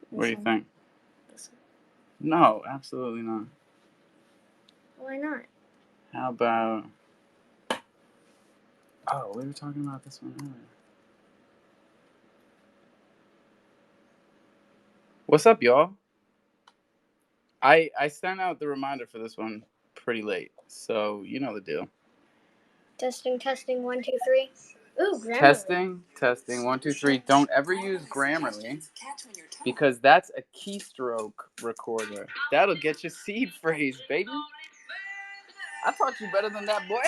What do you think? This one. No, absolutely not. Why not? How about... Oh, we were talking about this one earlier. What's up, y'all? I sent out the reminder for this one pretty late, so you know the deal. Testing, 1, 2, 3. Ooh, Grammarly. Testing, 1, 2, 3. Don't ever use Grammarly because that's a keystroke recorder. That'll get your seed phrase, baby. I taught you better than that, boy.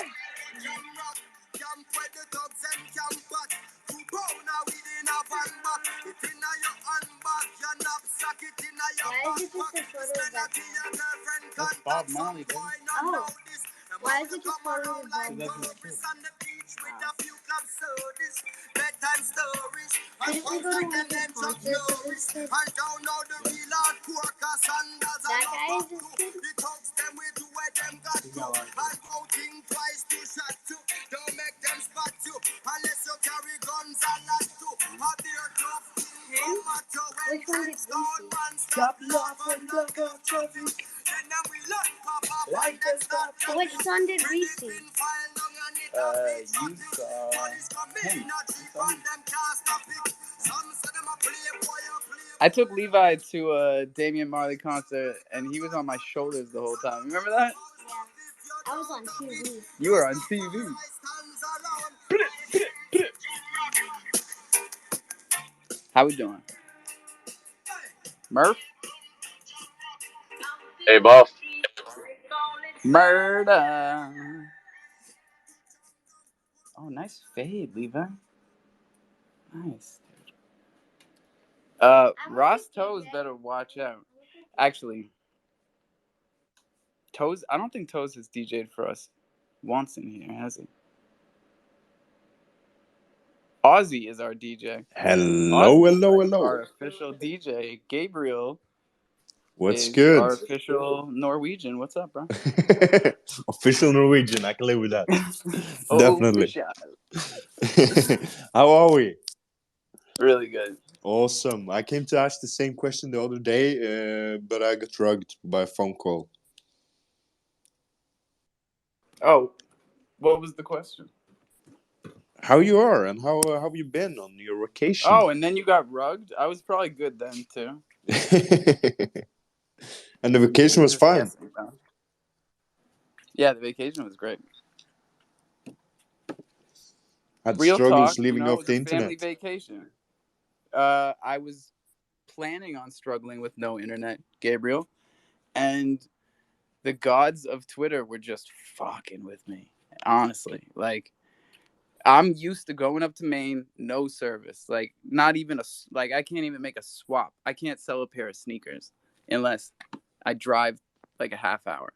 Why is it just a photo of that? That's Bob Marley, baby. Oh. Why is it just photos of Bob Marley? Couldn't we go to one of the concerts of this kid? That guy is this kid? Which one did we see? Which son did we see? You saw him. I took Levi to a Damian Marley concert, and he was on my shoulders the whole time. Remember that? Yeah. I was on TV. You were on TV. How we doing? Murph? Hey, boss. Murder. Oh, nice fade, Levi. Nice. Ross Toes better watch out. Actually, Toes, I don't think Toes has DJ'd for us once in here, has he? Ozzy is our DJ. Hello. Our official DJ. Gabriel. What's is good? Our official Norwegian. What's up, bro? Official Norwegian. I can live with that. Oh, Definitely. How are we? Really good. Awesome. I came to ask the same question the other day, but I got drugged by a phone call. Oh, what was the question? How you are and how have you been on your vacation? Oh, and then you got rugged? I was probably good then, too. And the vacation was fine. Yeah, the vacation was great. Had Real struggles talk, leaving off the it was a internet. family vacation. I was planning on struggling with no internet, Gabriel, and the gods of Twitter were just fucking with me. Honestly, like, I'm used to going up to Maine, no service. Like, not even I can't even make a swap. I can't sell a pair of sneakers unless I drive like a half hour.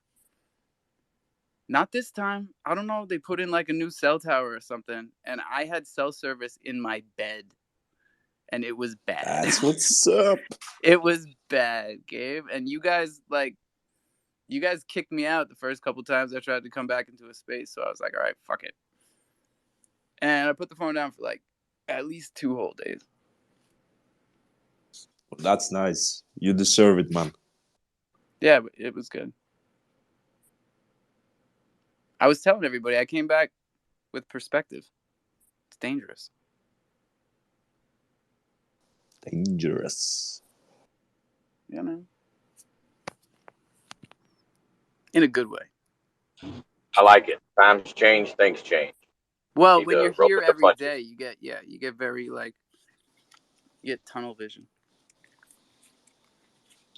Not this time. I don't know. They put in like a new cell tower or something, and I had cell service in my bed, and it was bad. That's what's up. It was bad, Gabe. And you guys kicked me out the first couple times I tried to come back into a space. So I was like, all right, fuck it. And I put the phone down for like at least 2 whole days. Well, that's nice. You deserve it, man. Yeah, but it was good. I was telling everybody I came back with perspective. It's dangerous. Dangerous. Yeah, man. In a good way. I like it. Times change, things change. Well, when you're here every day, you get very you get tunnel vision.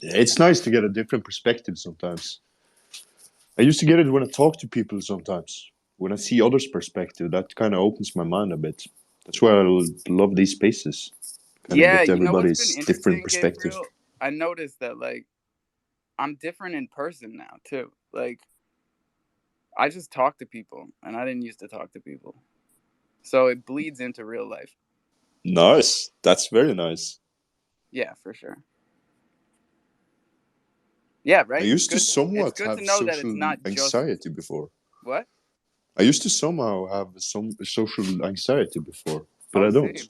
Yeah, it's nice to get a different perspective sometimes. I used to get it when I talk to people sometimes. When I see others' perspective, that kind of opens my mind a bit. That's why I love these spaces. Get everybody's different perspective. Gabriel? I noticed that like I'm different in person now too. Like I just talk to people, and I didn't used to talk to people, so it bleeds into real life. Nice. That's very nice. Yeah, for sure. Yeah, right. I used to somewhat have social anxiety before. What? I used to somehow have some social anxiety before, but I don't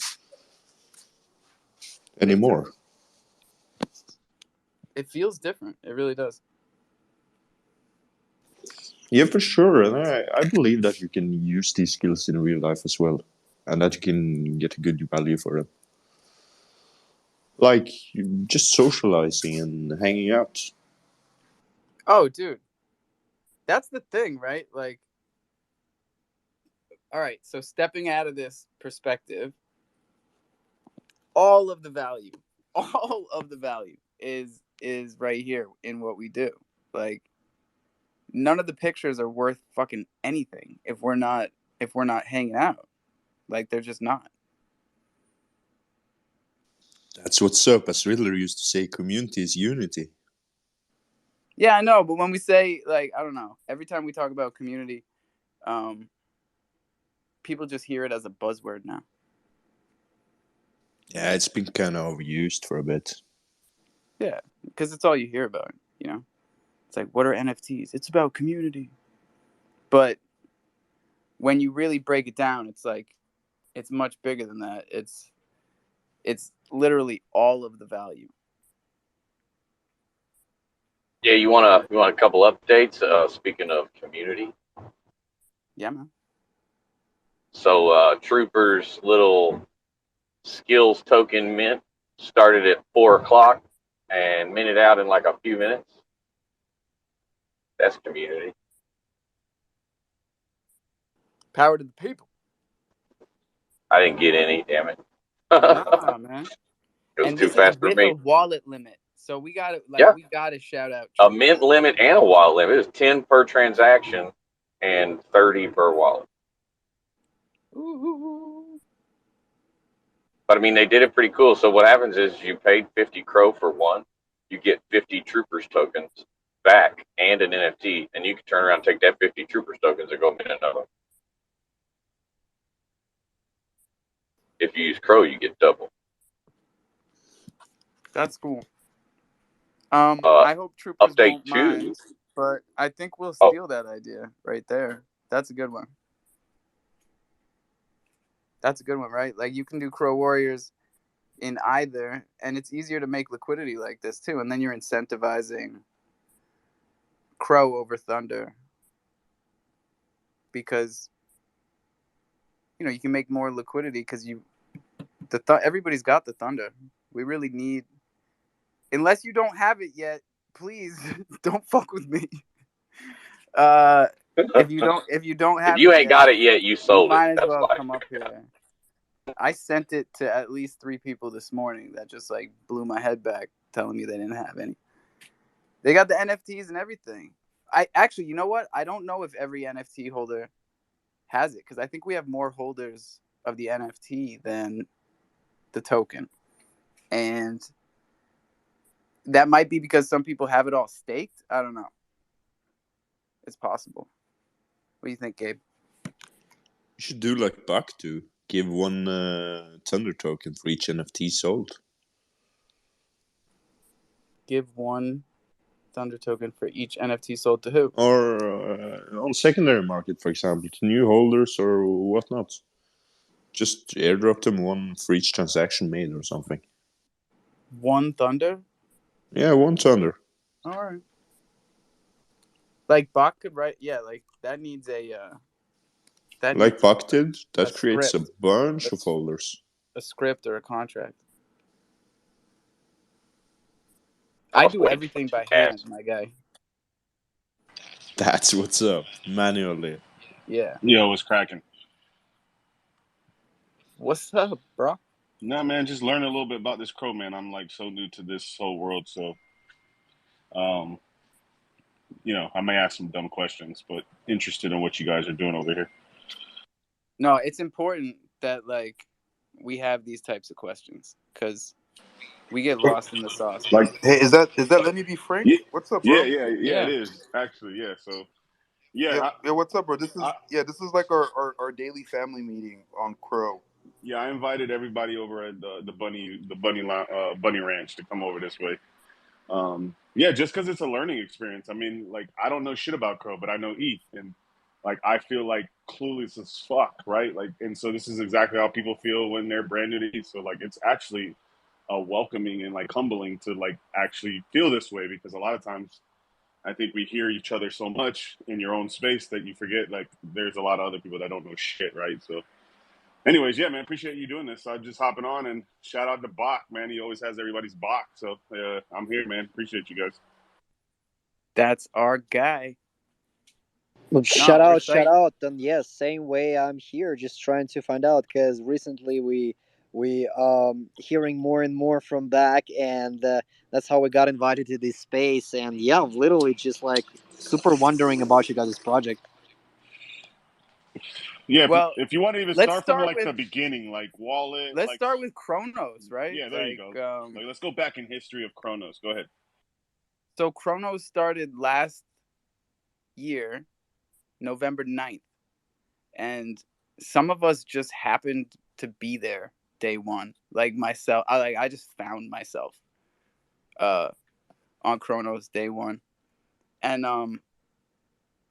anymore. It feels different. It really does. Yeah, for sure. And I believe that you can use these skills in real life as well, and that you can get a good value for them. Like just socializing and hanging out. Oh, dude, that's the thing, right? Like, all right, so stepping out of this perspective, all of the value, all of the value is right here in what we do. Like, none of the pictures are worth fucking anything if we're not hanging out. Like, they're just not. That's what's up. As Riddler used to say, community is unity. Yeah, I know, but when we say, like, I don't know, every time we talk about community, um, people just hear it as a buzzword now. Yeah, it's been kind of overused for a bit. Yeah, because it's all you hear about. You know, it's like, what are NFTs? It's about community. But when you really break it down, it's like it's much bigger than that. It's literally all of the value. Yeah, you want a couple updates? Speaking of community, Yeah, man. so Trooper's little skills token mint started at 4 o'clock and minted out in like a few minutes. That's community. Power to the people. I didn't get any, damn it. Nah, man. It was And too this is fast for with a me. wallet limit. So we got to Yeah, we got to shout out a Trooper. mint limit and a wallet limit. It was 10 per transaction and 30 per wallet. Ooh. But I mean, they did it pretty cool. So what happens is you paid 50 Crow for one, you get 50 Troopers tokens back and an NFT, and you can turn around and take that 50 Troopers tokens and go mint another. If you use Crow, you get double. That's cool. Uh, I hope Troopers update won't mind, 2. but I think we'll Oh, steal that idea right there. That's a good one. That's a good one, right? Like, you can do Crow Warriors in either, and it's easier to make liquidity like this too. And then you're incentivizing Crow over Thunder because you can make more liquidity because everybody's got the Thunder. We really need, unless you don't have it yet. Please don't fuck with me. If you don't if have you it ain't yet, got it yet, you you sold it. might as That's well why. come up here. I sent it to at least 3 people this morning that just like blew my head back, telling me they didn't have any. They got the NFTs and everything. I actually, you know what? I don't know if every NFT holder has it because I think we have more holders of the NFT than the token, and that might be because some people have it all staked. I don't know. It's possible. What do you think, Gabe? You should do like Buck to give one Thunder token for each NFT sold. Give one Thunder token for each NFT sold to who? Or on secondary market, for example, to new holders or whatnot. Just airdrop them one for each transaction made or something. One Thunder? Yeah, one Thunder. All right. Like Bach could write, yeah. Like that needs a that Like needs Buck did, a that creates a script, bunch of holders. a script or a contract. I Cost do way everything too by hand, gas. my guy. That's what's up. Manually. Yeah. Yo, what's cracking? What's up, bro? Nah, man, just learning a little bit about this crow, man. I'm like so new to this whole world, so um, I may ask some dumb questions, but interested in what you guys are doing over here. No, it's important that like we have these types of questions because we get lost in the sauce, bro. Like, Hey, is that Let Me Be Frank? yeah, What's up, yeah, bro? yeah, yeah. It Yeah. is actually, yeah. So, Yeah, yeah, yeah. What's up, bro? This is I this is like our daily family meeting on Crow. yeah, I invited everybody over at the Bunny Ranch to come over this way. Yeah, just because it's a learning experience. I mean, like I don't know shit about Crow, but I know ETH, and like I feel like clueless as fuck, right? Like, and so this is exactly how people feel when they're brand new to ETH. So like, it's actually welcoming and like humbling to like actually feel this way, because a lot of times I think we hear each other so much in your own space that you forget like there's a lot of other people that don't know shit, right? So, anyways, yeah, man, appreciate you doing this. So I'm just hopping on, and shout out to Bach, man. He always has everybody's Bach. So I'm here, man. Appreciate you guys. That's our guy. Well, No, shout we're out, shout psyched. out. And yes, same way I'm here, just trying to find out because recently we hearing more and more from back, and that's how we got invited to this space. And yeah, literally just like super wondering about you guys' project. Yeah, Well, if you want to even let's start from start like with the beginning, like wallet, like Chronos, right? yeah, there you go. Like let's go back in history of Chronos. Go ahead. So Chronos started last year, November 9th, and some of us just happened to be there day one. Like myself, I just found myself on Chronos day one. And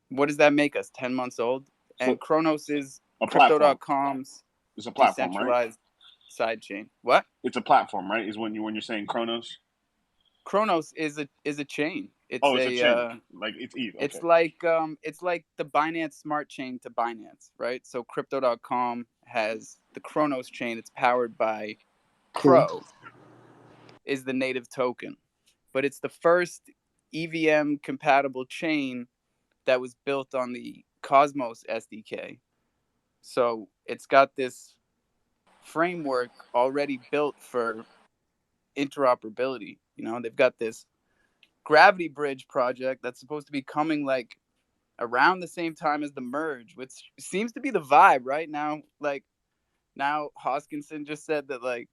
what does that make us? 10 months old? So And Chronos is a platform. crypto.com's It's a platform, right? decentralized sidechain. What? It's a platform, right? Is when you're saying Chronos. Chronos is a chain. Oh, it's a chain. Like it's ETH. Okay. It's like the Binance Smart Chain to Binance, right? So crypto.com has the Chronos chain. It's powered by Crow, is the native token. But it's the first EVM compatible chain that was built on the Cosmos SDK. So it's got this framework already built for interoperability. You know, they've got this Gravity Bridge project that's supposed to be coming like around the same time as the merge, which seems to be the vibe right now. Like now Hoskinson just said that like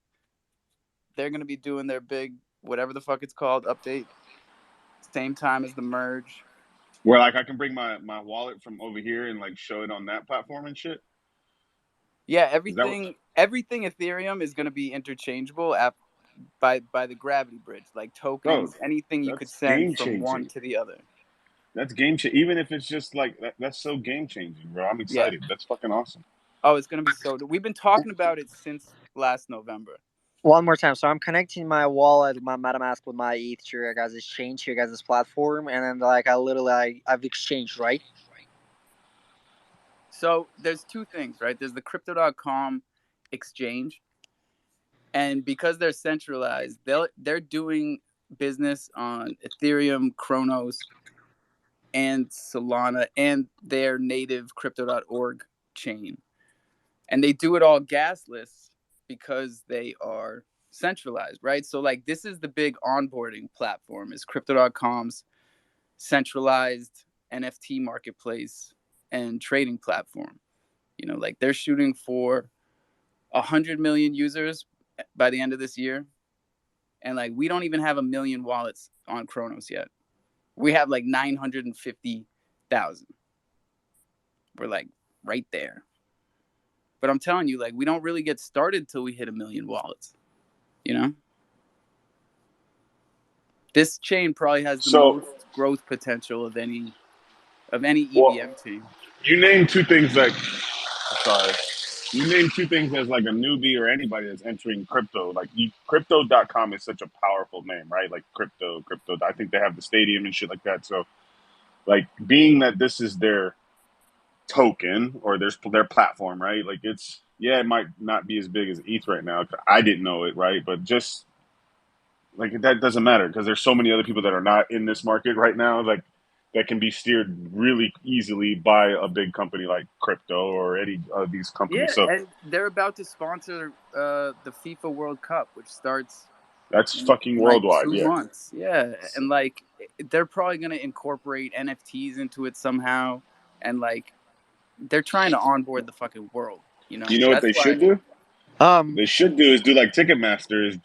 they're gonna be doing their big whatever the fuck it's called update same time as the merge. Where like I can bring my wallet from over here and like show it on that platform and shit. Yeah, Is that what? everything Ethereum is gonna be interchangeable by the Gravity Bridge, like Bro, tokens, anything you could that's send game from one changing. to the other. That's game changing. Even if it's just like that's so game changing, bro. I'm Yeah. excited. That's fucking awesome. Oh, it's gonna be so. We've been talking about it since last November. One more time. So I'm connecting my wallet, my MetaMask with my ETH to your guys' exchange, to your guys' platform, and then like I literally I've exchanged, right? So there's two things, right? There's the crypto.com exchange, and because they're centralized, they're doing business on Ethereum, Chronos, and Solana, and their native crypto.org chain. And they do it all gasless because they are centralized, right? So like this is the big onboarding platform is crypto.com's centralized NFT marketplace and trading platform. You know, like they're shooting for 100 million users by the end of this year. And like we don't even have 1 million wallets on Chronos yet. We have like 950,000. We're like right there. But I'm telling you, like we don't really get started till we hit 1 million wallets. You know? This chain probably has the most growth potential of any EVM chain. You named two things like sorry. You named two things as like a newbie or anybody that's entering crypto. Like crypto.com is such a powerful name, right? Like crypto. I think they have the stadium and shit like that. So like being that this is their token or their platform, right? Like it's it might not be as big as ETH right now. I didn't know it, right? But just like that doesn't matter because there's so many other people that are not in this market right now, like that can be steered really easily by a big company like crypto or any of these companies. Yeah, So and they're about to sponsor the FIFA World Cup, which starts that's in fucking like worldwide. 2 Yeah. months. Yeah, and like they're probably gonna incorporate NFTs into it somehow, and like they're trying to onboard the fucking world. You know, You know what that's they why. should do? Um, They should do is do like Ticketmaster. Is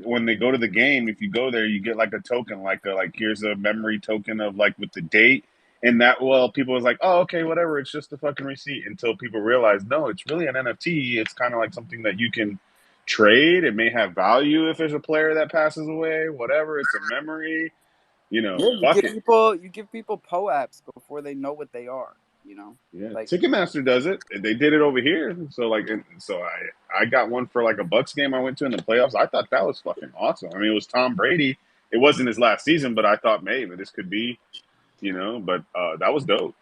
when they go to the game, if you go there, you get like a token, like here's a memory token of like with the date, and that people was like, oh okay, whatever, it's just a fucking receipt. Until people realize, no, it's really an NFT. It's kind of like something that you can trade. It may have value if there's a player that passes away. Whatever, it's a memory. Yeah, Fuck it. you give people POAPs before they know what they are. Yeah, Like, Ticketmaster does it. They did it over here. So like, I got one for like a Bucks game I went to in the playoffs. I thought that was fucking awesome. I mean, it was Tom Brady. It wasn't his last season, but I thought maybe this could be, But that was dope.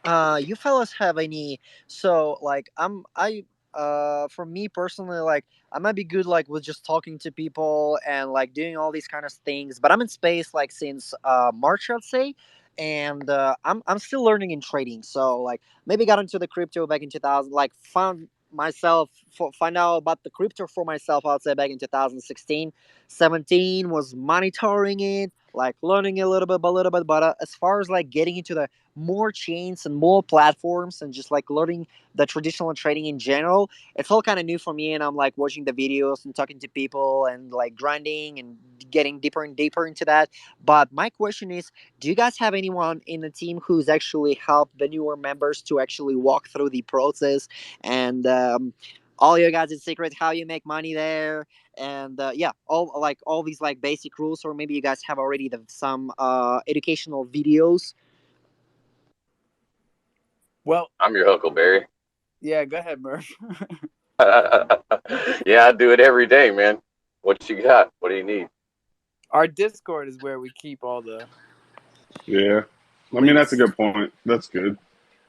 You fellas have any? So like for me personally, like I might be good like with just talking to people and like doing all these kind of things, but I'm in space like since March, I'd say. And I'm still learning in trading, so like maybe got into the crypto back in 2000, like found myself find out about the crypto for myself, I'd say back in 2016, 17, was monitoring it, like learning a little bit by little bit. But as far as like getting into the more chains and more platforms and just like learning the traditional trading in general, it's all kind of new for me. And I'm like watching the videos and talking to people and like grinding and getting deeper and deeper into that. But my question is, do you guys have anyone in the team who's actually helped the newer members to actually walk through the process and all you guys' secret how you make money there, and yeah, all these like basic rules, or maybe you guys have already some educational videos? well, I'm your Huckleberry. yeah, go ahead, Murph. Yeah, I do it every day, man. What you got? What do you need? Our Discord is where we keep all the Yeah, I mean that's a links. good point. That's good.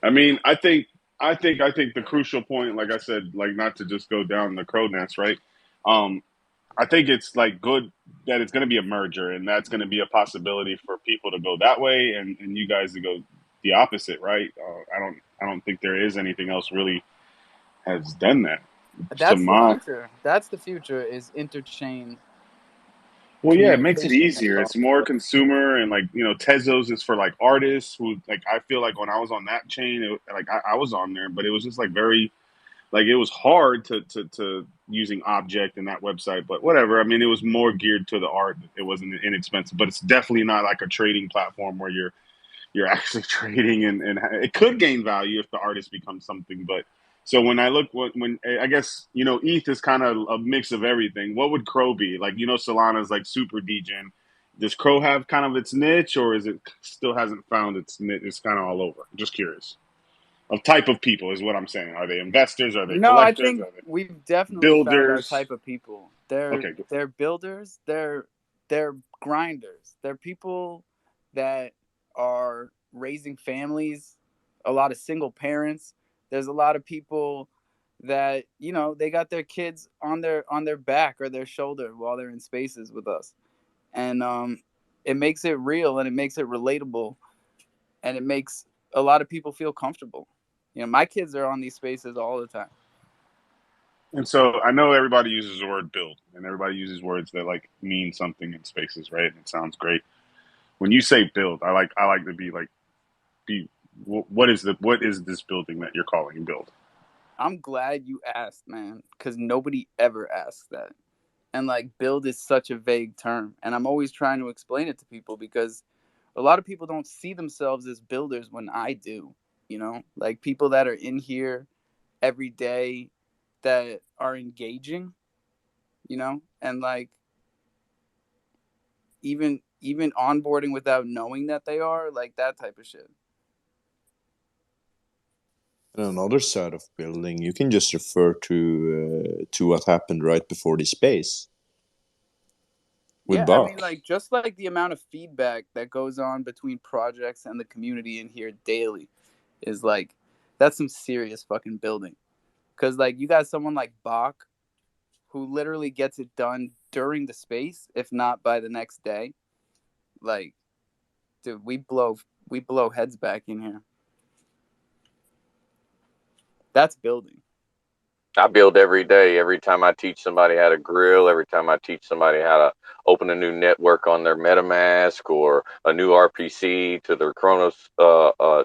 I mean, I think the crucial point, like I said, like not to just go down the crow nest, right? Um, I think it's like good that it's going to be a merger, and that's going to be a possibility for people to go that way, and you guys to go the opposite, right? I don't think there is anything else really has done that. To That's the my future. That's the future is interchain Well, yeah, it makes it communication. easier. It's more consumer, and like Tezos is for like artists who like I feel like when I was on that chain, I was on there, but it was just like very like it was hard to using object in that website, but whatever. I mean, it was more geared to the art. It wasn't inexpensive, but it's definitely not like a trading platform where you're actually trading, and it could gain value if the artist becomes something. But so when I look when I guess ETH is kind of a mix of everything. What would Crow be like? Solana's like super degen. Does Crow have kind of its niche, or is it still hasn't found its niche? It's kind of all over. Just curious of type of people is what I'm saying. Are they investors? Are they No, I collectors? think Are they we've definitely found our builders? type of people. They're Okay, good. they're builders. They're grinders. They're people that are raising families. A lot of single parents. There's a lot of people that they got their kids on their back or their shoulder while they're in spaces with us, and it makes it real and it makes it relatable and it makes a lot of people feel comfortable. My kids are on these spaces all the time. And so I know everybody uses the word build, and everybody uses words that like mean something in spaces, right? And it sounds great. When you say build, I like to be like be what is this building that you're calling build? I'm glad you asked, man, because nobody ever asks that. And like, build is such a vague term. And I'm always trying to explain it to people because a lot of people don't see themselves as builders when I do, like people that are in here every day that are engaging, and like even onboarding without knowing that they are, like that type of shit. And another side of building, you can just refer to what happened right before the space with Yeah, I mean, Bach. like, just like the amount of feedback that goes on between projects and the community in here daily is like, that's some serious fucking building. Because, like, you got someone like Bach who literally gets it done during the space, if not by the next day. Like, dude, we blow heads back in here. That's building. I build every day. Every time I teach somebody how to grill, every time I teach somebody how to open a new network on their MetaMask or a new RPC to their Kronos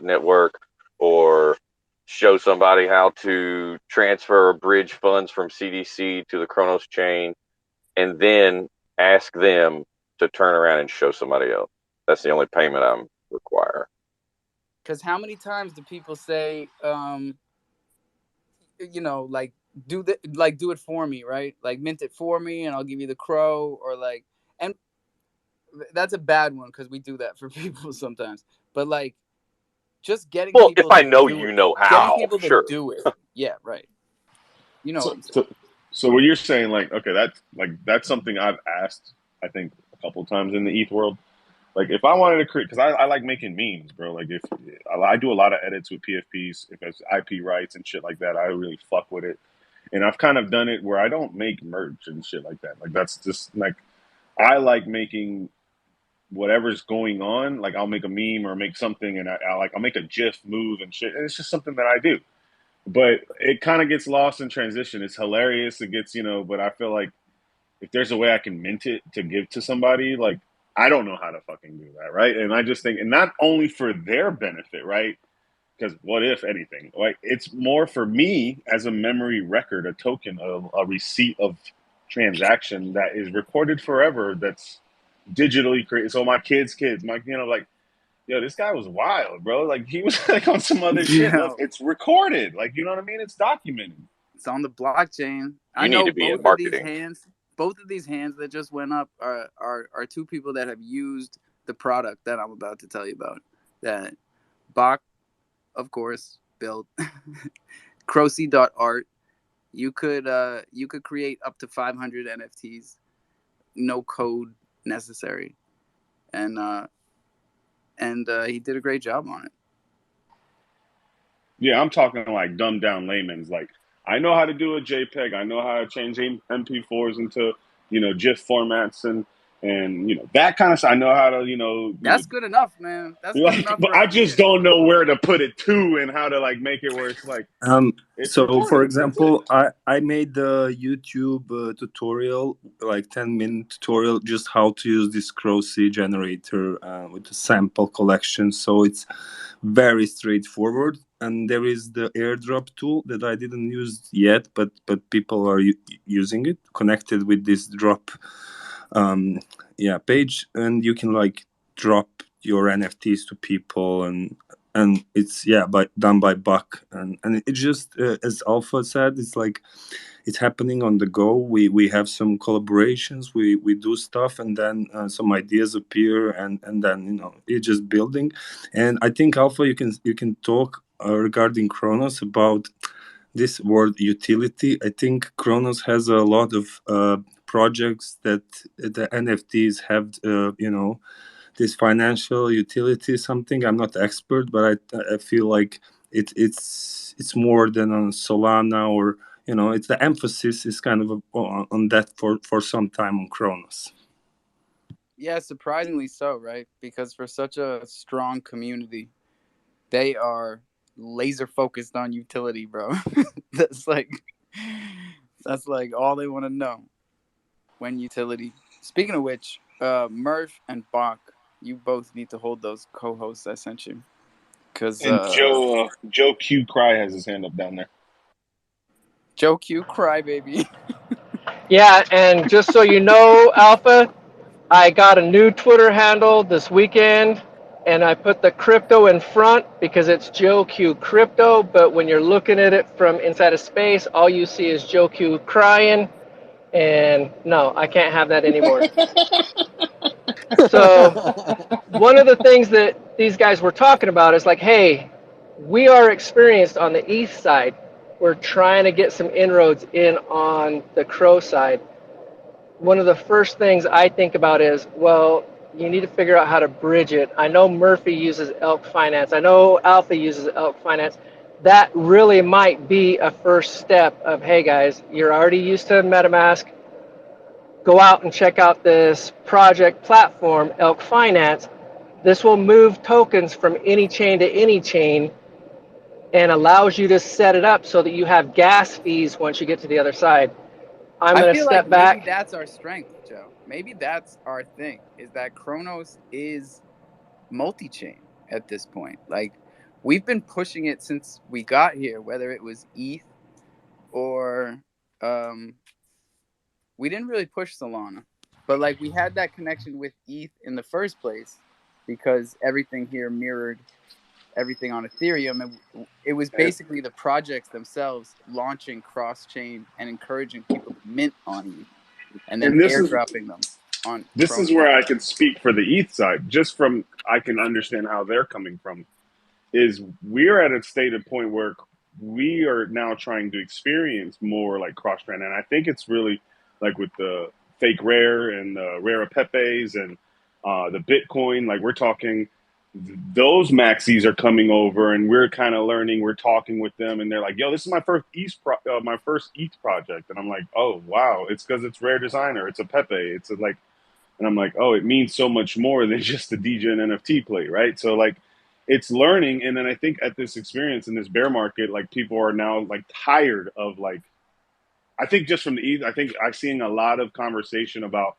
network, or show somebody how to transfer or bridge funds from CDC to the Kronos chain, and then ask them to turn around and show somebody else. That's the only payment I require. Because how many times do people say, like, do it for me, right? Like, mint it for me, and I'll give you the crow, or like, and that's a bad one because we do that for people sometimes. But like, just getting Well, if people I to know do you it. know Getting how, people to sure. do it. Yeah, right. You know what I'm saying. So what you're saying, like, okay, that's something I've asked, I think, a couple of times in the ETH world. Like, if I wanted to create, because I like making memes, bro. Like, if I do a lot of edits with PFPs, if it's IP rights and shit like that, I really fuck with it. And I've kind of done it where I don't make merch and shit like that. Like, that's just like, I like making whatever's going on. Like, I'll make a meme or make something, and I'll make a GIF move and shit. And it's just something that I do. But it kind of gets lost in transition. It's hilarious. It gets, but I feel like if there's a way I can mint it to give to somebody, like, I don't know how to fucking do that, right? And I just think, and not only for their benefit, right? Because what if anything? Like, it's more for me as a memory record, a token, a receipt of transaction that is recorded forever. That's digitally created. So my kids, like, yo, this guy was wild, bro. Like, he was like on some other shit. Yeah, It's recorded. Like, you know what I mean? It's documented. it's on the blockchain. I You need know to be in both of these marketing. hands. Both of these hands that just went up are two people that have used the product that I'm about to tell you about. That Bach, of course, built. Crocy.art. You could create up to 500 NFTs, no code necessary, and he did a great job on it. Yeah, I'm talking like dumbed down layman's. Like, I know how to do a JPEG. I know how to change MP4s into, GIF formats and that kind of stuff. I know how to, That's good enough, man. That's good like, enough but for a I just beginning. don't know where to put it to and how to like make it where it's like it's So, for recorded. That's it. example, I made the YouTube tutorial, like 10-minute tutorial, just how to use this Crocy generator with the sample collection. So it's very straightforward. And there is the airdrop tool that I didn't use yet, but people are using it, connected with this drop page, and you can like drop your NFTs to people, and it's done by Buck, and it just as Alpha said, it's like it's happening on the go. We have some collaborations, we do stuff, and then some ideas appear, and then it's just building. And I think Alpha, you can talk regarding Kronos about this word utility. I think Kronos has a lot of projects that the NFTs have this financial utility, something. I'm not expert, but I feel like it's more than on Solana, or it's the emphasis is kind of on that for some time on Kronos. Yeah, surprisingly so, right? Because for such a strong community, they are laser focused on utility, bro. that's like all they want to know when utility. Speaking of which, Murph and Bach, you both need to hold those co-hosts I sent you, because And Joe Q Cry has his hand up down there. Joe Q Crybaby. Yeah, and just so you know, Alpha, I got a new Twitter handle this weekend, and I put the crypto in front because it's Joe Q Crypto, but when you're looking at it from inside of space, all you see is Joe Q crying, and no, I can't have that anymore. So one of the things that these guys were talking about is like, hey, we are experienced on the east side. We're trying to get some inroads in on the Crow side. One of the first things I think about is, well, you need to figure out how to bridge it. I know Murphy uses Elk Finance. I know Alpha uses Elk Finance. That really might be a first step of, hey guys, you're already used to MetaMask. Go out and check out this project platform, Elk Finance. This will move tokens from any chain to any chain and allows you to set it up so that you have gas fees once you get to the other side. I'm I going to feel like step maybe back. that's our strength, Joe. Maybe that's our thing, is that Kronos is multi-chain at this point. Like, we've been pushing it since we got here, whether it was ETH or we didn't really push Solana, but like we had that connection with ETH in the first place because everything here mirrored everything on Ethereum, and it was basically the projects themselves launching cross-chain and encouraging people to mint on ETH and then And airdropping them on this is Kronos. where I can speak for the ETH side, just from I can understand how they're coming from. is we're at a stated point where we are now trying to experience more like cross trend, and I think it's really like with the fake rare and the rare pepes and the Bitcoin. Like we're talking, those maxis are coming over, and we're kind of learning. We're talking with them, and they're like, "Yo, this is my first my first ETH project," and I'm like, "Oh wow, it's because it's rare designer. It's a Pepe. It's a, like." And I'm like, oh, it means so much more than just the DJ and NFT play, right? So like, it's learning, and then I think at this experience in this bear market, like people are now like tired of like, I think just from the I think I'm seeing a lot of conversation about,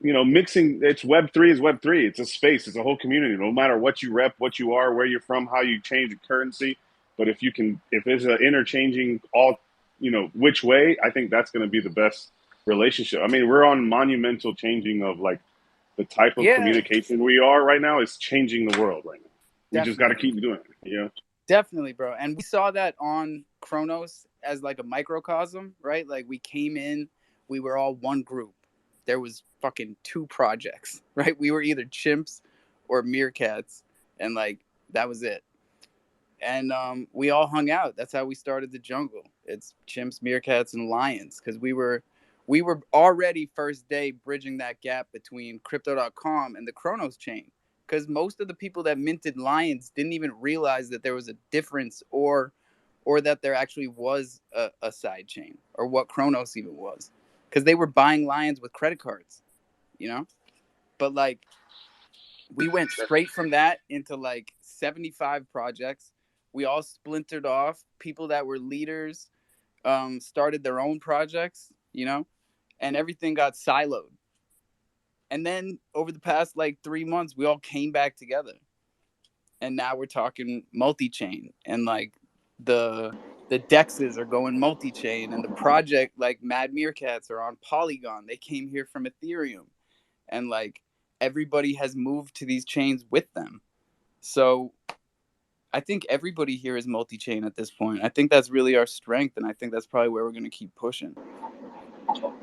mixing. It's Web3 is Web3. It's a space. It's a whole community. No matter what you rep, what you are, where you're from, how you change the currency, but if it's an interchanging all, which way, I think that's going to be the best relationship. I mean, we're on monumental changing of like the type of Yeah, communication we are right now is changing the world right now. We just got to definitely. keep doing it. Definitely, bro. And we saw that on Chronos as like a microcosm, right? Like we came in, we were all one group. There was fucking two projects, right? We were either chimps or meerkats, and like that was it. And we all hung out. That's how we started the jungle. It's chimps, meerkats, and lions because we were already first day bridging that gap between crypto.com and the Chronos chain because most of the people that minted lions didn't even realize that there was a difference or that there actually was a side chain or what Chronos even was because they were buying lions with credit cards, you know. But like we went straight from that into like 75 projects. We all splintered off. People that were leaders started their own projects, you know, and everything got siloed. And then over the past like 3 months, we all came back together. And now we're talking multi-chain and like the dexes are going multi-chain and the project like Mad Meerkats are on Polygon. They came here from Ethereum and like everybody has moved to these chains with them. So I think everybody here is multi-chain at this point. I think that's really our strength, and I think that's probably where we're going to keep pushing.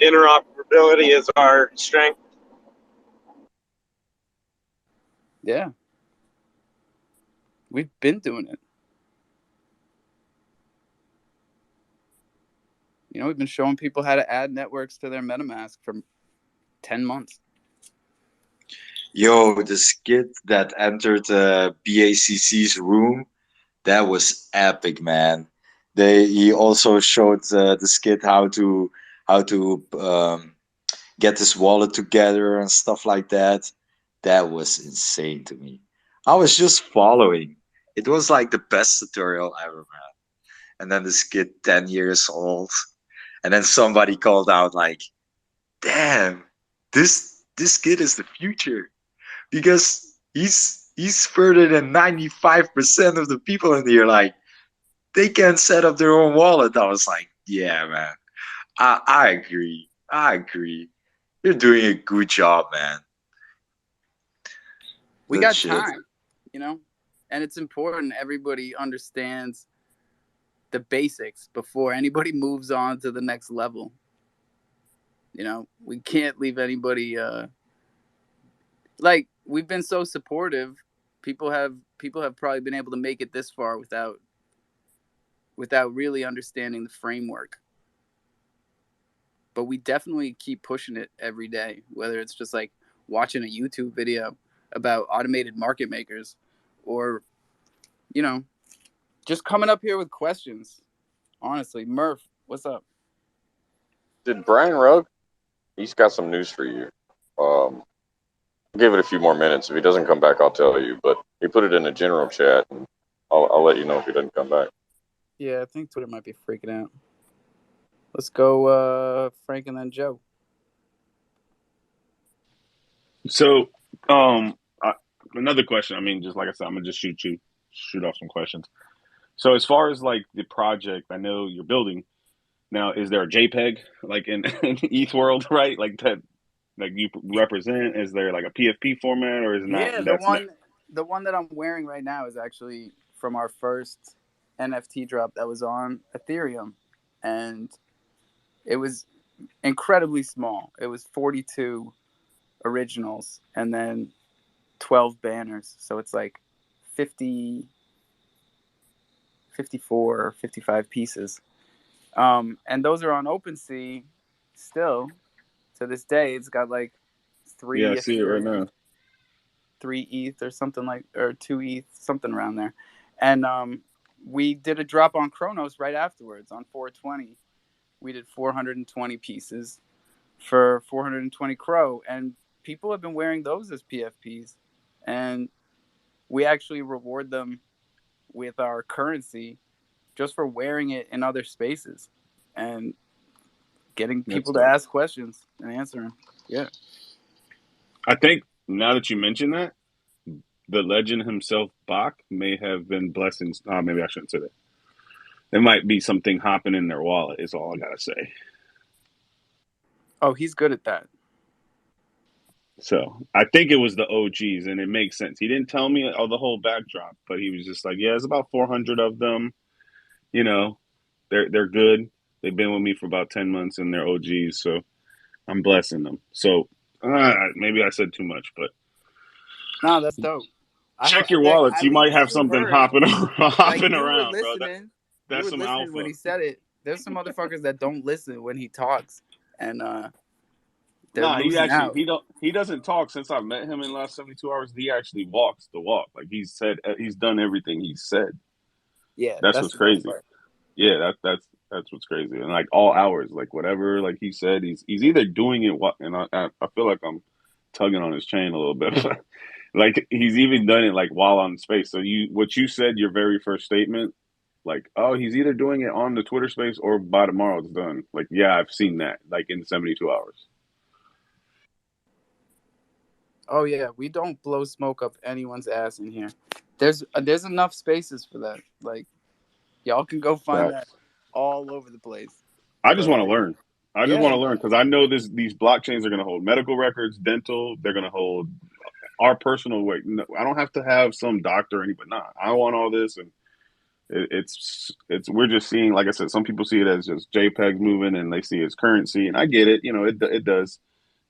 Interoperability is our strength. Yeah. We've been doing it. You know, we've been showing people how to add networks to their MetaMask for 10 months. Yo, the skit that entered BACC's room, that was epic, man. He also showed the skit how to get his wallet together and stuff like that. That was insane to me. I was just following. It was like the best tutorial ever, man. And then the skit 10 years old, and then somebody called out like, "Damn, this kid is the future." Because he's further than 95% of the people in here. Like they can set up their own wallet. I was like, yeah, man. I agree. I agree. You're doing a good job, man. We Good got shit. time, you know, and it's important everybody understands the basics before anybody moves on to the next level. You know, we can't leave anybody like we've been so supportive. People have probably been able to make it this far without really understanding the framework. But we definitely keep pushing it every day, whether it's just like watching a YouTube video about automated market makers or, you know, just coming up here with questions. Honestly, Murph, what's up? Did Brian Rugg? He's got some news for you. Give it a few more minutes. If he doesn't come back, I'll tell you. But he put it in a general chat, and I'll let you know if he doesn't come back. Yeah, I think Twitter might be freaking out. Let's go, Frank and then Joe. So, another question. I mean, just like I said, I'm gonna just shoot off some questions. So, as far as like the project, I know you're building now. Is there a JPEG like in ETH world, right? Like that, like you represent? Is there like a PFP format, or is it not? Yeah, That's not. the one that I'm wearing right now is actually from our first NFT drop that was on Ethereum, and it was incredibly small. It was 42 originals and then 12 banners, so it's like 50, 54 or 55 pieces. And those are on OpenSea still to this day. It's got like Yeah, I 3 see it right Ethereum, now. 3 ETH or something like, or 2 ETH, something around there. And we did a drop on Chronos right afterwards on 420. We did 420 pieces for 420 Crow, and people have been wearing those as PFPs, and we actually reward them with our currency just for wearing it in other spaces and getting That's people to dope. ask questions and answer them. Yeah. I think now that you mention that, the legend himself, Bach, may have been blessings. Maybe I shouldn't say that. There might be something hopping in their wallet, is all I gotta say. Oh, he's good at that. So I think it was the OGs, and it makes sense. He didn't tell me the whole backdrop, but he was just like, "Yeah, it's about 400 of them. You know, they're good. They've been with me for about 10 months, and they're OGs. So I'm blessing them." So maybe I said too much, but No, that's dope. check your wallets. At You might least have you something heard, hopping like hopping you were around, bro. listening. You That's were some listening when alpha. he said it. There's some motherfuckers that don't listen when he talks, and they're Nah, losing out. he doesn't talk. Since I met him in the last 72 hours, he actually walks the walk. Like he's done everything he said. Yeah, That's that's what's the best crazy. part. Yeah, that's what's crazy. And like all hours, like whatever, like he said, he's either doing it. And I feel like I'm tugging on his chain a little bit. But like he's even done it like while on space. So what you said, your very first statement, like, oh, he's either doing it on the Twitter space or by tomorrow it's done. Like, yeah, I've seen that. Like in 72 hours. Oh yeah, we don't blow smoke up anyone's ass in here. There's enough spaces for that. Like y'all can go find that Facts. all over the place. I just But want to learn. I just want yeah, to learn because I know these blockchains are going to hold medical records, dental. They're going to hold our personal weight. No, I don't have to have some doctor or anything. Nah, I want all this, and it's we're just seeing. Like I said, some people see it as just JPEG moving, and they see it as currency, and I get it. You know, it does.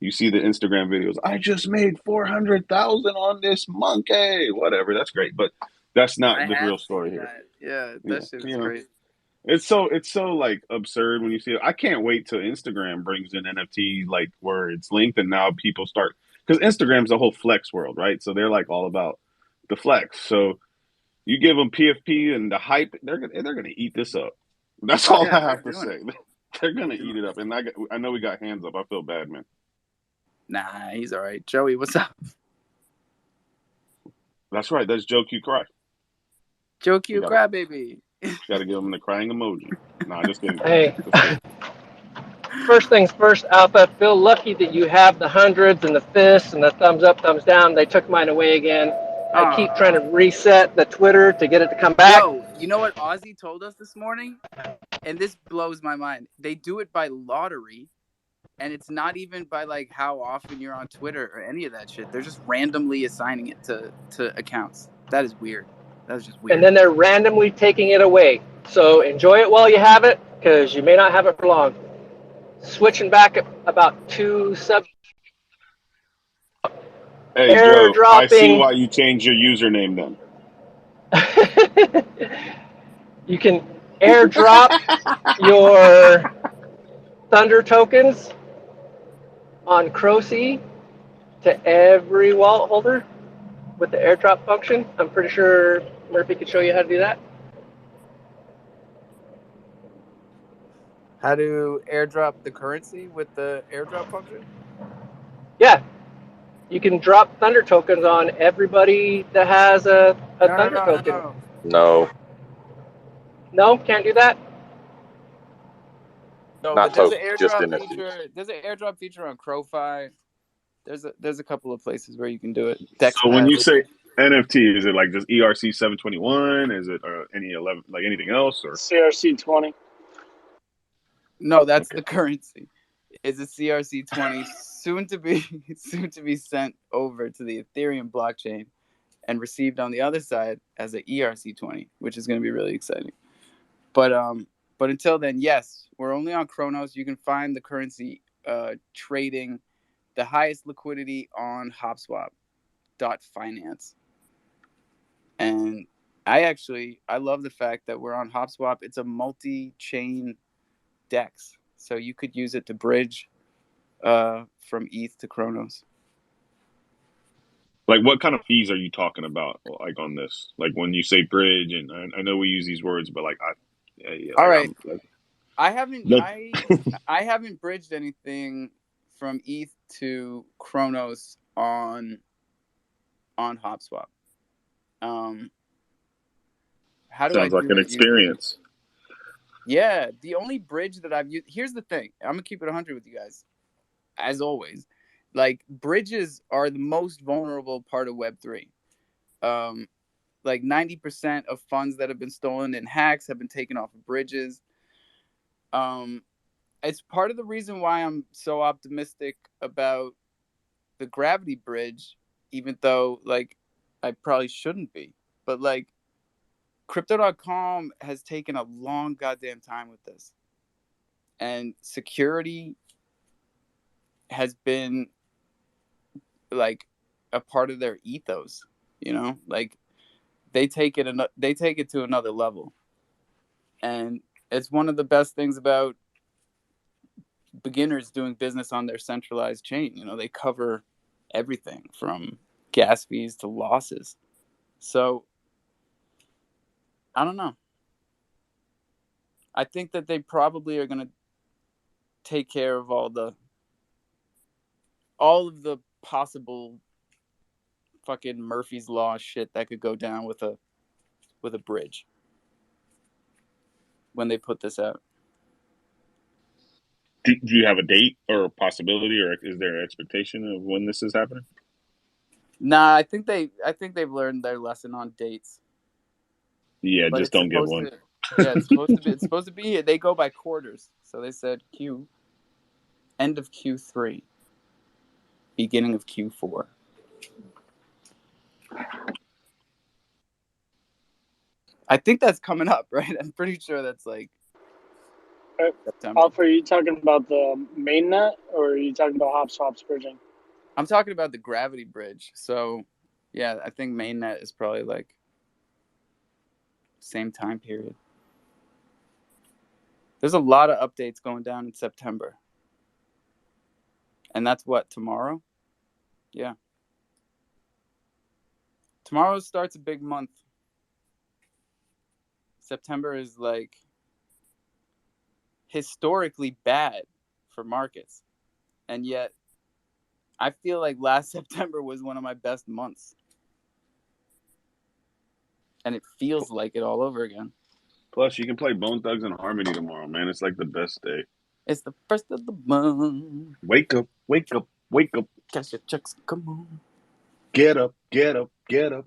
You see the Instagram videos. I just made 400,000 on this monkey. Whatever, that's great, but that's not I the real have story seen here. that. Yeah, that Yeah, shit is you know. great. It's so like absurd when you see it. I can't wait till Instagram brings in NFT like where it's linked and now people start because Instagram's the whole flex world, right? So they're like all about the flex. So you give them PFP and the hype, they're gonna eat this up. That's Oh all yeah, I they're have to doing say. it. They're They're gonna doing eat it it. up, and I know we got hands up. I feel bad, man. Nah, he's all right. Joey, what's up? That's right. That's Joe Q Cry. Joe We Q gotta Crybaby. gotta give him the crying emoji. Nah, just kidding. Hey, Just kidding. first things first, Alpha. Feel lucky that you have the hundreds and the fists and the thumbs up, thumbs down. They took mine away again. I keep trying to reset the Twitter to get it to come back. Yo, you know what Ozzy told us this morning? And this blows my mind. They do it by lottery, and it's not even by like how often you're on Twitter or any of that shit. They're just randomly assigning it to accounts. That is weird. That is just And weird. then they're randomly taking it away. So enjoy it while you have it, because you may not have it for long. Switching back about two sub Hey Joe, I see airdropping. why you changed your username then. You can airdrop your Thunder tokens on Croce to every wallet holder with the airdrop function. I'm pretty sure Murphy could show you how to do that. How to airdrop the currency with the airdrop function? Yeah, you can drop Thunder tokens on everybody that has a No, no, Thunder no, no, token. no. No, No, can't do that? No, not but there's an tokens, just airdrop NFTs. feature. There's an airdrop feature on crofam. There's a couple of places where you can do it. Dex So when has you it. say NFT, is it like just ERC 721? Is it any 11 like anything else or CRC20. No, that's okay? the currency. Is a CRC20 soon to be soon to be sent over to the Ethereum blockchain and received on the other side as a ERC20, which is going to be really exciting. But until then, yes, we're only on Chronos. You can find the currency trading the highest liquidity on HopSwap.finance. And I love the fact that we're on HopSwap. It's a multi-chain DEX, so you could use it to bridge from ETH to Kronos. Like, what kind of fees are you talking about, like on this? Like when you say bridge, and I know we use these words, but like All right, like, I haven't look, I haven't bridged anything from ETH to Kronos on HopSwap. How do I sounds like do an it usually? experience. Yeah, the only bridge that I've used. Here's the thing. I'm gonna keep it 100 with you guys, as always. Like, bridges are the most vulnerable part of Web3. Like 90% of funds that have been stolen in hacks have been taken off of bridges. It's part of the reason why I'm so optimistic about the Gravity Bridge, even though, like, I probably shouldn't be. But, like, Crypto.com has taken a long goddamn time with this. And security has been, like, a part of their ethos, you know? Like, they take it to another level. And it's one of the best things about beginners doing business on their centralized chain. You know, they cover everything from gas fees to losses. So I don't know. I think that they probably are going to take care of all of the possible fucking Murphy's Law shit that could go down with a bridge when they put this out. Do you have a date or a possibility, or is there an expectation of when this is happening? Nah, I think they've learned their lesson on dates. Yeah, But just it's don't give supposed one. to. Yeah, it's supposed to be. They go by quarters, so they said end of Q3, beginning of Q4. I think that's coming up, right? I'm pretty sure that's like September. Alpha, are you talking about the mainnet, or are you talking about HopSwap's bridging? I'm talking about the Gravity Bridge. So, yeah, I think mainnet is probably like same time period. There's a lot of updates going down in September. And that's what, tomorrow? Yeah. Tomorrow starts a big month. September is like historically bad for markets. And yet I feel like last September was one of my best months. And it feels like it all over again. Plus, you can play Bone Thugs and Harmony tomorrow, man. It's like the best day. It's the first of the month. Wake up, wake up, wake up. Cash your checks, come on. Get up, get up, get up.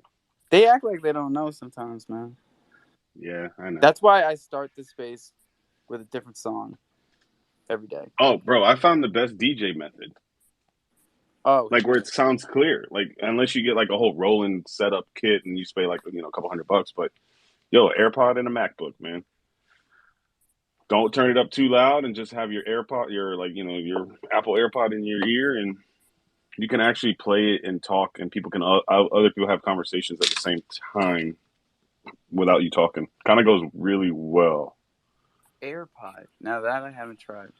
They act like they don't know sometimes, man. Yeah, I know. That's why I start this space with a different song every day. Oh, bro, I found the best DJ method. Oh, like where it sounds clear. Like unless you get like a whole rolling setup kit and you spend like a couple $100, but yo, AirPod and a MacBook, man. Don't turn it up too loud and just have your AirPod, your Apple AirPod in your ear, and you can actually play it and talk, and people can other people have conversations at the same time without you talking. Kind of goes really well. AirPod. Now that I haven't tried.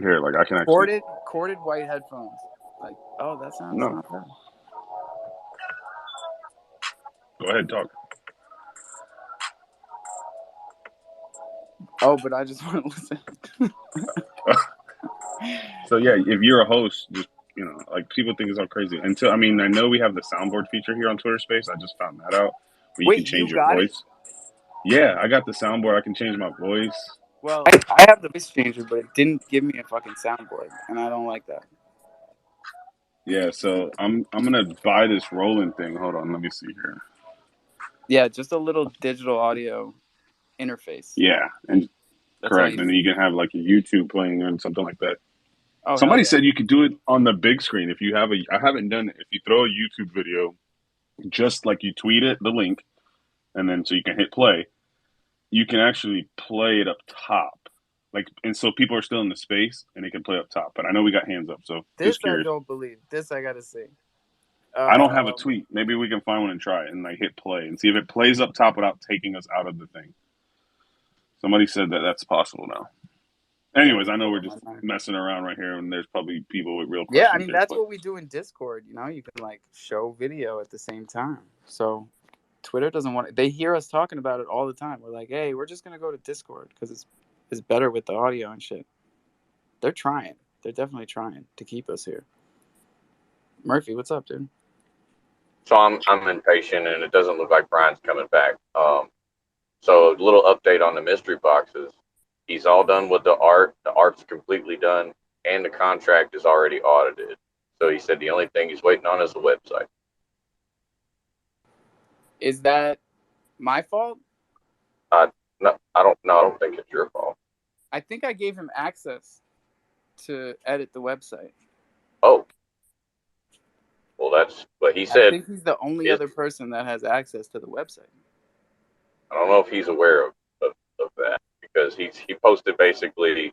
Here, like I can actually corded white headphones. Like, oh, that sounds not bad. Go ahead, talk. Oh, but I just want to listen. So yeah, if you're a host, just like people think it's all crazy. Until I know we have the soundboard feature here on Twitter Space. I just found that out. Where you can change your voice. Yeah, I got the soundboard. I can change my voice. Well, I have the voice changer, but it didn't give me a fucking soundboard, and I don't like that. Yeah, so I'm gonna buy this rolling thing. Hold on, let me see here. Yeah, just a little digital audio interface. Yeah, and that's correct. And then you can have like a YouTube playing and something like that. Oh, somebody said you could do it on the big screen if you have I haven't done it. If you throw a YouTube video, just like you tweet it, the link, and then so you can hit play, you can actually play it up top. Like, and so people are still in the space and they can play up top. But I know we got hands up, so this I don't believe. This I gotta see. I don't have a Um, tweet. Maybe we can find one and try it and like hit play and see if it plays up top without taking us out of the thing. Somebody said that that's possible now. yeah, Anyways, let I me know pull we're up my just thing. messing around right here, and there's probably people with real Yeah, I questions mean here. that's But what we do in Discord. You know, you can like show video at the same time. So Twitter doesn't want it. They hear us talking about it all the time. We're like, hey, we're just gonna go to Discord because it's better with the audio and shit. They're trying. They're definitely trying to keep us here. Murphy, what's up, dude? So I'm impatient, and it doesn't look like Brian's coming back. So a little update on the mystery boxes. He's all done with the art. The art's completely done, and the contract is already audited. So he said the only thing he's waiting on is the website. Is that my fault? No, I don't. No, I don't think it's your fault. I think I gave him access to edit the website. Oh, well, that's what he I said. think he's the only other person that has access to the website. I don't know if he's aware of that because he posted basically,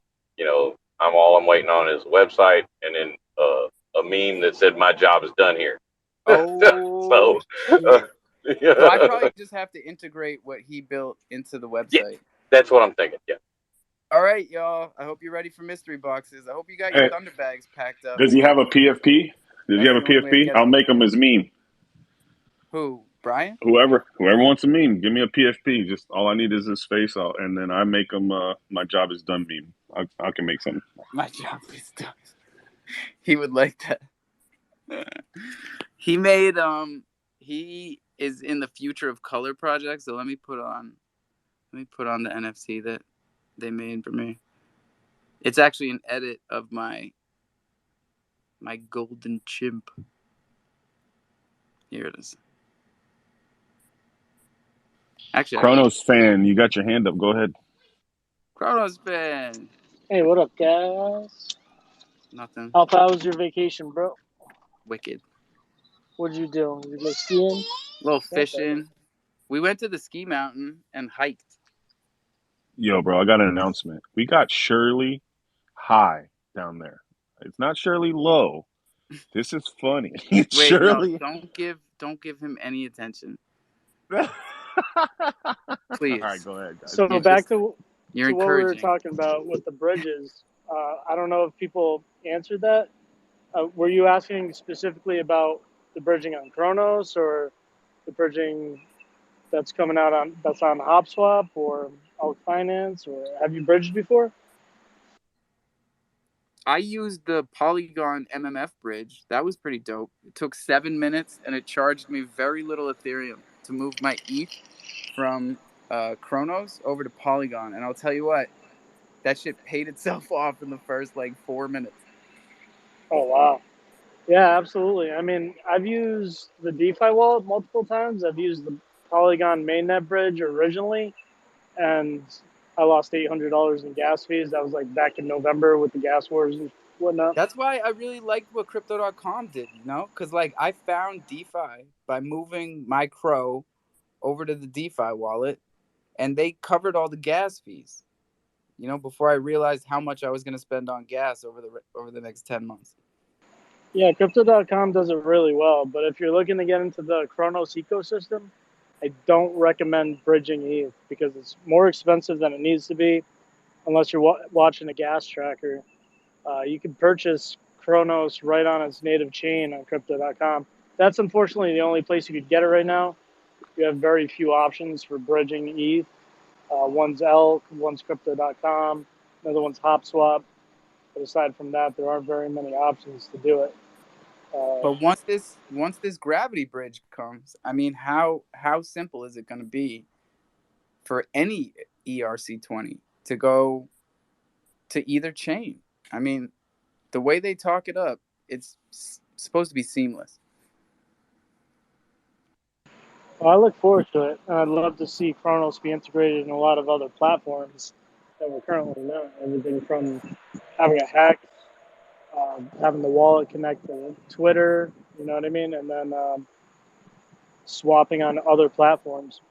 I'm waiting on is the website and then a meme that said my job is done here. Oh, So, shit. yeah. So I probably just have to integrate what he built into the Yeah, website. that's what I'm thinking. Yeah. All right, y'all. I hope you're ready for mystery boxes. I hope you got your hey, thunder bags packed up. does he have a PFP? Does he That's have a the only way to PFP? get I'll them. make him his meme. Who? Brian? Whoever wants a meme, give me a PFP. Just all I need is his face, and then I make him. My job is done meme. I can make something. My job is done. He would like that. He made he is in the future of color project, so let me put on the NFT that they made for me. It's actually an edit of my golden chimp. Here it is. Actually, Kronos fan, you got your hand up. Go ahead. Kronos fan. Hey, what up, guys? Nothing. How was your vacation, bro? Wicked. What'd you do? You go skiing? A little fishing. We went to the ski mountain and hiked. Yo, bro, I got an announcement. We got Shirley high down there. It's not Shirley low. This is funny. It's Wait, Shirley. no, don't give him any attention. All Please. right, go ahead, guys. So back to You're what we were encouraging. talking about with the bridges. I don't know if people answered that. Were you asking specifically about the bridging on Kronos or the bridging that's coming out that's on HopSwap or Alt Finance, or have you bridged before? I used the Polygon MMF bridge. That was pretty dope. It took 7 minutes and it charged me very little Ethereum to move my ETH from Kronos over to Polygon. And I'll tell you what, that shit paid itself off in the first 4 minutes. Oh, wow. Yeah, absolutely. I mean, I've used the DeFi wallet multiple times. I've used the Polygon mainnet bridge originally, and I lost $800 in gas fees. That was back in November with the gas wars and whatnot. That's why I really liked what Crypto.com did, Because I found DeFi by moving my Crow over to the DeFi wallet, and they covered all the gas fees, before I realized how much I was going to spend on gas over the next 10 months. Yeah, Crypto.com does it really well, but if you're looking to get into the Kronos ecosystem, I don't recommend bridging ETH because it's more expensive than it needs to be unless you're watching a gas tracker. You can purchase Kronos right on its native chain on Crypto.com. That's unfortunately the only place you could get it right now. You have very few options for bridging ETH. One's Elk, one's Crypto.com, another one's HopSwap. But aside from that, there aren't very many options to do it. But once this gravity bridge comes, I mean, how simple is it going to be for any ERC20 to go to either chain? I mean, the way they talk it up, it's supposed to be seamless. Well, I look forward to it, and I'd love to see Kronos be integrated in a lot of other platforms that we're currently not. Everything from having a hack, having the wallet connect to Twitter, you know what I mean, and then swapping on other platforms.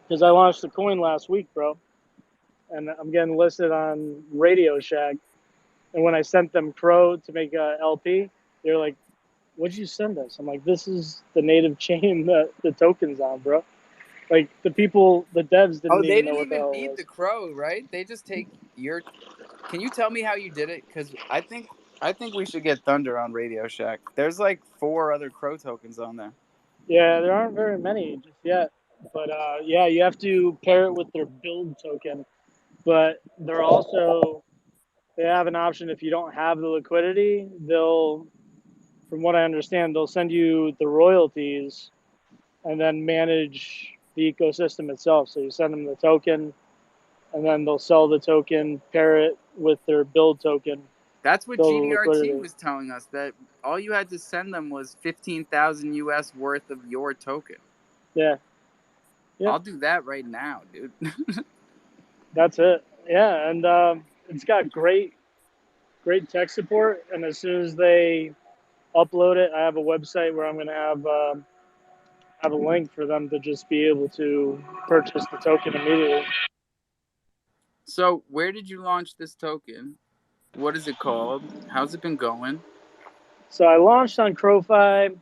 Because I launched the coin last week, bro, and I'm getting listed on Radio Shack. And when I sent them Crow to make a LP, they're like, what'd you send us? I'm like, this is the native chain that the token's on, bro. Like the people, the devs didn't they even know didn't what the even hell it beat was. the crow, right? They just take your. Can you tell me how you did it? Because I think we should get Thunder on Radio Shack. There's like 4 other crow tokens on there. Yeah, there aren't very many just yet. But yeah, you have to pair it with their build token. But they're also, they have an option if you don't have the liquidity, they'll, from what I understand, they'll send you the royalties and then manage the ecosystem itself. So you send them the token, and then they'll sell the token, pair it with their build token. That's what build GDRT liquidity. was telling us, that all you had to send them was 15,000 US worth of your token. Yeah. Yep. I'll do that right now, dude. That's it. Yeah, and it's got great tech support. And as soon as they upload it, I have a website where I'm going to have a link for them to just be able to purchase the token immediately. So, where did you launch this token? What is it called? How's it been going? So I launched on crofam.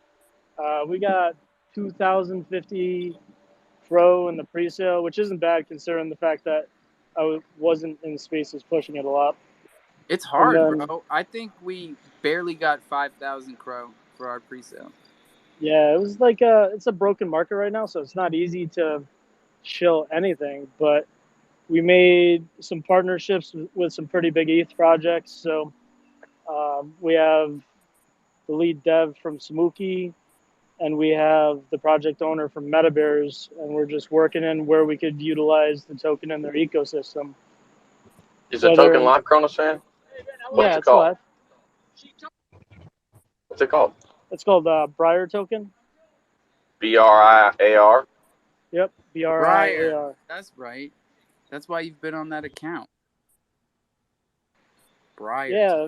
We got 2,050 Pro in the pre-sale, which isn't bad considering the fact that I wasn't in spaces pushing it a lot. It's hard, bro. I think we barely got 5,000 crow for our pre-sale. Yeah, it was like it's a broken market right now, so it's not easy to shill anything. But we made some partnerships with some pretty big ETH projects. So we have the lead dev from Samuki, and we have the project owner from MetaBears, and we're just working in where we could utilize the token in their ecosystem. Is the token live, Cronus fan? Yeah, it's live. What's it called? It's called Briar token. BRIAR? Yep, BRIAR. That's right. That's why you've been on that account. Briar. Yeah,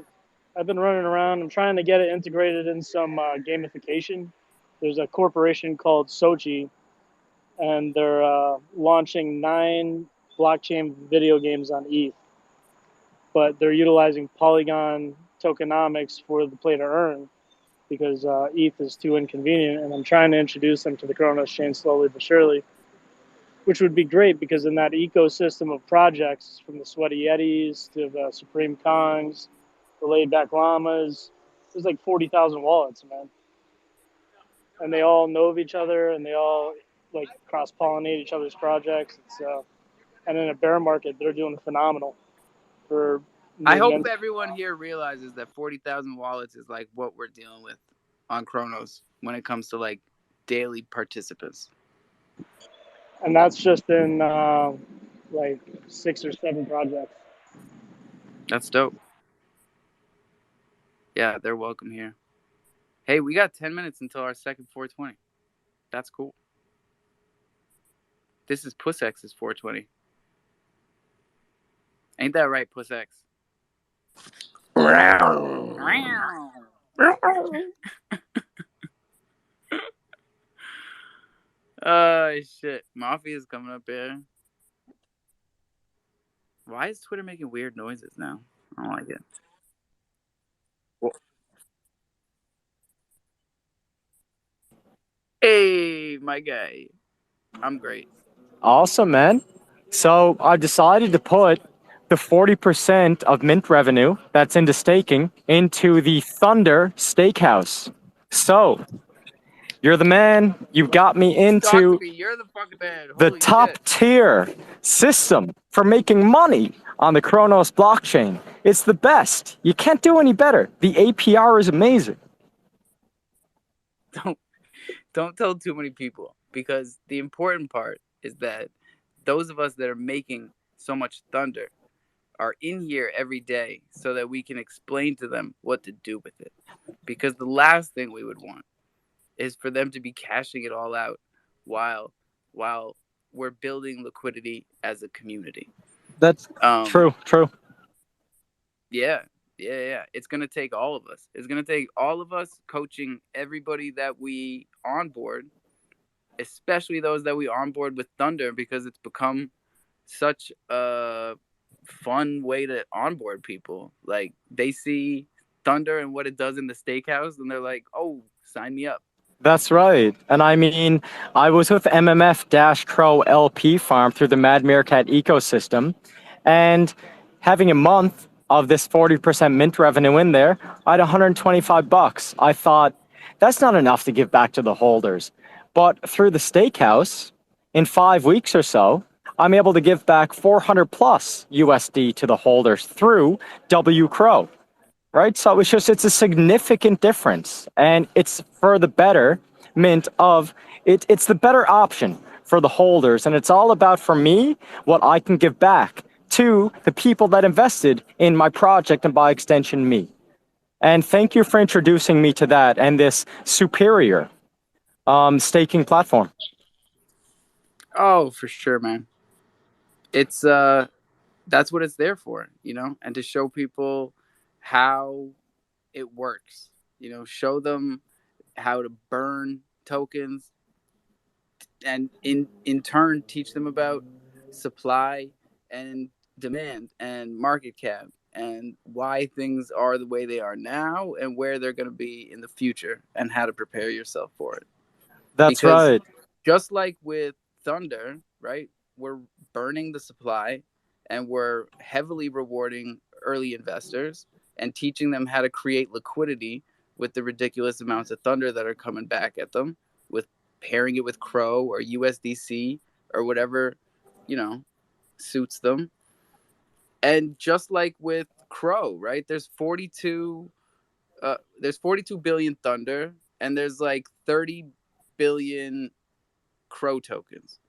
I've been running around. I'm trying to get it integrated in some gamification. There's a corporation called Sochi, and they're launching 9 blockchain video games on ETH. But they're utilizing Polygon tokenomics for the play to earn because ETH is too inconvenient. And I'm trying to introduce them to the Kronos chain slowly but surely, which would be great because in that ecosystem of projects, from the Sweaty Yetis to the Supreme Kongs, the Laid Back Llamas, there's like 40,000 wallets, man. And they all know of each other, and they all like cross-pollinate each other's projects. And in a bear market, they're doing phenomenal. I hope everyone here realizes that 40,000 wallets is like what we're dealing with on Kronos when it comes to like daily participants. And that's just in like 6 or 7 projects. That's dope. Yeah, they're welcome here. Hey, we got 10 minutes until our second 420. That's cool. This is Puss X's 420. Ain't that right, Puss X? Oh, shit. Mafia's coming up here. Why is Twitter making weird noises now? I don't like it. Hey, my guy. I'm great. Awesome, man. So I decided to put the 40% of mint revenue that's into staking into the Thunder Steakhouse. So you're the man. You got me into You're the fucking man. the Holy top shit. tier system for making money on the Kronos blockchain. It's the best. You can't do any better. The APR is amazing. Don't tell too many people, because the important part is that those of us that are making so much Thunder are in here every day so that we can explain to them what to do with it. Because the last thing we would want is for them to be cashing it all out while we're building liquidity as a community. That's true. Yeah. It's going to take all of us. It's going to take all of us coaching everybody that we onboard, especially those that we onboard with Thunder, because it's become such a fun way to onboard people. Like, they see Thunder and what it does in the steakhouse, then they're like, oh, sign me up. That's right. And I mean, I was with MMF-Crow LP Farm through the Mad Meerkat ecosystem, and having a month of this 40% mint revenue in there, I had $125. I thought, that's not enough to give back to the holders. But through the steakhouse, in 5 weeks or so, I'm able to give back 400 plus USD to the holders through W Crow. Right? So it's a significant difference, and it's for the betterment of it. It's the better option for the holders, and it's all about, for me, what I can give back to the people that invested in my project and by extension me. And thank you for introducing me to that and this superior staking platform. Oh, for sure, man. It's that's what it's there for, you know, and to show people how it works. You know, show them how to burn tokens, and in turn teach them about supply and demand and market cap and why things are the way they are now and where they're going to be in the future and how to prepare yourself for it. That's Because right. just like with Thunder, right, we're burning the supply and we're heavily rewarding early investors and teaching them how to create liquidity with the ridiculous amounts of Thunder that are coming back at them, with pairing it with Crow or USDC or whatever, you know, suits them. And just like with Crow, right, there's 42 billion Thunder and there's like 30 billion Crow tokens.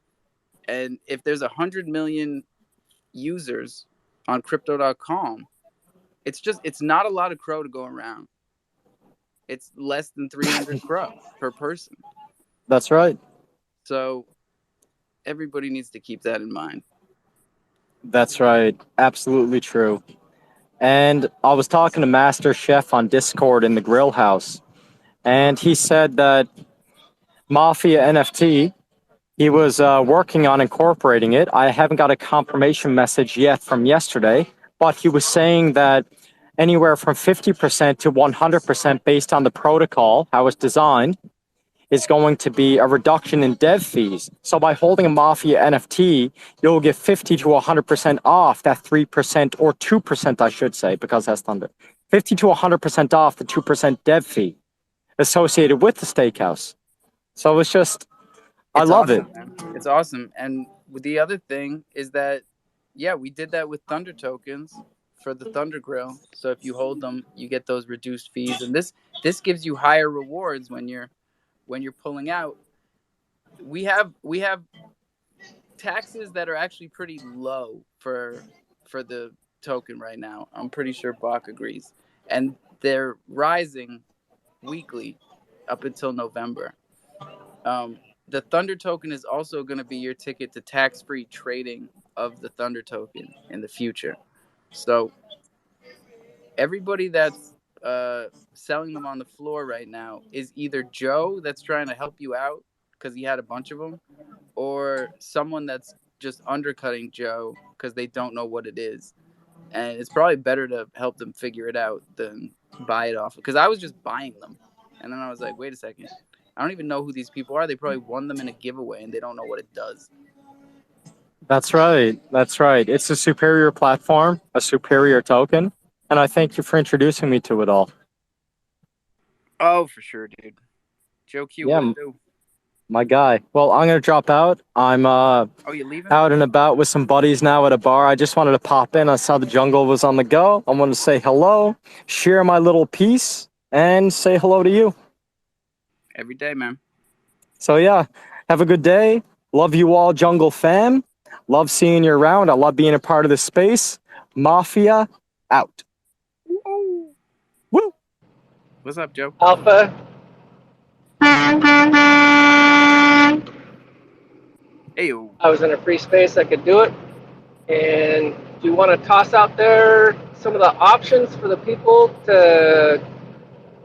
And if there's 100 million users on crypto.com, it's not a lot of Crow to go around. It's less than 300 Crow per person. That's right. So everybody needs to keep that in mind. That's right. Absolutely true. And I was talking to Master Chef on Discord in the grill house, and he said that Mafia NFT, he was working on incorporating it. I haven't got a confirmation message yet from yesterday, but he was saying that anywhere from 50% to 100% based on the protocol, how it's designed, is going to be a reduction in dev fees. So by holding a Mafia NFT, you'll get 50 to 100% off that 3% or 2%, I should say, because that's Thunder. 50 to 100% off the 2% dev fee associated with the steakhouse. So it's just, I love awesome, it. man. It's awesome. And the other thing is that, yeah, we did that with Thunder tokens for the Thunder Grill. So if you hold them, you get those reduced fees. And this gives you higher rewards when you're pulling out. We have taxes that are actually pretty low for the token right now. I'm pretty sure Bach agrees. And they're rising weekly up until November. The Thunder token is also going to be your ticket to tax-free trading of the Thunder token in the future. So everybody that's selling them on the floor right now is either Joe that's trying to help you out because he had a bunch of them, or someone that's just undercutting Joe because they don't know what it is. And it's probably better to help them figure it out than buy it off. Because I was just buying them. And then I was like, wait a second. I don't even know who these people are. They probably won them in a giveaway and they don't know what it does. That's right. That's right. It's a superior platform, a superior token. And I thank you for introducing me to it all. Oh, for sure, dude. Joe Q, Yeah, what do? my guy. Well, I'm going to drop out. I'm you leaving? out and about with some buddies now at a bar. I just wanted to pop in. I saw the jungle was on the go. I wanted to say hello, share my little piece, and say hello to you. Every day, man. So, yeah, have a good day. Love you all, Jungle fam. Love seeing you around. I love being a part of this space. Mafia out. Woo. Woo. What's up, Joe? Alpha. Hey, I was in a free space. I could do it. And do you want to toss out there some of the options for the people to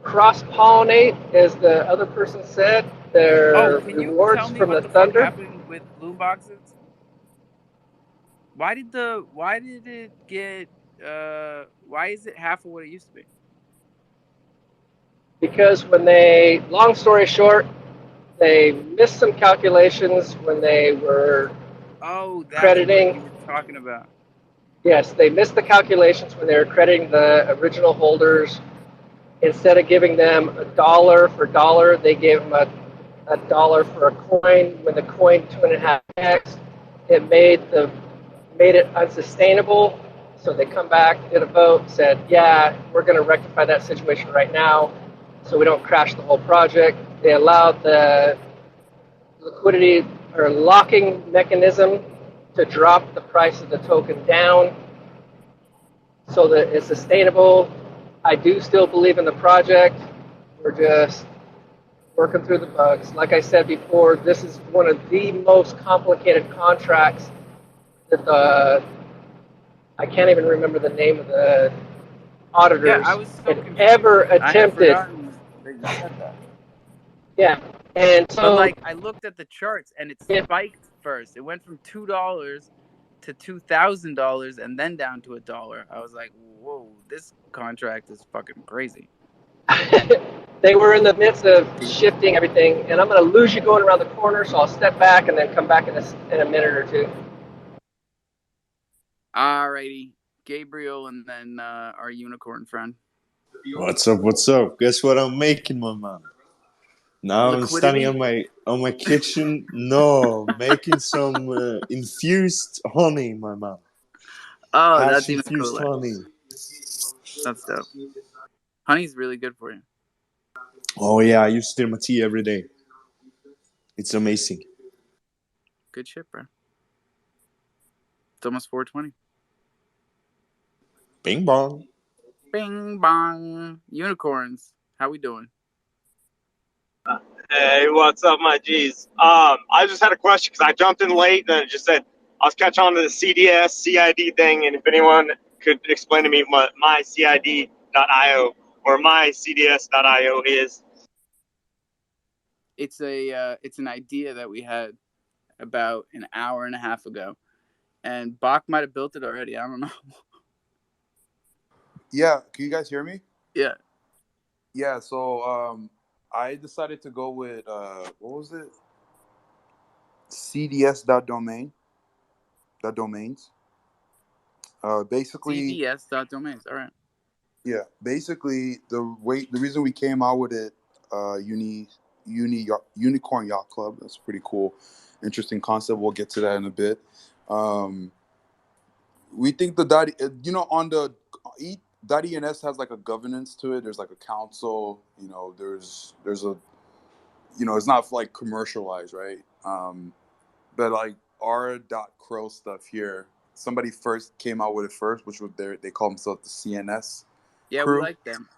cross-pollinate, as the other person said, their can you rewards tell me from what the the fuck Thunder? happened with loom boxes? Why did it get why is it half of what it used to be? because when they, long story short, they missed some calculations when they were Oh, that's crediting. what you were talking about. Yes, they missed the calculations when they were crediting the original holders. Instead of giving them $1 for dollar, they gave them a dollar for a coin. When the coin 2.5x, it made it unsustainable. So they come back, did a vote, said, yeah, we're going to rectify that situation right now so we don't crash the whole project. They allowed the liquidity or locking mechanism to drop the price of the token down so that it's sustainable. I do still believe in the project. We're just working through the bugs. Like I said before, this is one of the most complicated contracts that I can't even remember the name of the Yeah, auditors I was so had confused. ever I had attempted. forgotten that you said that. Yeah, and But so like, I looked at the charts and it spiked first. It went from $2 to $2,000 and then down to $1. I was like, whoa, this contract is fucking crazy. they were in the midst of shifting everything, and I'm going to lose you going around the corner, so I'll step back and then come back in a minute or two. Alrighty, Gabriel, and then our unicorn friend. What's up? What's up? Guess what I'm making, my man? Now I'm standing on my kitchen. No, making some infused honey, my man. Oh, Hash that's even infused cooler. honey. That's dope. Honey's really good for you. Oh yeah, I use it in my tea every day. It's amazing. Good shit, bro. It's almost 4:20. Bing bong. Bing bong. Unicorns. How we doing? Hey, what's up, my G's? I just had a question because I jumped in late and it just said I was catching on to the CDS CID thing, and if anyone could explain to me what my CID.io or my CDS.io is. It's an idea that we had about an hour and a half ago, and Bach might have built it already. I don't know. Yeah, can you guys hear me? Yeah. Yeah, so I decided to go with what was it? CDS.domains. Basically, CDS.domains. All right. yeah, basically the reason we came out with it, Unicorn Yacht Club. That's pretty cool, interesting concept. We'll get to that in a bit. We think the on the .ens has like a governance to it. There's like a council. There's a it's not like commercialized, right? But like our .crow stuff here, somebody first came out with it first, which was they call themselves the CNS Yeah, crew. we like them.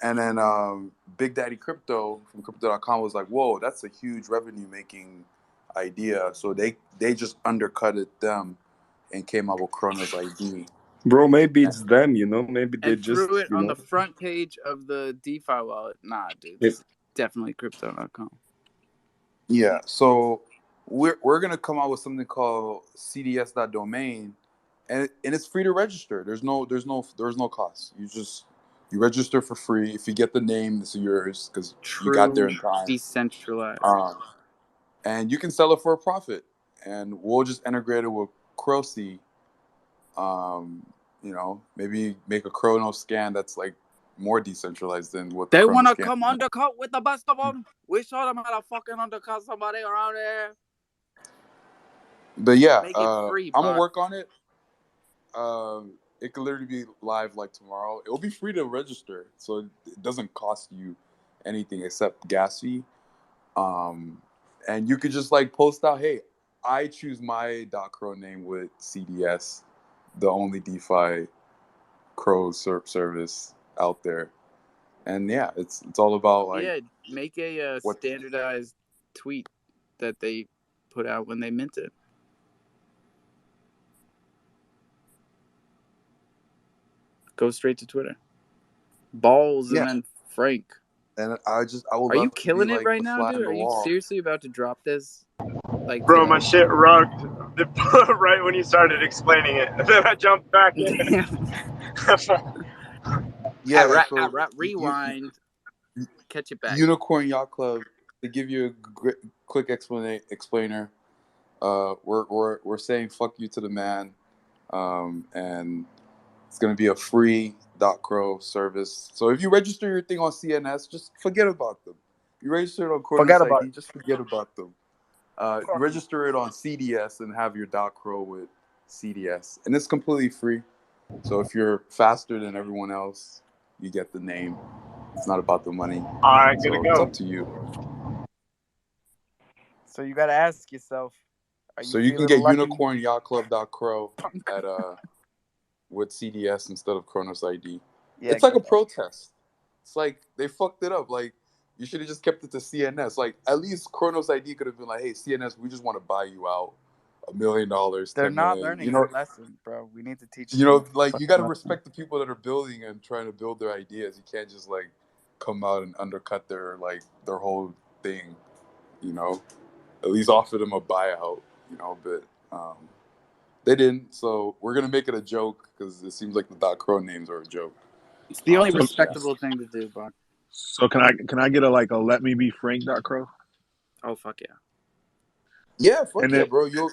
And then Big Daddy Crypto from Crypto.com was like, whoa, that's a huge revenue making idea. So they just undercutted them and came up with Chronos ID. Bro, maybe it's them, maybe they And just threw it on the front page of the DeFi wallet. Nah, dude, this is definitely Crypto.com. Yeah, so we're gonna come out with something called CDS.domain, and it's free to register. There's no cost. You register for free. If you get the name, it's yours because you got there in time. Decentralized. And you can sell it for a profit, and we'll just integrate it with Crocy. Maybe make a Chrono scan that's like more decentralized than what they want to come undercut with the best of them. We saw them how to fucking undercut somebody around there. But yeah, make it free, I'm gonna work on it. It could literally be live like tomorrow. It will be free to register, so it doesn't cost you anything except gas fee. And you could just like post out, hey, I choose my .crow name with CDS, the only DeFi crow service out there. And yeah, it's all about like make a standardized tweet that they put out when they mint it. Go straight to Twitter. Balls and then Frank. And I would. Are you killing it right now, dude? Are you seriously about to drop this? Like, bro, my shit rugged right when you started explaining it. And then I jumped back in. Yeah, rewind. catch it back. Unicorn Yacht Club, to give you a quick explainer, we're saying fuck you to the man, and it's gonna be a free .crow service. So if you register your thing on CNS, just forget about them. You register it on Forget Kronos about ID, just forget about them. Register it on CDS and have your .crow with CDS, and it's completely free. So if you're faster than everyone else, you get the name. It's not about the money. All right, good So to it's go. up to you. So you got to ask yourself, are So you you can feeling get lucky? unicornyachtclub.crow at with CDS instead of Kronos ID. Yeah, It's like a get that. protest. It's like they fucked it up. Like you should have just kept it to CNS. Like at least Kronos ID could have been like, hey, CNS, we just want to buy you out $1 million, They're $10 not million. learning their lesson, bro. We need to teach You them. know, like you got to respect the people that are building and trying to build their ideas. You can't just like come out and undercut their whole thing. You know, at least offer them a buyout. You know, but they didn't. So we're gonna make it a joke because it seems like the .crow names are a joke. It's the only So- respectable thing to do, Buck. So can I get a let me be Frank.crow? Oh, fuck yeah. Yeah, fuck And yeah, then bro. You'll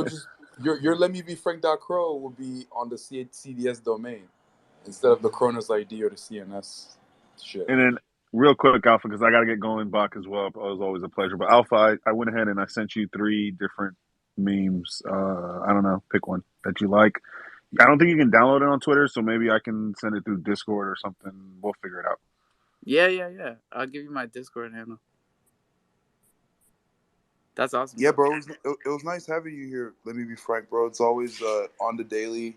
just your let me be Frank.crow will be on the CDS domain instead of the Kronos ID or the CNS shit. and then real quick, Alpha, because I got to get going, Bach as well. It was always a pleasure. But Alpha, I went ahead and I sent you 3 different memes. I don't know, pick one that you like. I don't think you can download it on Twitter, so maybe I can send it through Discord or something. We'll figure it out. Yeah. I'll give you my Discord handle. That's awesome. Yeah, bro. It was nice having you here. Let me be frank, bro. It's always on the daily,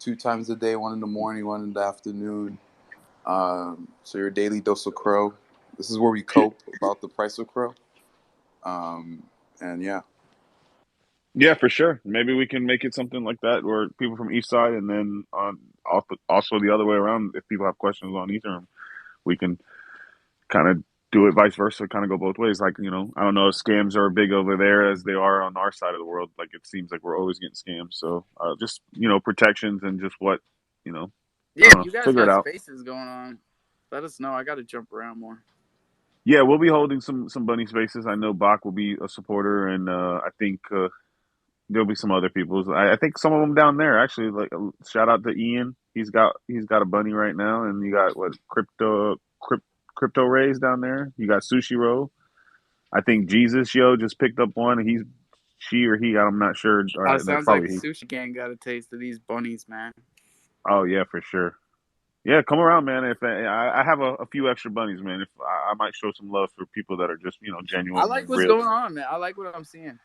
2 times a day, 1 in the morning, 1 in the afternoon. So your daily dose of crow. This is where we cope about the price of crow. And yeah. Yeah, for sure. Maybe we can make it something like that, where people from East Side, and then also the other way around. If people have questions on Ethereum, we can kind of do it vice versa, kind of go both ways. Like, I don't know if scams are big over there as they are on our side of the world. Like, it seems like we're always getting scammed. So just, protections and just what, Yeah, if you guys figure it got out. spaces going on, let us know. I got to jump around more. Yeah, we'll be holding some bunny spaces. I know Bach will be a supporter, and I think there'll be some other people. I think some of them down there actually. Like, shout out to Ian. He's got a bunny right now, and you got what crypto rays down there. You got Sushi Row. I think Jesus just picked up one. She or he. I'm not sure. That's Sounds like probably he. Sushi Gang got a taste of these bunnies, man. Oh yeah, for sure. Yeah, come around, man. If I have a few extra bunnies, man. If I might show some love for people that are just genuine I like and what's real. going on, man. I like what I'm seeing.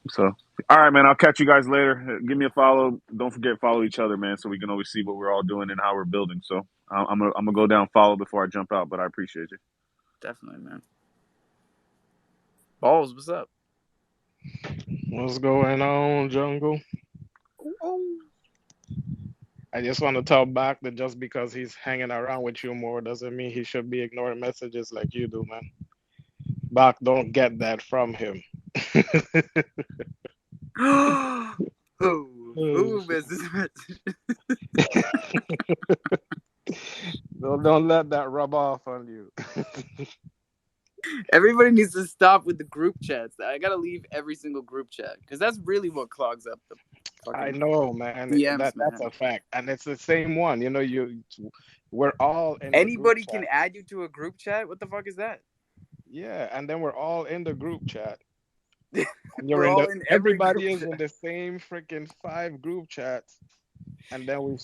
So, all right, man. I'll catch you guys later. Give me a follow. Don't forget follow each other, man, so we can always see what we're all doing and how we're building. So, I'm gonna go down follow before I jump out, but I appreciate you. Definitely, man. Balls, what's up? What's going on, Jungle? I just want to tell back that just because he's hanging around with you more doesn't mean he should be ignoring messages like you do, man. Bach, don't get that from him. Who missed this message? Don't let that rub off on you. Everybody needs to stop with the group chats. I gotta leave every single group chat because that's really what clogs up the fucking I know, man. DMs, That's man. a fact, and it's the same one. We're all in the group Anybody chat. can add you to a group chat. What the fuck is that? Yeah, and then we're all in the group chat. We're all in every everybody group is chat. in the same freaking 5 group chats, and then we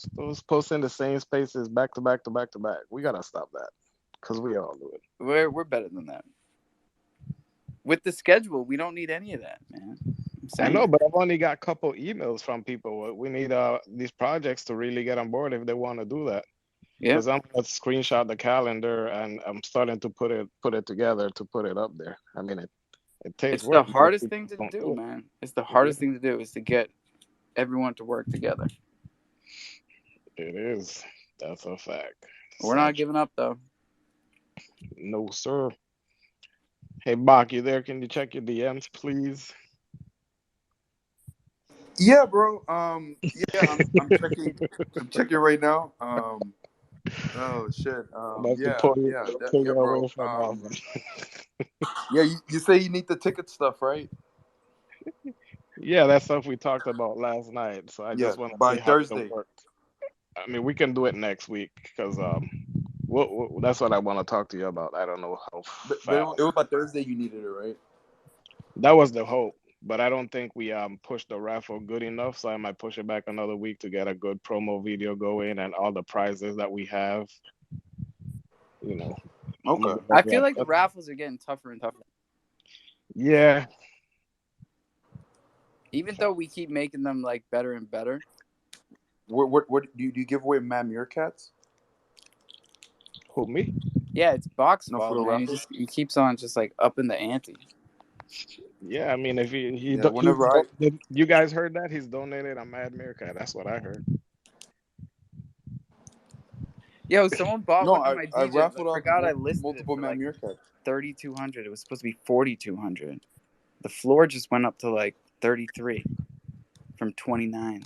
post in the same spaces back to back to back to back. We gotta stop that because we all do it. We're better than that. With the schedule, we don't need any of that, man. I know, but I've only got a couple emails from people. We need these projects to really get on board if they want to do that. Yeah. Because I'm gonna screenshot the calendar and I'm starting to put it together to put it up there. I mean, it takes It's work. the hardest thing to do, man. It's the hardest thing to do is to get everyone to work together. It is. That's a fact. We're not giving up, though. No, sir. Hey, Bach, you there? Can you check your DMs, please? Yeah, bro. Yeah, I'm checking. I'm checking right now. Oh shit. That's to pull you, pull Yeah, you bro. away from Yeah, you say you need the ticket stuff, right? Yeah, that's stuff we talked about last night. So I Yeah, just want to by see how it'll Thursday. work. I mean, we can do it next week because that's what I want to talk to you about. I don't know how But fast. it was by Thursday you needed it, right? That was the hope, but I don't think we pushed the raffle good enough. So I might push it back another week to get a good promo video going and all the prizes that we have. You know, I'm Okay. gonna I get feel like the that. raffles are getting tougher and tougher. Yeah. Even though we keep making them like better and better. What do you give away mad meerkats? Who, me? Yeah, it's Bach's No, for fault, the man. raffle. He keeps on just like upping the ante. Yeah, I mean, if Yeah, whenever I you guys heard that he's donated a Mad Meerkat. That's what I heard. Yo, someone bought no, one of my I DJs. I raffled off forgot I listed it multiple for mad like meerkats. 3,200. It was supposed to be 4,200. The floor just went up to like 33 from 29.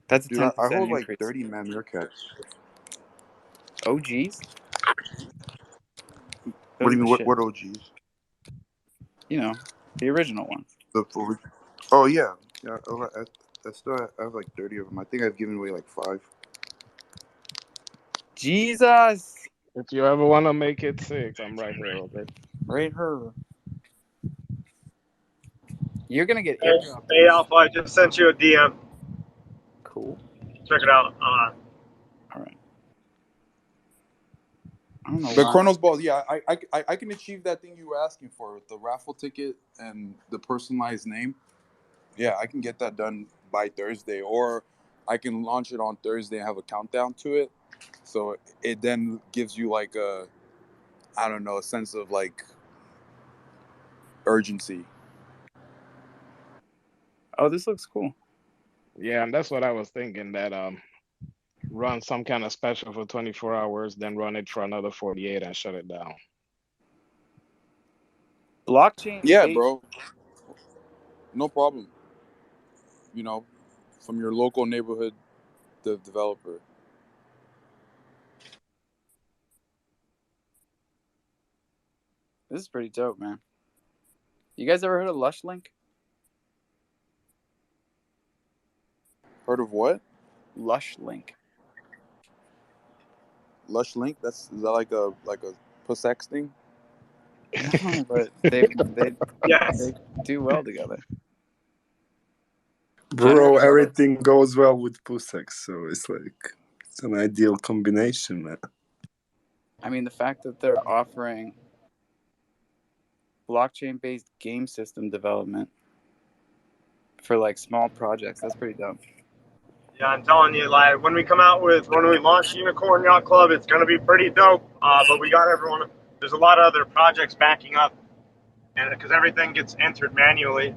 That's a Dude, I 10% hold like increase. 30 mad meerkats. Oh, geez. What Those do are you the mean? shit. What OGs? You know, the original one. Oh yeah, yeah. I still have like 30 of them. I think I've given away like 5. Jesus. If you ever want to make it 6, I'm right here. Okay. Right here. You're going to get Hey, airdropped hey, these. Alpha, I just sent you a DM. Cool. Check it out. All right. I don't know The why. Chronos balls, yeah, I can achieve that thing you were asking for with the raffle ticket and the personalized name. Yeah, I can get that done by Thursday, or I can launch it on Thursday and have a countdown to it. So it then gives you like I don't know, a sense of like urgency. Oh, this looks cool. Yeah, and that's what I was thinking. That run some kind of special for 24 hours, then run it for another 48 and shut it down. Blockchain Yeah, base. bro, no problem. You know, from your local neighborhood developer. This is pretty dope, man. You guys ever heard of Lush Link? Heard of what? Lush Link. Lush Link? Is that like a puss X thing? No, but they Yes. do well together. Bro, everything goes well with Pusex, so it's like it's an ideal combination, man. I mean, the fact that they're offering blockchain-based game system development for like small projects, that's pretty dope. Yeah, I'm telling you, like when we launch Unicorn Yacht Club, it's gonna be pretty dope. But we got everyone. There's a lot of other projects backing up, and because everything gets entered manually,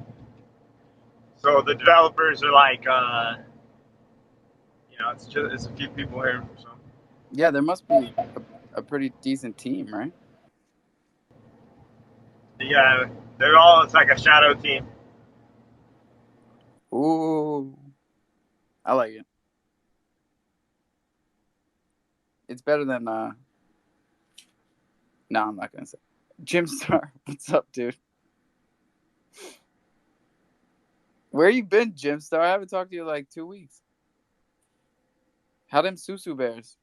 so the developers are like, it's a few people here. So Yeah, there must be a pretty decent team, right? yeah, it's like a shadow team. Ooh, I like it. It's better than no, I'm not gonna say. Jim Star, what's up, dude? Where you been, Jim Star? I haven't talked to you in like 2 weeks. How them Susu Bears?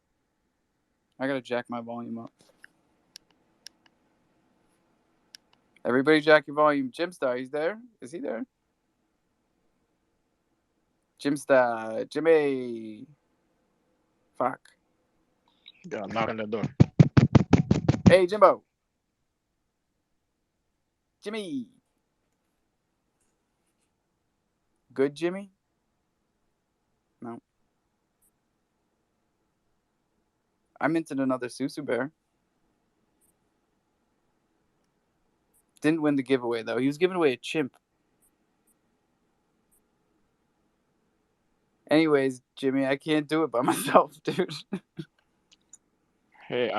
I gotta jack my volume up. Everybody jack your volume. Jim Star, he's there? Is he there? Jim Star, Jimmy. Fuck. Got knock on the door. Hey, Jimbo. Jimmy. Good Jimmy? No. I minted another Susu Bear. Didn't win the giveaway, though. He was giving away a chimp. Anyways, Jimmy, I can't do it by myself, dude. Hey,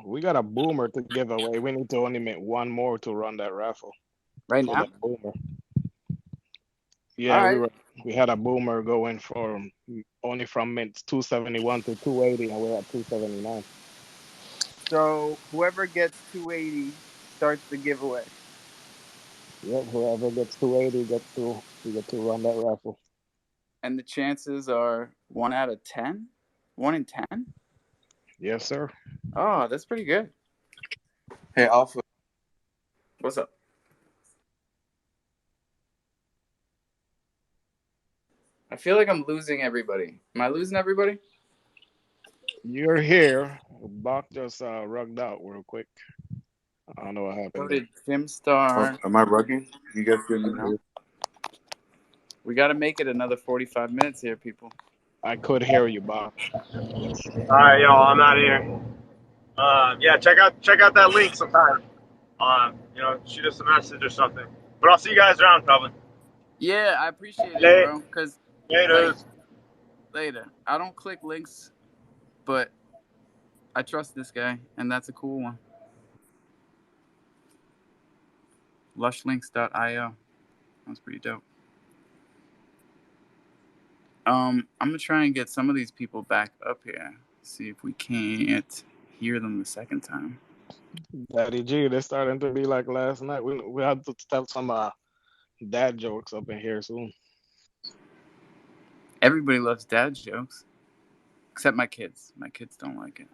we got a boomer to give away. We need to only make one more to run that raffle. Right for now? that boomer. Yeah, All right. we had a boomer going from only from mint 271 to 280, and we're at 279. So whoever gets 280 starts the giveaway. Yep, whoever gets 280 gets to you get to run that raffle. And the chances are 1 out of 10? 1 in 10? Yes, sir. Oh, that's pretty good. Hey, Alpha. What's up? I feel like I'm losing everybody. Am I losing everybody? You're here. Bach just rugged out real quick. I don't know what So happened there. did Jim Star. Am I rugging? You guys hear me now? We got to make it another 45 minutes here, people. I could hear you, Bach. All right, y'all, I'm out of here. Yeah, check out that link sometime. Shoot us a message or something. But I'll see you guys around probably. Yeah, I appreciate it, Late, bro. Because, like, later. later. I don't click links, but I trust this guy, and that's a cool one. Lushlinks.io. That's pretty dope. I'm gonna try and get some of these people back up here. See if we can't hear them the second time. Daddy G, they're starting to be like last night. We have to tell some dad jokes up in here soon. Everybody loves dad jokes, except my kids. My kids don't like it.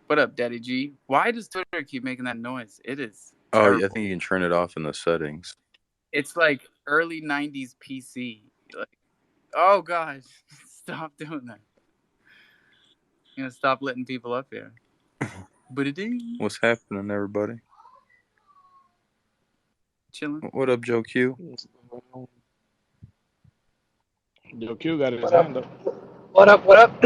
What up, Daddy G? Why does Twitter keep making that noise? It is Oh, terrible. yeah, I think you can turn it off in the settings. It's like early 90s PC. You're like, oh, gosh, stop doing that. You know, stop letting people up here. What's happening, everybody? Chilling. What up, Joe Q? Joe Q got his What up? hand up. What up? What up?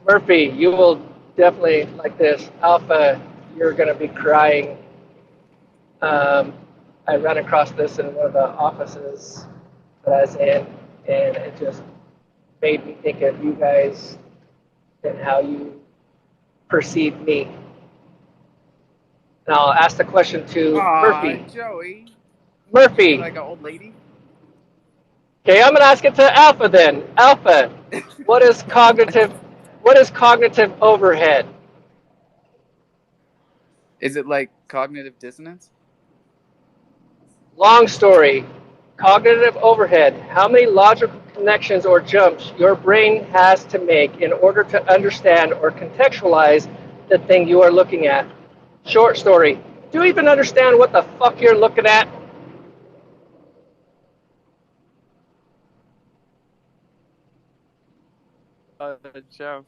Murphy, you will definitely like this. Alpha, you're going to be crying. I ran across this in one of the offices that I was in, and it just made me think of you guys and how you perceive me. And I'll ask the question to Aw, Murphy. Joey. You mean Murphy. like an old lady? Okay, I'm going to ask it to Alpha then. Alpha, what is cognitive? What is cognitive overhead? Is it like cognitive dissonance? Long story. Cognitive overhead. How many logical connections or jumps your brain has to make in order to understand or contextualize the thing you are looking at. Short story. Do you even understand what the fuck you're looking at? Joe.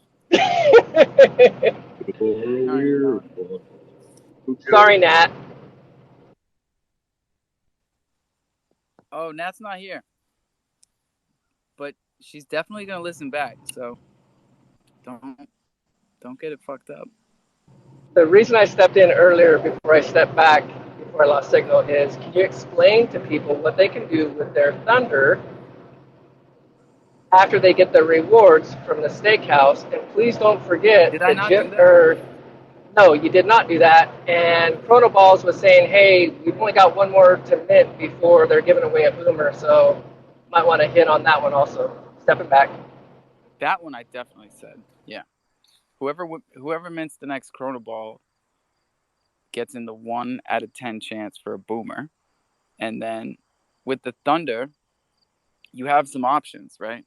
Weird. Sorry, Nat. Oh, Nat's not here. But she's definitely gonna listen back, so don't get it fucked up. The reason I stepped in earlier before I stepped back, before I lost signal, is can you explain to people what they can do with their thunder after they get the rewards from the steakhouse? And please don't forget Did I the not do gym, that? or no, you did not do that. And Chronoballs was saying, hey, we've only got one more to mint before they're giving away a boomer, so might want to hit on that one also. Stepping back. That one I definitely said. Yeah. Whoever mints the next Chrono Ball gets in the 1 out of 10 chance for a boomer. And then with the Thunder, you have some options, right?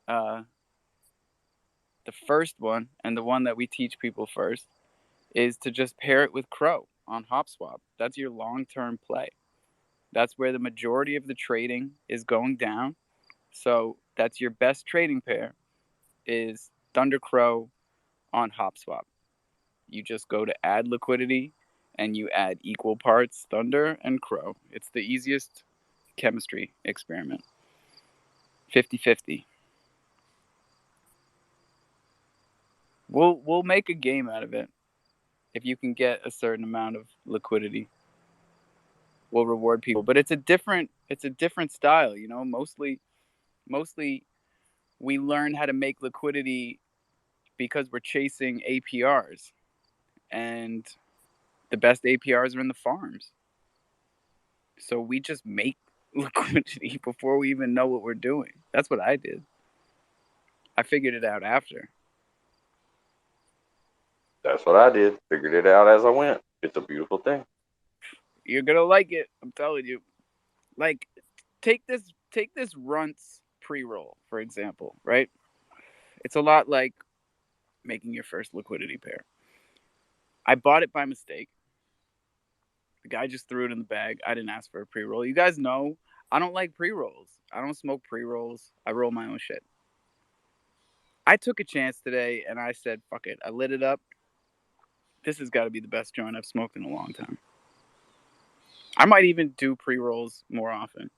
The first one, and the one that we teach people first, is to just pair it with Crow on HopSwap. That's your long-term play. That's where the majority of the trading is going down. So that's your best trading pair is Thunder Crow on HopSwap. You just go to add liquidity and you add equal parts Thunder and Crow. It's the easiest chemistry experiment. 50-50. We'll make a game out of it. If you can get a certain amount of liquidity, we'll reward people. But it's a different style, you know. Mostly we learn how to make liquidity because we're chasing APRs, and the best APRs are in the farms. So we just make liquidity before we even know what we're doing. That's what I did. I figured it out after. That's what I did. Figured it out as I went. It's a beautiful thing. You're gonna like it. I'm telling you. Like, take this runts pre-roll for example, right? It's a lot like making your first liquidity pair. I bought it by mistake. The guy just threw it in the bag. I didn't ask for a pre-roll. You guys know I don't like pre-rolls. I don't smoke pre-rolls. I roll my own shit. I took a chance today and I said, fuck it. I lit it up. This has got to be the best joint I've smoked in a long time. I might even do pre-rolls more often.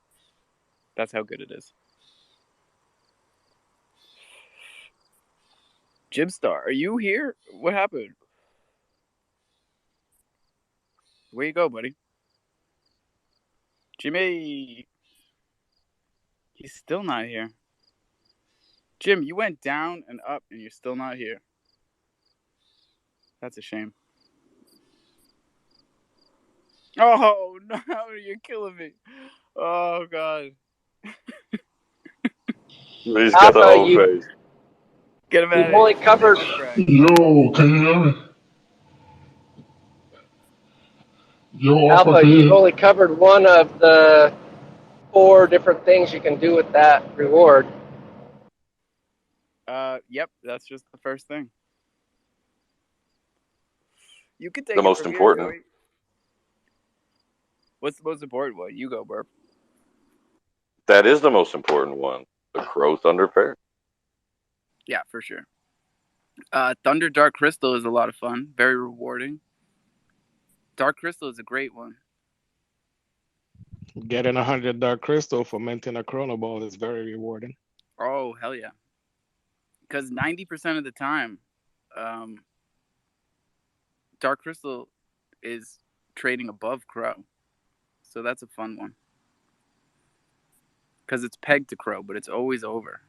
That's how good it is. Jibstar, are you here? What happened? Where you go, buddy? Jimmy. He's still not here. Jim, you went down and up and you're still not here. That's a shame. Oh, no, you're killing me. Oh, God. He's got the Alpha, whole face. Get him out you've of only here. covered. That's correct. Yo, can you hear me? Yo, Alpha, Alpha, can you've you? only covered one of the 4 different things you can do with that reward. Yep, that's just the first thing. You can take The it most from here, important. Joey. What's the most important one? You go, Burp. That is the most important one. The Crow Thunder pair. Yeah, for sure. Thunder Dark Crystal is a lot of fun. Very rewarding. Dark Crystal is a great one. Getting 100 Dark Crystal for minting a Chrono Ball is very rewarding. Oh, hell yeah. Because 90% of the time, Dark Crystal is trading above Crow. So that's a fun one. Because it's pegged to Crow, but it's always over.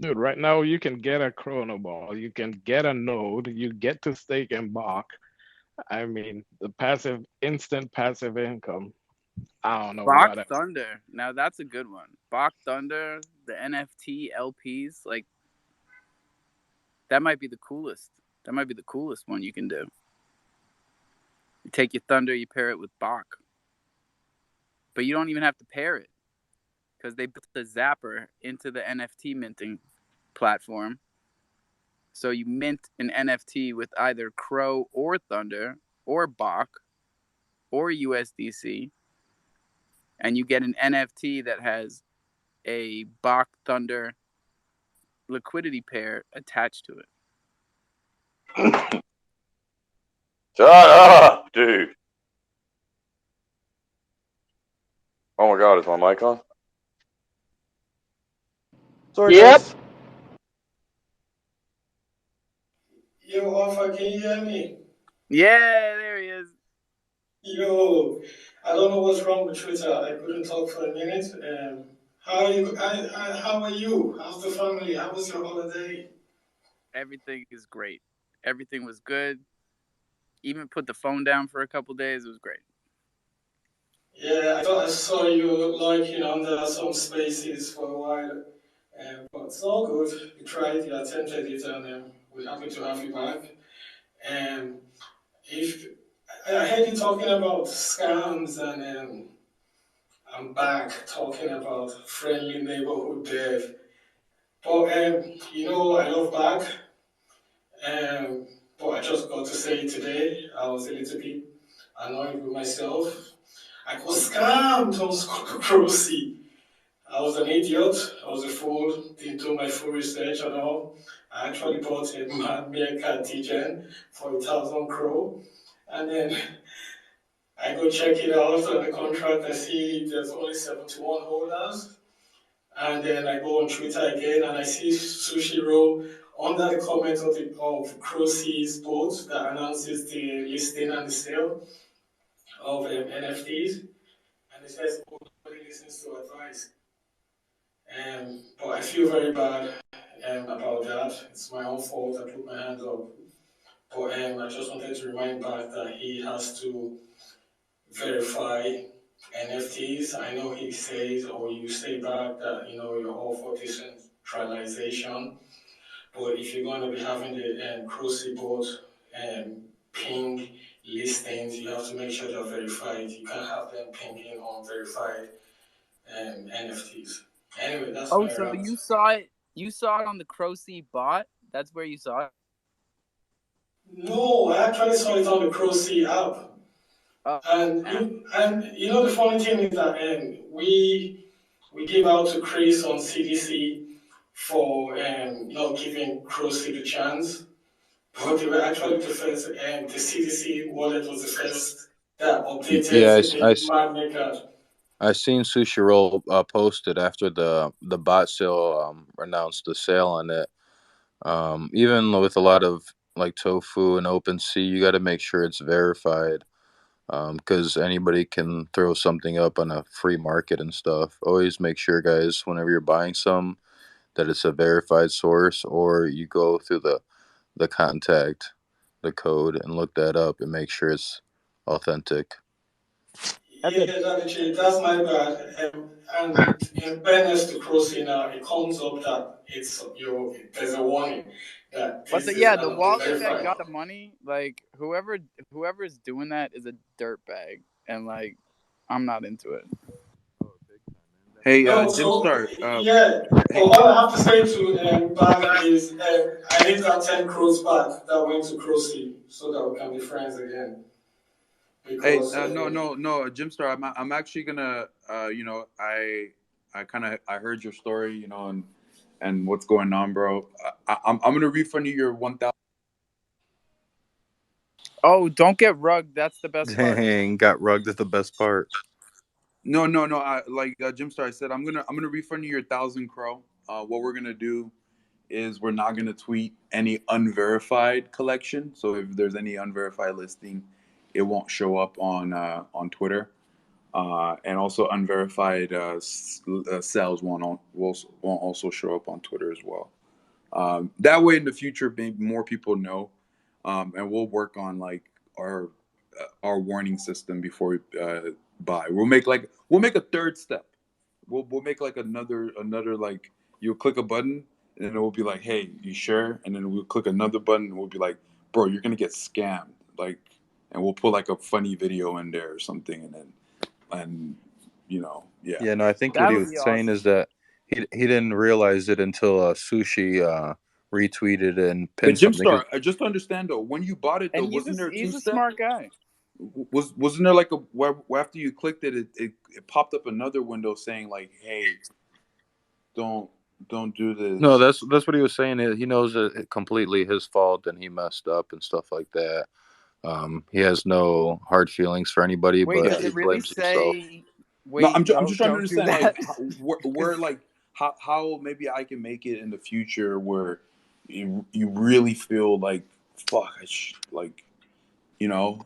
Dude, right now you can get a Chrono Ball, you can get a node, you get to stake and Bach. I mean, the instant passive income. I don't know Bach what else. Thunder. Now that's a good one. Bach Thunder, the NFT LPs, like that might be the coolest. That might be the coolest one you can do. You take your Thunder, you pair it with Bach. But you don't even have to pair it. Because they built a zapper into the NFT minting platform. So you mint an NFT with either Crow or Thunder or Bach or USDC. And you get an NFT that has a Bach Thunder liquidity pair attached to it. Shut up, dude. Oh my God, is my mic on? Sorry, Yep. guys. Yo, Alpha, can you hear me? Yeah, there he is. Yo, I don't know what's wrong with Twitter. I couldn't talk for a minute. How are you? How are you? How's the family? How was your holiday? Everything is great. Everything was good. Even put the phone down for a couple days. It was great. Yeah, I thought I saw you lurking under some spaces for a while, but it's all good. You tried, you attempted it, and we're happy to have you back. And if I heard you talking about scams, and I'm back talking about friendly neighborhood dev. But I love back. Um, but I just got to say today, I was a little bit annoyed with myself. I got scammed on Scrolly. I was an idiot. I was a fool. Didn't do my full research and all. I actually bought a Mad Meerkat Degen for 1,000 crow, and then I go check it out on the contract. I see there's only 71 holders. And then I go on Twitter again and I see Sushi Roll under the comment of Crowsea's post that announces the listing and the sale of NFTs. And it says, oh, nobody listens to advice. But I feel very bad about that. It's my own fault. I put my hands up. But I just wanted to remind back that he has to verify NFTs. I know he says, or you say back that you're all for decentralization, but if you're going to be having the Crossy board ping listings, you have to make sure they're verified. You can't have them pinging unverified NFTs. Anyway, that's Oh, my so rant. you saw it? You saw it on the Crowsea bot? That's where you saw it? No, I actually saw it on the Crossy app. And the funny thing is that we give out to Chris on CDC for giving Crossy the chance, but they were actually the first. The CDC wallet was the first that Yeah, updated the magnet card. I seen Sushi Roll posted after the bot sale announced the sale on it. Even with a lot of like tofu and OpenSea, you got to make sure it's verified because anybody can throw something up on a free market and stuff. Always make sure, guys, whenever you're buying some, that it's a verified source, or you go through the contact, the code, and look that up and make sure it's authentic. Yeah, that's my bad. And in fairness to Crossy now, it comes up that there's a warning that But this is the the wallet that verified. got the money, like whoever's doing that is a dirtbag, and like I'm not into it. Hey, No, so Jimstar. yeah, but all I have to say to back is I need that 10 crores back that went to Crossy so that we can be friends again. Hey, Because no, Jimstar. I'm actually gonna, I heard your story, and what's going on, bro. I'm gonna refund you your 1,000. Oh, don't get rugged. That's the best part. Dang, got rugged at the best part. No. I like Jimstar. I said I'm gonna refund you your 1,000 crow. What we're gonna do is we're not gonna tweet any unverified collection. So if there's any unverified listing, it won't show up on Twitter. And also unverified sales won't also show up on Twitter as well. That way, in the future, maybe more people know, and we'll work on like our warning system before we buy. We'll make a third step. We'll make like another like you'll click a button and then it will be like, hey, you sure? And then we'll click another button and we'll be like, bro, you're gonna get scammed. Like, and we'll put like a funny video in there or something, and yeah. Yeah, no, I think what That he would was be saying is awesome. that he didn't realize it until Sushi retweeted and But pinned something. Jimstar, just to understand though, when you bought it though, And wasn't there a two he's a step? smart guy. Wasn't there like a where after you clicked it, it popped up another window saying like, hey, don't don't do No, this. that's what he was saying. He knows that it completely his fault and he messed up and stuff like that. He has no hard feelings for anybody, Wait, but Yeah. does he it really blames himself. say? No, Wait, I'm no, just trying to don't do understand like that. where like how maybe I can make it in the future where you really feel like fuck like you know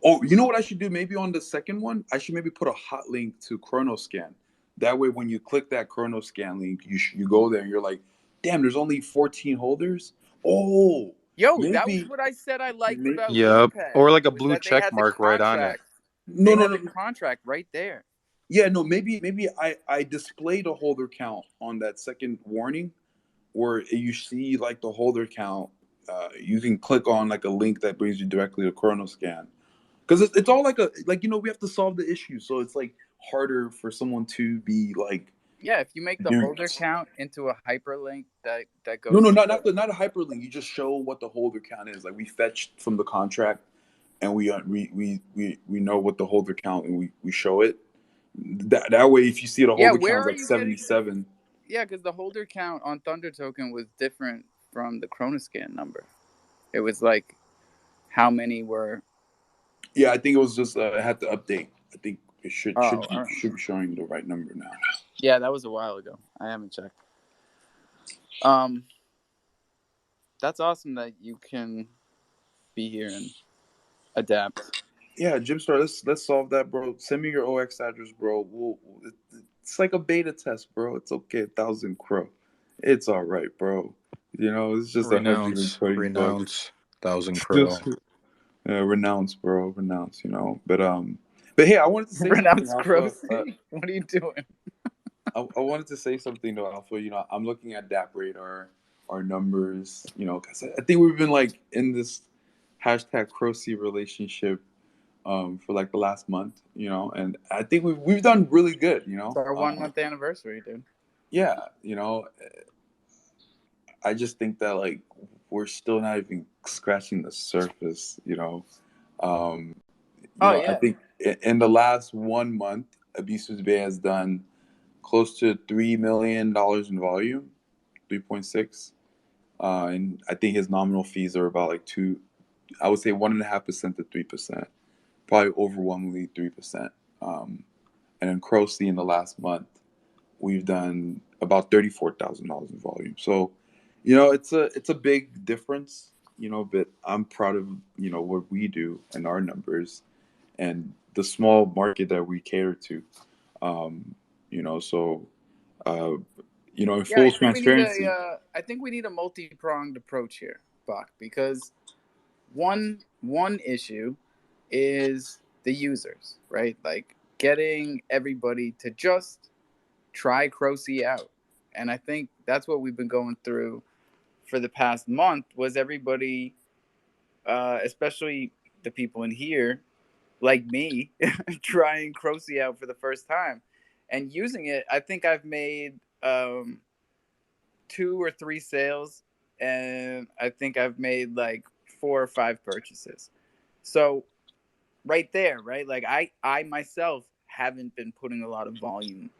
oh you know what I should do maybe on the second one I should maybe put a hot link to Chronoscan. That way when you click that Chronoscan link you go there and you're like, damn, there's only 14 holders. Oh, Yo, that was maybe, what I said I liked about Yep, Leapad or like a was blue that they check had the mark right on it. contract. no They no had no the contract right there. yeah no maybe I displayed a holder count on that second warning where you see like the holder count. You can click on like a link that brings you directly to Chronoscan because it's all like we have to solve the issue, so it's like harder for someone to be like Yeah, if you make the doing holder count into a hyperlink that no goes to not a hyperlink. You just show what the holder count is. Like we fetched from the contract and we know what the holder count and we show it. That way, if you see the yeah. holder Where count is are like you getting? 77. Yeah, because the holder count on Thunder Token was different from the Chronoscan number. It was like how many were. Yeah, I think it was just I had to update. I think it Oh, should all be right. showing the right number now. Yeah, that was a while ago. I haven't checked. That's awesome that you can be here and adapt. Yeah, Jimstar, let's solve that, bro. Send me your OX address, bro. It's like a beta test, bro. It's okay, 1,000 crow. It's all right, bro. It's just $120. Renounce, 1,000 crow. Just renounce, bro, renounce. But But hey, I wanted to say something, Pronounce Alpha. Crossy. What are you doing? I wanted to say something though, Alpha. I'm looking at DAP radar, our numbers. Because I think we've been like in this hashtag Crossy relationship for like the last month. And I think we've done really good. It's our 1 month anniversary, dude. Yeah. I just think that like we're still not even scratching the surface. Yeah. I think in the last 1 month, Abisus Bay has done close to $3 million in volume, 3.6, and I think his nominal fees are about like I would say 1.5% to 3%, probably overwhelmingly 3%. And in Crossy in the last month, we've done about $34,000 in volume. So, it's a big difference. But I'm proud of what we do and our numbers, and the small market that we cater to. So in Yeah, full transparency. I think we need a multi-pronged approach here, Bach, because one issue is the users, right? Like getting everybody to just try Crossy out. And I think that's what we've been going through for the past month was everybody, especially the people in here, like me, trying Crossy out for the first time and using it. I think I've made 2 or 3 sales, and I think I've made like 4 or 5 purchases. So right there, right? Like I myself haven't been putting a lot of volume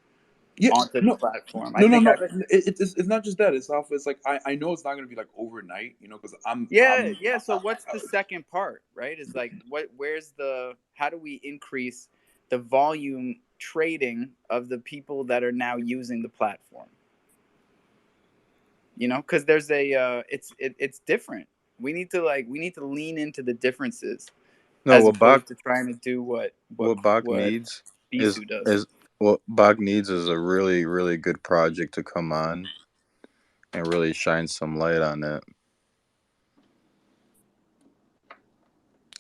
Yeah, onto the no, platform. I no, no, think no. I've It's not just that. It's also it's like I know it's not gonna be like overnight, because yeah. So what's the second part, right? Is like how do we increase the volume trading of the people that are now using the platform? Because there's it's different. We need to lean into the differences No, as opposed to trying to do what Bach what needs Bisu does. is what Bach needs is a really, really good project to come on and really shine some light on it.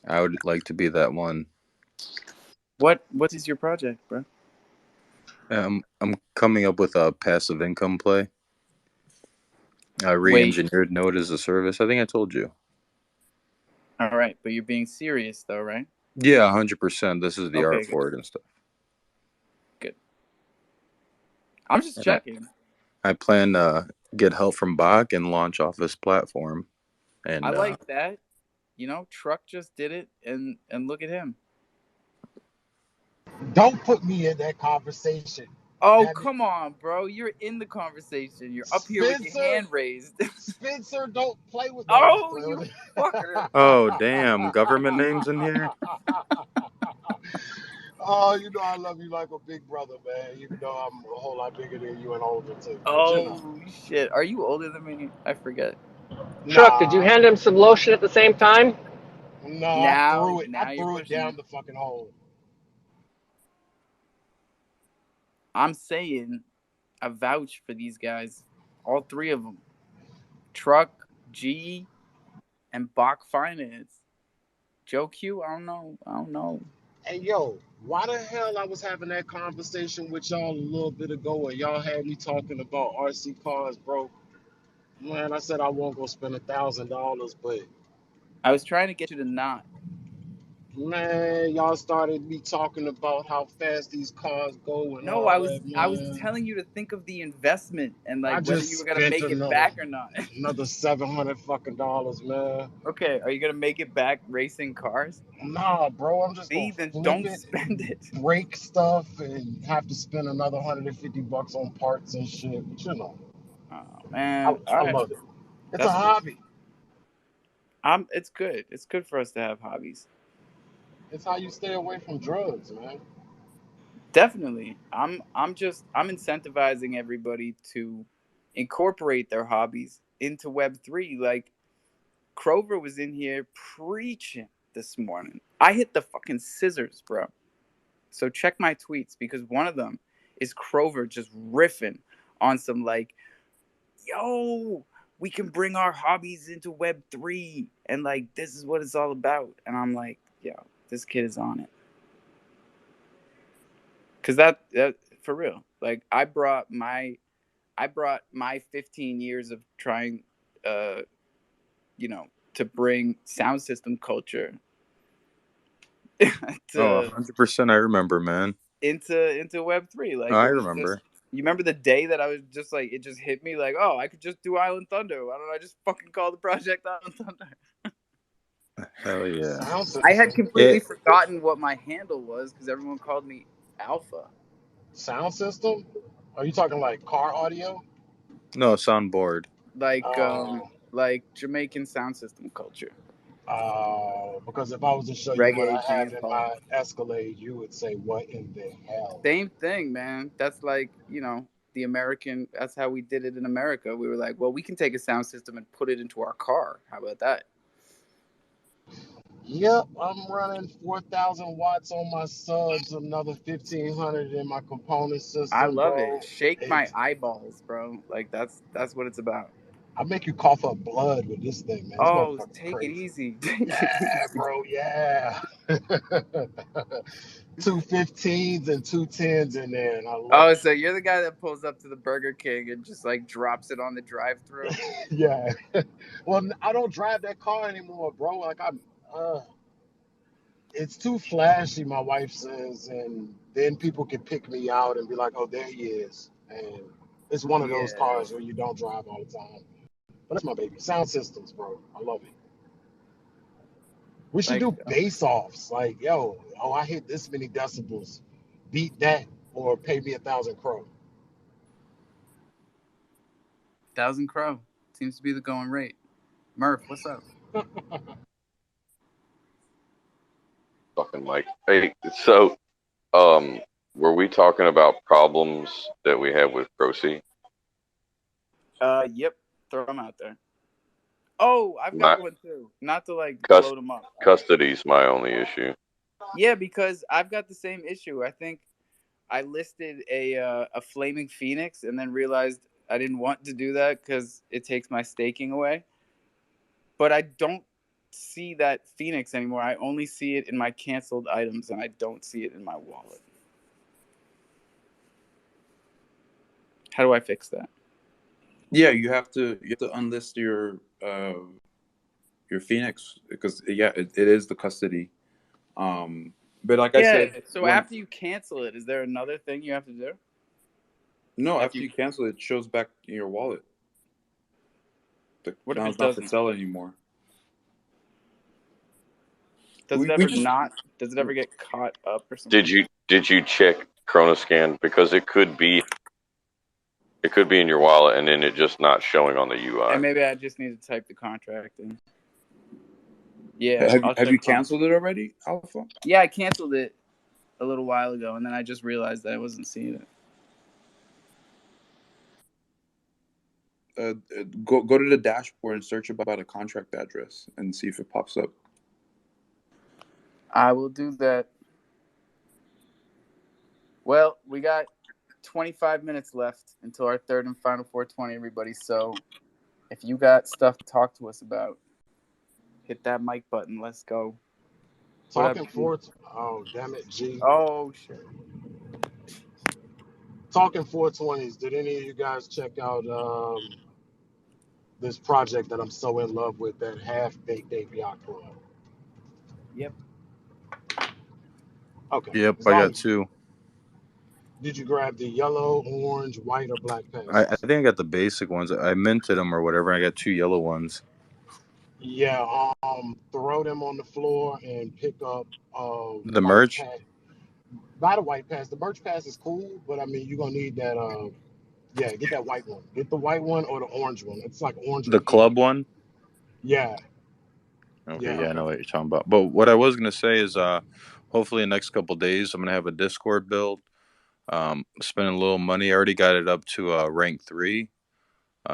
I would like to be that one. What is your project, bro? I'm coming up with a passive income play. I Wait, re-engineered Node as a service. I think I told you. all right, but you're being serious though, right? Yeah, 100%. This is the Okay, art for it and stuff. good. I'm just And checking. I plan to get help from Bach and launch off this platform. And I like that. Truck just did it, and look at him. Don't put me in that conversation. Oh, Damn it. come on, bro. You're in the conversation. You're up here with your Spencer, hand raised. Spencer, don't play with. No, I'm just Oh, playing you with it. fucker. oh, damn, government names in here. Oh, I love you like a big brother, man. Even though I'm a whole lot bigger than you and older too. But Oh, shit. Are you older than me? I forget. Truck, did you nah, hand him some lotion at the same time? no, Now I you're threw it pushing down it. the fucking hole. I'm saying I vouch for these guys. All 3 of them. Truck, G, and Bach Finance. Joe Q, I don't know. Hey, yo, why the hell I was having that conversation with y'all a little bit ago and y'all had me talking about RC cars, bro? Man, I said I won't go spend $1,000, but I was trying to get you to not. man, y'all started me talking about how fast these cars go and No, all that, I was man. telling you to think of the investment and I like whether you just were gonna spent make it back or not. another $700 fucking dollars, man. Okay, are you gonna make it back racing cars? Nah, bro, I'm just See, gonna then flip don't it, spend it. break stuff, and have to spend another $150 on parts and shit. But Oh I, man, all I right, love it. It's a that's cool. hobby. It's good. It's good for us to have hobbies. It's how you stay away from drugs, man. Definitely. I'm incentivizing everybody to incorporate their hobbies into Web3. Like Crover was in here preaching this morning. I hit the fucking scissors, bro. So check my tweets because one of them is Crover just riffing on some like, yo, we can bring our hobbies into Web3 and like this is what it's all about. And I'm like, yo, this kid is on it. Because that for real. Like I brought my 15 years of trying, to bring sound system culture Oh, to 100%. I remember, man. into Web3. Like I it was just. remember. You remember the day that I was just like, it just hit me like, oh, I could just do Island Thunder. Why don't I just fucking call the project Island Thunder? Hell yeah. Sound I had system. completely forgotten what my handle was because everyone called me Alpha. Sound system? Are you talking like car audio? No, soundboard. Like Oh, Jamaican sound system culture. because if I was to show you what Reggae, I have dance in hall. my Escalade, you would say, "What in the hell?" Same thing, man. That's like, the American, that's how we did it in America. We were like, well, we can take a sound system and put it into our car. How about that? Yep, I'm running 4,000 watts on my subs, another 1,500 in my component I system, love it. bro. Shake my It's eyeballs, bro. Like that's what it's about. I make you cough up blood with this thing, man. This Oh, motherfucker take it crazy. easy. Take it Yeah, easy. bro. Yeah. Two 15s and two 10s in there, and I love Oh, it. so you're the guy that pulls up to the Burger King and just like drops it on the drive-through? Yeah. Well, I don't drive that car anymore, bro. Like it's too flashy, my wife says, and then people can pick me out and be like, "Oh, there he is." And it's one of those Yeah. cars where you don't drive all the time. But that's my baby. Sound systems, bro. I love it. We should Like do bass offs. Like, yo, oh, I hit this many decibels. Beat that or pay me 1,000 crow. 1,000 crow seems to be the going rate. Murph, what's up? Fucking Mike. Hey, so um, were we talking about problems that we have with Procy? Yep. Throw them out there. Oh, I've My got one too. Not to like cus- load them up. custody's my only issue. Yeah, because I've got the same issue. I think I listed a flaming phoenix and then realized I didn't want to do that because it takes my staking away. But I don't see that phoenix anymore. I only see it in my canceled items, and I don't see it in my wallet. How do I fix that? Yeah, you have to unlist your Phoenix because it is the custody. But like I Yeah. said, So after you cancel it, is there another thing you have to do? after you cancel it, shows back in your wallet. The What if account's it not for doesn't? sale anymore. Does it We ever just not? Does it ever get caught up or something? Did you check Chronoscan because it could be in your wallet and then it just not showing on the UI. And maybe I just need to type the contract in. Yeah, I'll have check you canceled it already, Alpha? Yeah, I canceled it a little while ago, and then I just realized that I wasn't seeing it. Go to the dashboard and search about a contract address and see if it pops up. I will do that. Well, we got 25 minutes left until our third and final 420, everybody. So if you got stuff to talk to us about, hit that mic button. Let's go. What up, Talking G? oh, damn it, G. Oh, shit. Talking 420s. Did any of you guys check out this project that I'm so in love with, that half baked API club? Yep. Okay. Yep, As I long got as two. did you grab the yellow, orange, white, or black I passes? think I got the basic ones. I minted them or whatever. And I got two yellow ones. Yeah, throw them on the floor and pick up The white merch, pass. Not a white pass. The merch pass is cool, but I mean you're gonna need that yeah, get that white one. Get the white one or the orange one. It's like orange the and pink. club one. Yeah, Okay, yeah. yeah, I know what you're talking about. But what I was gonna say is, hopefully in the next couple days, I'm gonna have a Discord build. Spending a little money. I already got it up to rank 3.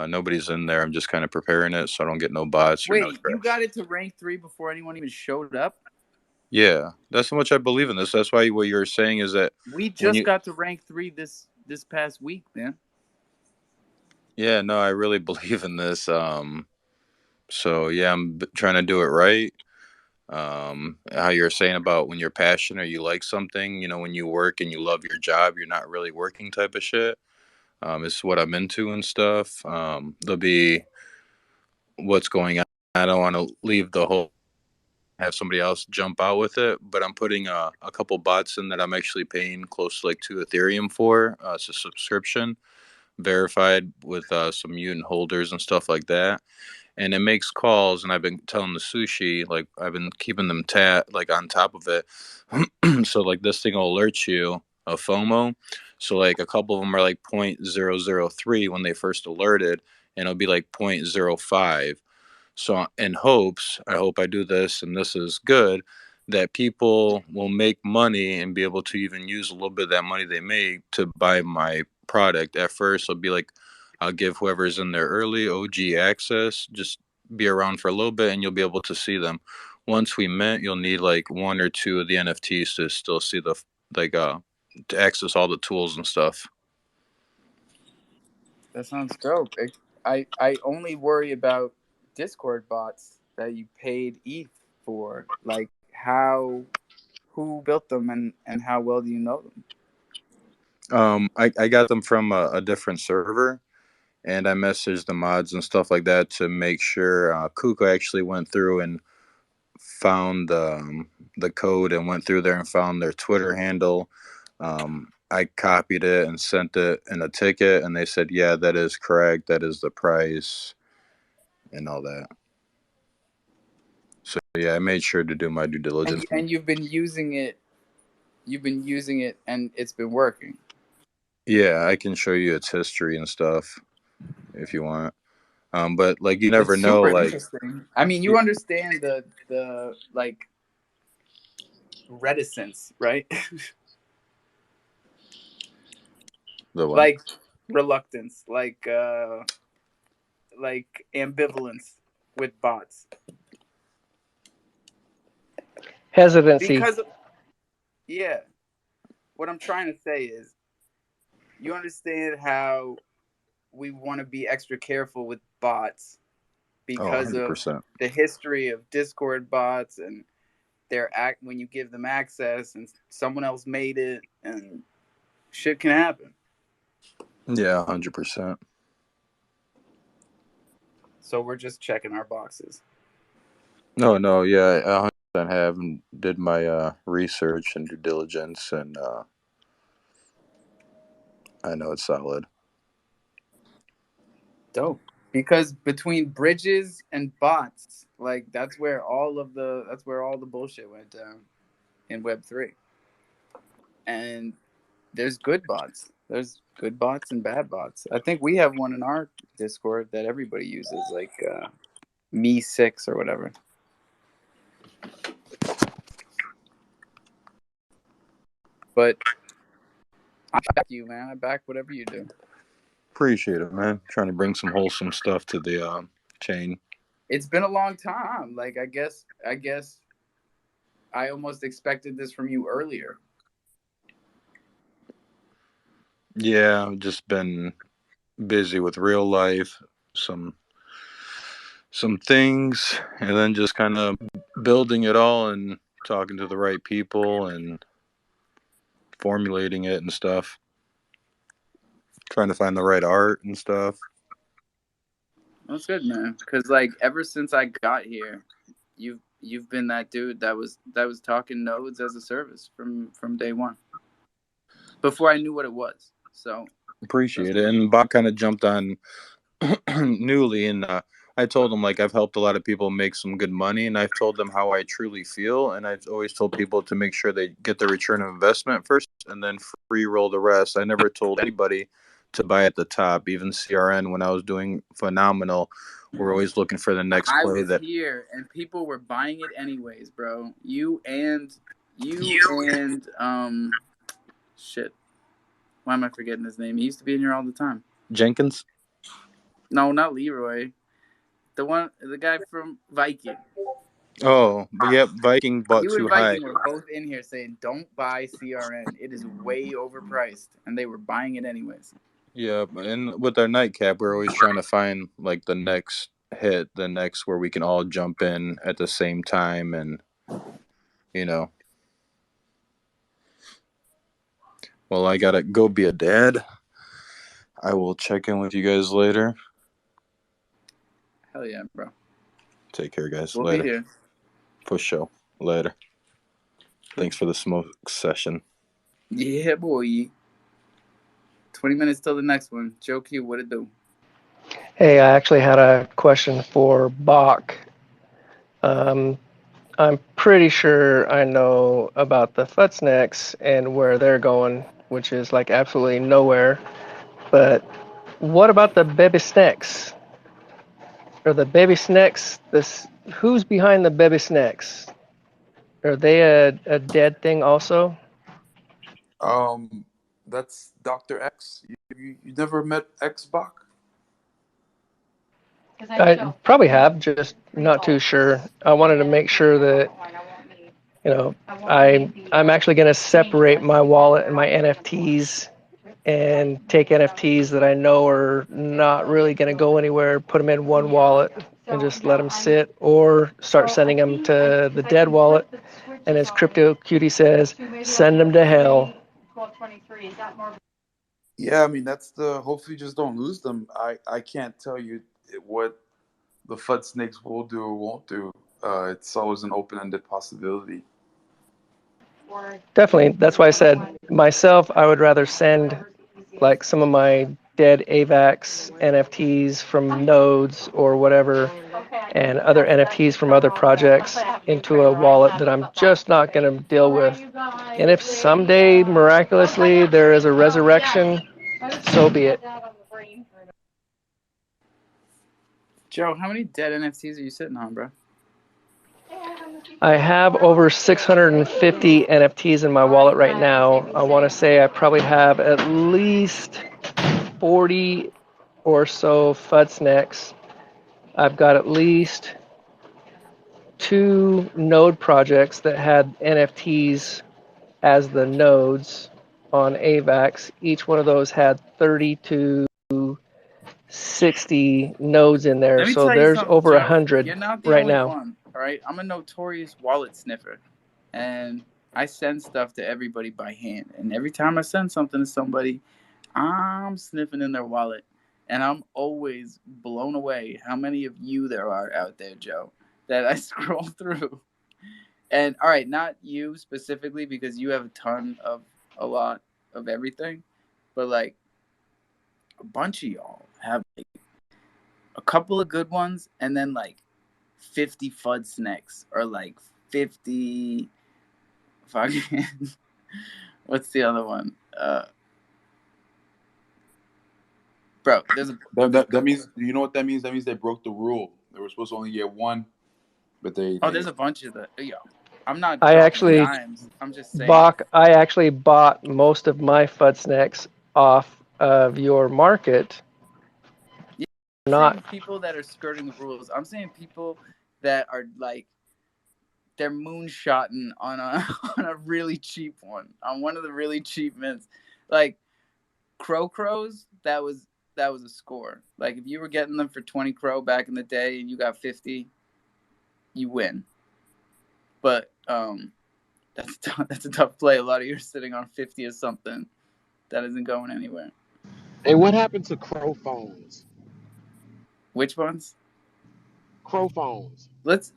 Nobody's in there. I'm just kind of preparing it so I don't get no bots or no Wait, you traps. got it to rank 3 before anyone even showed up? Yeah, that's how much I believe in this. That's why what you're saying is that We when just you, got to rank 3 this past week, man. yeah, no, I really believe in this. So yeah, trying to do it right. How you're saying about when you're passionate, you like something, when you work and you love your job, you're not really working type of shit. Is what I'm into and stuff. There'll be what's going on. I don't want to leave the whole have somebody else jump out with it, but I'm putting a couple bots in that I'm actually paying close to like to Ethereum for. It's a subscription, verified with some mutant holders and stuff like that. And it makes calls, and I've been telling the sushi, like I've been keeping them like on top of it. So like this thing will alert you of FOMO. So like a couple of them are like 0.003 when they first alerted, and it'll be like 0.05. So in hopes, I hope I do this and this is good, that people will make money and be able to even use a little bit of that money they make to buy my product. At first, it'll be like I'll give whoever's in there early OG access, just be around for a little bit and you'll be able to see them. Once we mint, you'll need like one or two of the NFTs to still see the like to access all the tools and stuff. That sounds dope. I only worry about Discord bots that you paid ETH for. Like who built them and how well do you know them? I got them from a different server, and I messaged the mods and stuff like that to make sure. Kuka actually went through and found the code and went through there and found their Twitter handle. I copied it and sent it in a ticket, and they said, "Yeah, that is correct. That is the price, and all that." So yeah, I made sure to do my due diligence. And you've been using it. You've been using it, and it's been working. Yeah, I can show you its history and stuff if you want. But like you never It's know. super Like, interesting. I mean, you understand the like reticence, right? the what? Like reluctance, like ambivalence with bots. Hesitancy. Because yeah, what I'm trying to say is, you understand how we want to be extra careful with bots because of 100%. the history of Discord bots and their act when you give them access and someone else made it and shit can happen. Yeah, 100%. So we're just checking our boxes. No, yeah, 100% have and did my research and due diligence, and I know it's solid. Dope. Because between bridges and bots, like that's where all the bullshit went down in Web3. And there's good bots. There's good bots and bad bots. I think we have one in our Discord that everybody uses, like Me6 or whatever. But I back you, man. I back whatever you do. Appreciate it, man. Trying to bring some wholesome stuff to the chain. It's been a long time. Like I guess I almost expected this from you earlier. Yeah, I've just been busy with real life, some things, and then just kind of building it all and talking to the right people and formulating it and stuff. Trying to find the right art and stuff. That's good, man. Because like ever since I got here, you've been that dude that was talking nodes as a service from day one. Before I knew what it was. So appreciate it. And Bob kind of jumped on newly, and I told him like I've helped a lot of people make some good money, and I've told them how I truly feel, and I've always told people to make sure they get the return of investment first and then free roll the rest. I never told anybody to buy at the top. Even CRN, when I was doing phenomenal, we're always looking for the next I play was that here and people were buying it anyways, bro. You and shit. Why am I forgetting his name? He used to be in here all the time. Jenkins. No, not Leroy. The guy from Viking. Oh, but yep, Viking bought You and too high. Viking were both in here saying, "Don't buy CRN. It is way overpriced," and they were buying it anyways. Yeah, and with our nightcap, we're always trying to find like the next hit, the next where we can all jump in at the same time and you know. Well, I gotta go be a dad. I will check in with you guys later. Hell yeah, bro. Take care, guys. We'll Later. be here. For sure. Later. Thanks for the smoke session. Yeah, boy. 20 minutes till the next one. Joe Q, what it do? Hey, I actually had a question for Bach. I'm pretty sure I know about the Futsnacks and where they're going, which is like absolutely nowhere. But what about the baby snacks? Are the baby snacks who's behind the baby snacks? Are they a dead thing also? That's Dr. X. You never met X Bach? I probably have, just not too sure. I wanted to make sure that I'm actually going to separate my wallet and my NFTs and take NFTs that I know are not really going to go anywhere, put them in one wallet and just let them sit, or start sending them to the dead wallet. And as Crypto Cutie says, send them to hell. Yeah, I mean that's hopefully just don't lose them. I can't tell you what the FUD snakes will do or won't do. It's always an open-ended possibility. Definitely. That's why I said myself, I would rather send like some of my dead AVAX NFTs from nodes or whatever, and other NFTs from other projects into a wallet that I'm just not going to deal with. And if someday miraculously there is a resurrection, so be it. Joe, how many dead NFTs are you sitting on, bro? I have over 650 NFTs in my wallet right now. I want to say I probably have at least 40 or so Fudsnacks. I've got at least 2 node projects that had NFTs as the nodes on AVAX. Each one of those had 30 to 60 nodes in there. Let me So tell you there's something, over Joe. 100 You're not the right only now. one, all right? I'm a notorious wallet sniffer, and I send stuff to everybody by hand. And every time I send something to somebody, I'm sniffing in their wallet. And I'm always blown away how many of you there are out there, Joe, that I scroll through. And, all right, not you specifically because you have a lot of everything. But, like, a bunch of y'all have, like, a couple of good ones, and then like 50 FUD snacks or like 50 fucking what's the other one? Bro, there's a That means, you know what that means? That means they broke the rule. They were supposed to only get one, but there's a bunch of the I'm not I dropping actually, dimes. I'm just saying. Bach, I actually bought most of my Fudsnacks off of your market. Yeah, I'm Not saying people that are skirting the rules. I'm saying people that are like they're moonshotting on a on a really cheap one, on one of the really cheap mints. Like Crows, that was a score. Like if you were getting them for 20 Crow back in the day and you got 50, you win. But that's a tough play. A lot of you are sitting on 50 or something that isn't going anywhere. Hey, what happened to crow phones? Which ones? Crow phones. Let's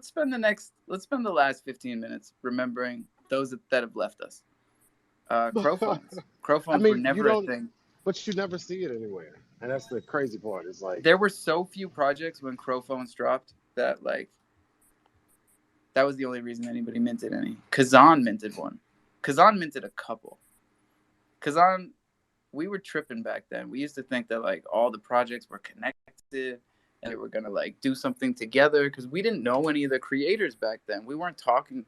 spend the last 15 minutes remembering those that have left us. Crow phones. Crow I phones were mean, you never a don't, thing. but you never see it anywhere, and that's the crazy part. It's like There were so few projects when Crow phones dropped that like that was the only reason anybody minted any. Kazan minted one. Kazan minted a couple. Kazan, we were tripping back then. We used to think that like all the projects were connected and they were gonna like do something together because we didn't know any of the creators back then. We weren't talking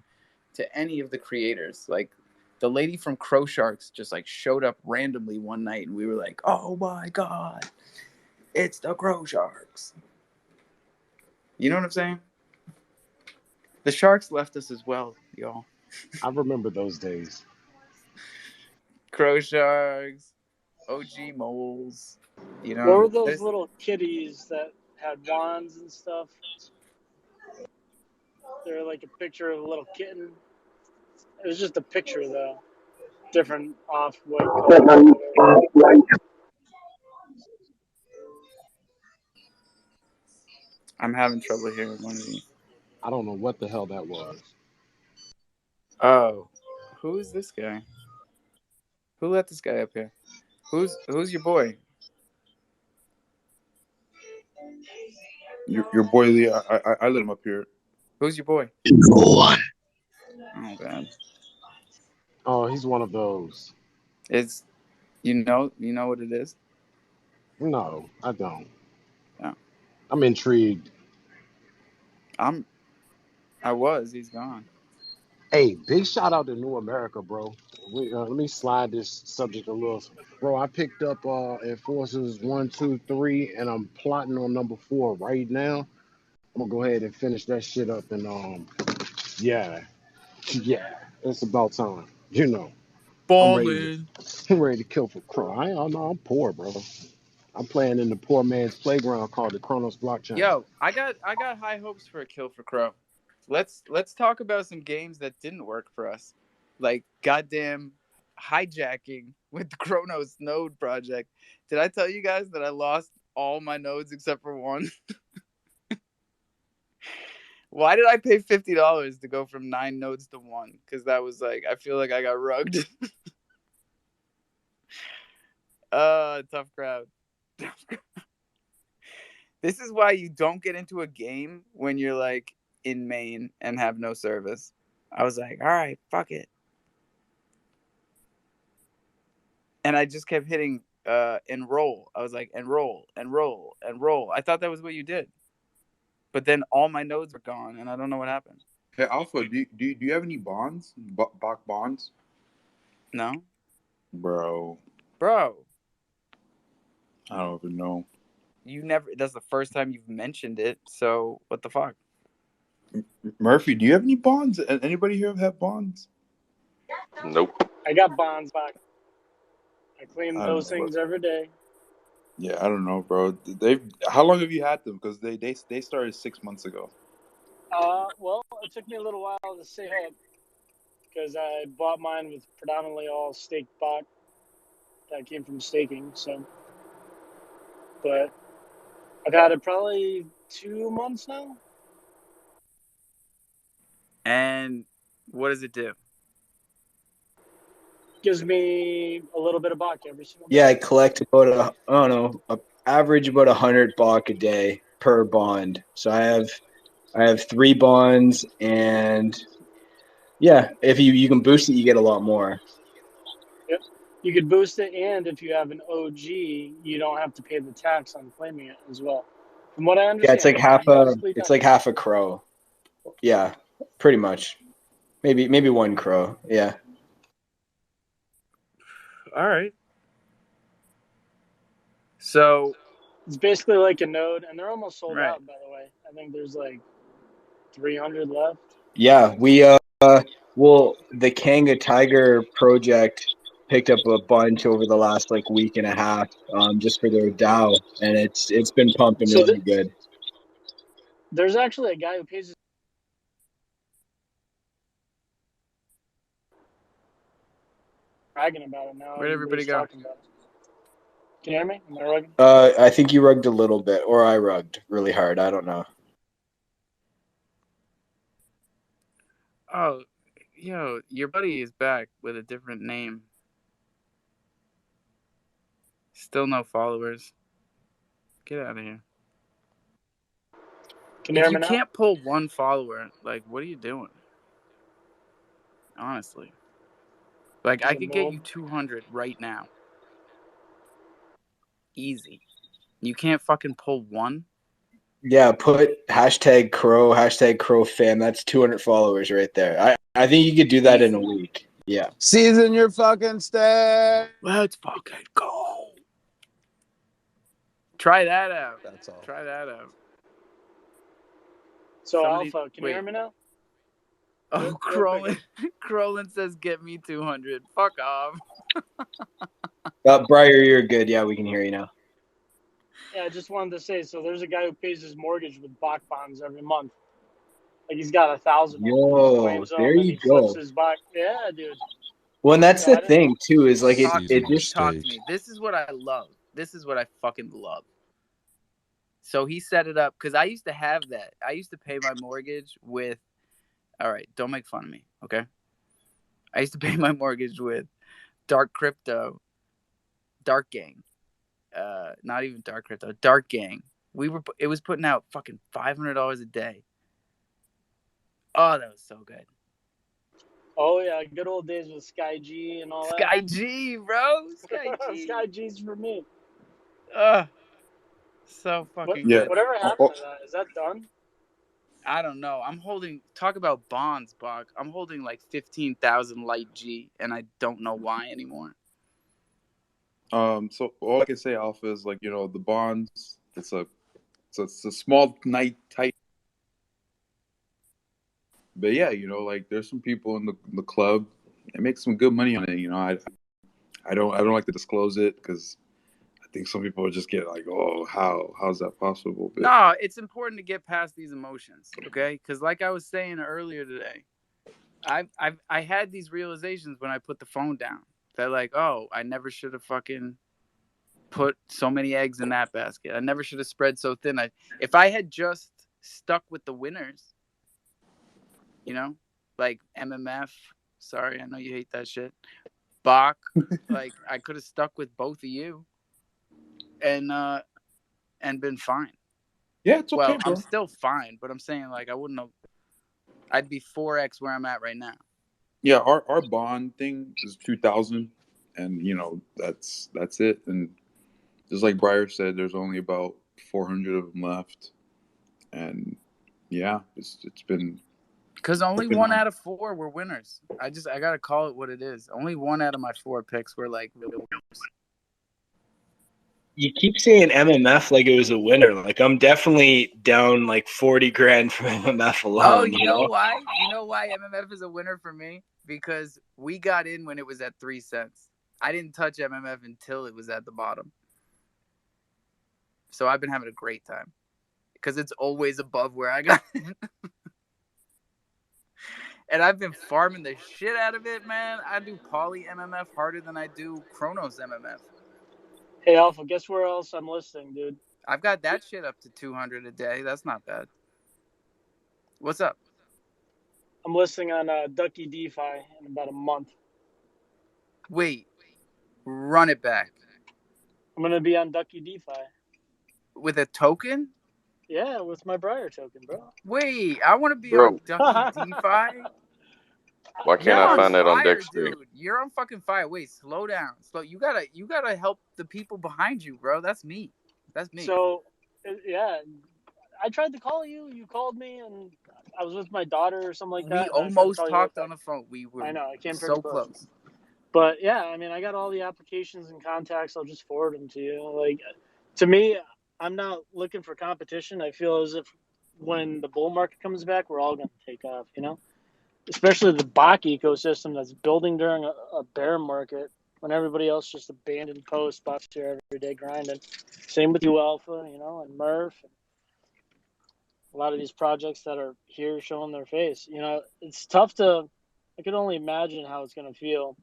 to any of the creators. Like the lady from Crow Sharks just like showed up randomly one night and we were like, oh my god, it's the Crow Sharks. You know what I'm saying? The Sharks left us as well, y'all. I remember those days. Crow Sharks, OG Moles. You What know, were those little kitties that had wands and stuff? They're like a picture of a little kitten. It was just a picture though, different off-white color. I'm having trouble hearing one of these. I don't know what the hell that was. Oh, who is this guy? Who let this guy up here? Who's your boy? Your boy Lee. I let him up here. Who's your boy? Oh god. Oh, he's one of those. It's you know what it is? No, I don't. No. I'm intrigued. He's gone. Hey, big shout out to New America, bro. Let me slide this subject a little. Bro, I picked up Enforcers 1, 2, 3, and I'm plotting on number 4 right now. I'm gonna go ahead and finish that shit up and yeah. Yeah. It's about time. You know. I'm ready Ballin'. to I'm ready to kill for crime. I'm poor, bro. I'm playing in the poor man's playground called the Kronos blockchain. Yo, I got high hopes for a kill for Crow. Let's talk about some games that didn't work for us. Like goddamn hijacking with the Chronos node project. Did I tell you guys that I lost all my nodes except for one? Why did I pay $50 to go from 9 nodes to 1? Because that was like, I feel like I got rugged. Tough crowd. This is why you don't get into a game when you're like in Maine and have no service. I was like, all right, fuck it. And I just kept hitting enroll. I was like, enroll. I thought that was what you did. But then all my nodes were gone, and I don't know what happened. Hey, Alpha, do you have any bonds? Bach bonds? No. Bro. I don't even know. That's the first time you've mentioned it, so what the fuck? Murphy, do you have any bonds? Anybody here have bonds? Nope. I got bonds back. I clean I those don't know, things every day. Yeah, I don't know, bro. How long have you had them? Because they started 6 months ago. Well, it took me a little while to save up because I bought mine with predominantly all staked bot that came from staking. So, but I've had it probably 2 months now. And what does it do? Gives me a little bit of bot every single day. Yeah, I collect about average about 100 BAC a day per bond. So I have 3 bonds, and yeah, if you can boost it, you get a lot more. Yep, you could boost it, and if you have an OG, you don't have to pay the tax on claiming it as well. From what I understand, Yeah, it's like half a crow. Yeah, pretty much. Maybe 1 crow. Yeah. All right. So it's basically like a node, and they're almost sold out. By the way, I think there's like 300 left. Yeah, we well, the Kanga Tiger project picked up a bunch over the last like week and a half, just for their DAO, and it's been pumping really good. There's actually a guy who pays his bragging about it now. Where'd everybody go? Talking about it. Can you hear me? Am I rugging? I think you rugged a little bit, or I rugged really hard. I don't know. Oh, yo, your buddy is back with a different name. Still no followers. Get out of here. Can you if hear you me now? can't pull 1 follower, like, what are you doing? Honestly. Like, I could get you 200 right now. Easy. You can't fucking pull 1? Yeah, put #crofam. That's 200 followers right there. I think you could do that in a week. Yeah. Season your fucking stay. Let's fucking go. Try that out. That's all. Try that out. So Alpha, can you hear me now? Oh, Crolin says get me 200. Fuck off. Briar, you're good. Yeah, we can hear you now. Yeah, I just wanted to say, so there's a guy who pays his mortgage with BAC bonds every month. Like he's got 1,000 of them. He just Yo, claims there them and you he flips go. his back. Yeah, dude. Well, and that's So the I didn't. thing too, is like Talk to it me. just Talk to me. This is what I love. This is what I fucking love. So he set it up because I used to have that. I used to pay my mortgage with. All right, don't make fun of me, okay? I used to pay my mortgage with Dark Crypto, Dark Gang. Not even Dark Crypto, Dark Gang. It was putting out fucking $500 a day. Oh, that was so good. Oh yeah, good old days with Sky G and all Sky that. G, bro. Sky G. Sky G's for me. So fucking Yeah. good. Whatever happened to that? Is that done? I don't know. I'm holding. Talk about bonds, Bach. I'm holding like 15,000 light G, and I don't know why anymore. So all I can say, Alpha, is like the bonds. It's a small night tight. But yeah, like there's some people in the club that make some good money on it. I don't like to disclose it because I think some people would just get like, oh, how's that possible? But No, it's important to get past these emotions, okay? Because like I was saying earlier today, I had these realizations when I put the phone down. That like, oh, I never should have fucking put so many eggs in that basket. I never should have spread so thin. If I had just stuck with the winners, like MMF. Sorry, I know you hate that shit. Bach, like I could have stuck with both of you, and been fine. yeah, it's okay, Well, bro. I'm still fine, but I'm saying like I wouldn't have. I'd be 4x where I'm at right now. Yeah, our bond thing is 2,000, and that's it. And just like Breyer said, there's only about 400 of them left, and yeah, it's been Because only fucking one out of 4 were winners. I gotta call it what it is. Only 1 out of my 4 picks were like winners. you keep saying MMF like it was a winner. Like I'm definitely down like 40 grand from MMF alone. Oh, you know why? You know why MMF is a winner for me? Because we got in when it was at 3 cents. I didn't touch MMF until it was at the bottom. So I've been having a great time. Because it's always above where I got it. And I've been farming the shit out of it, man. I do poly MMF harder than I do Chronos MMF. Hey Alpha, guess where else I'm listing, dude? I've got that shit up to 200 a day. That's not bad. What's up? I'm listing on Ducky DeFi in about a month. Wait, run it back. I'm gonna be on Ducky DeFi. With a token? Yeah, with my Briar token, bro. Wait, I want to be Bro. on Ducky DeFi. Why can't You're I on find that on fire, Dexter? dude. You're on fucking fire. Wait, slow down. You gotta help the people behind you, bro. That's me. So, yeah, I tried to call you. You called me, and I was with my daughter or something like that. We And I tried to almost call you right talked back. on the phone. We were I know, I came pretty so close. But yeah, I mean, I got all the applications and contacts. I'll just forward them to you. Like, to me, I'm not looking for competition. I feel as if when the bull market comes back, we're all going to take off, Especially the Bach ecosystem that's building during a bear market when everybody else just abandoned post, Bach's here every day grinding. Same with you, Alpha, and Murph. And a lot of these projects that are here showing their face. It's tough I could only imagine how it's going to feel.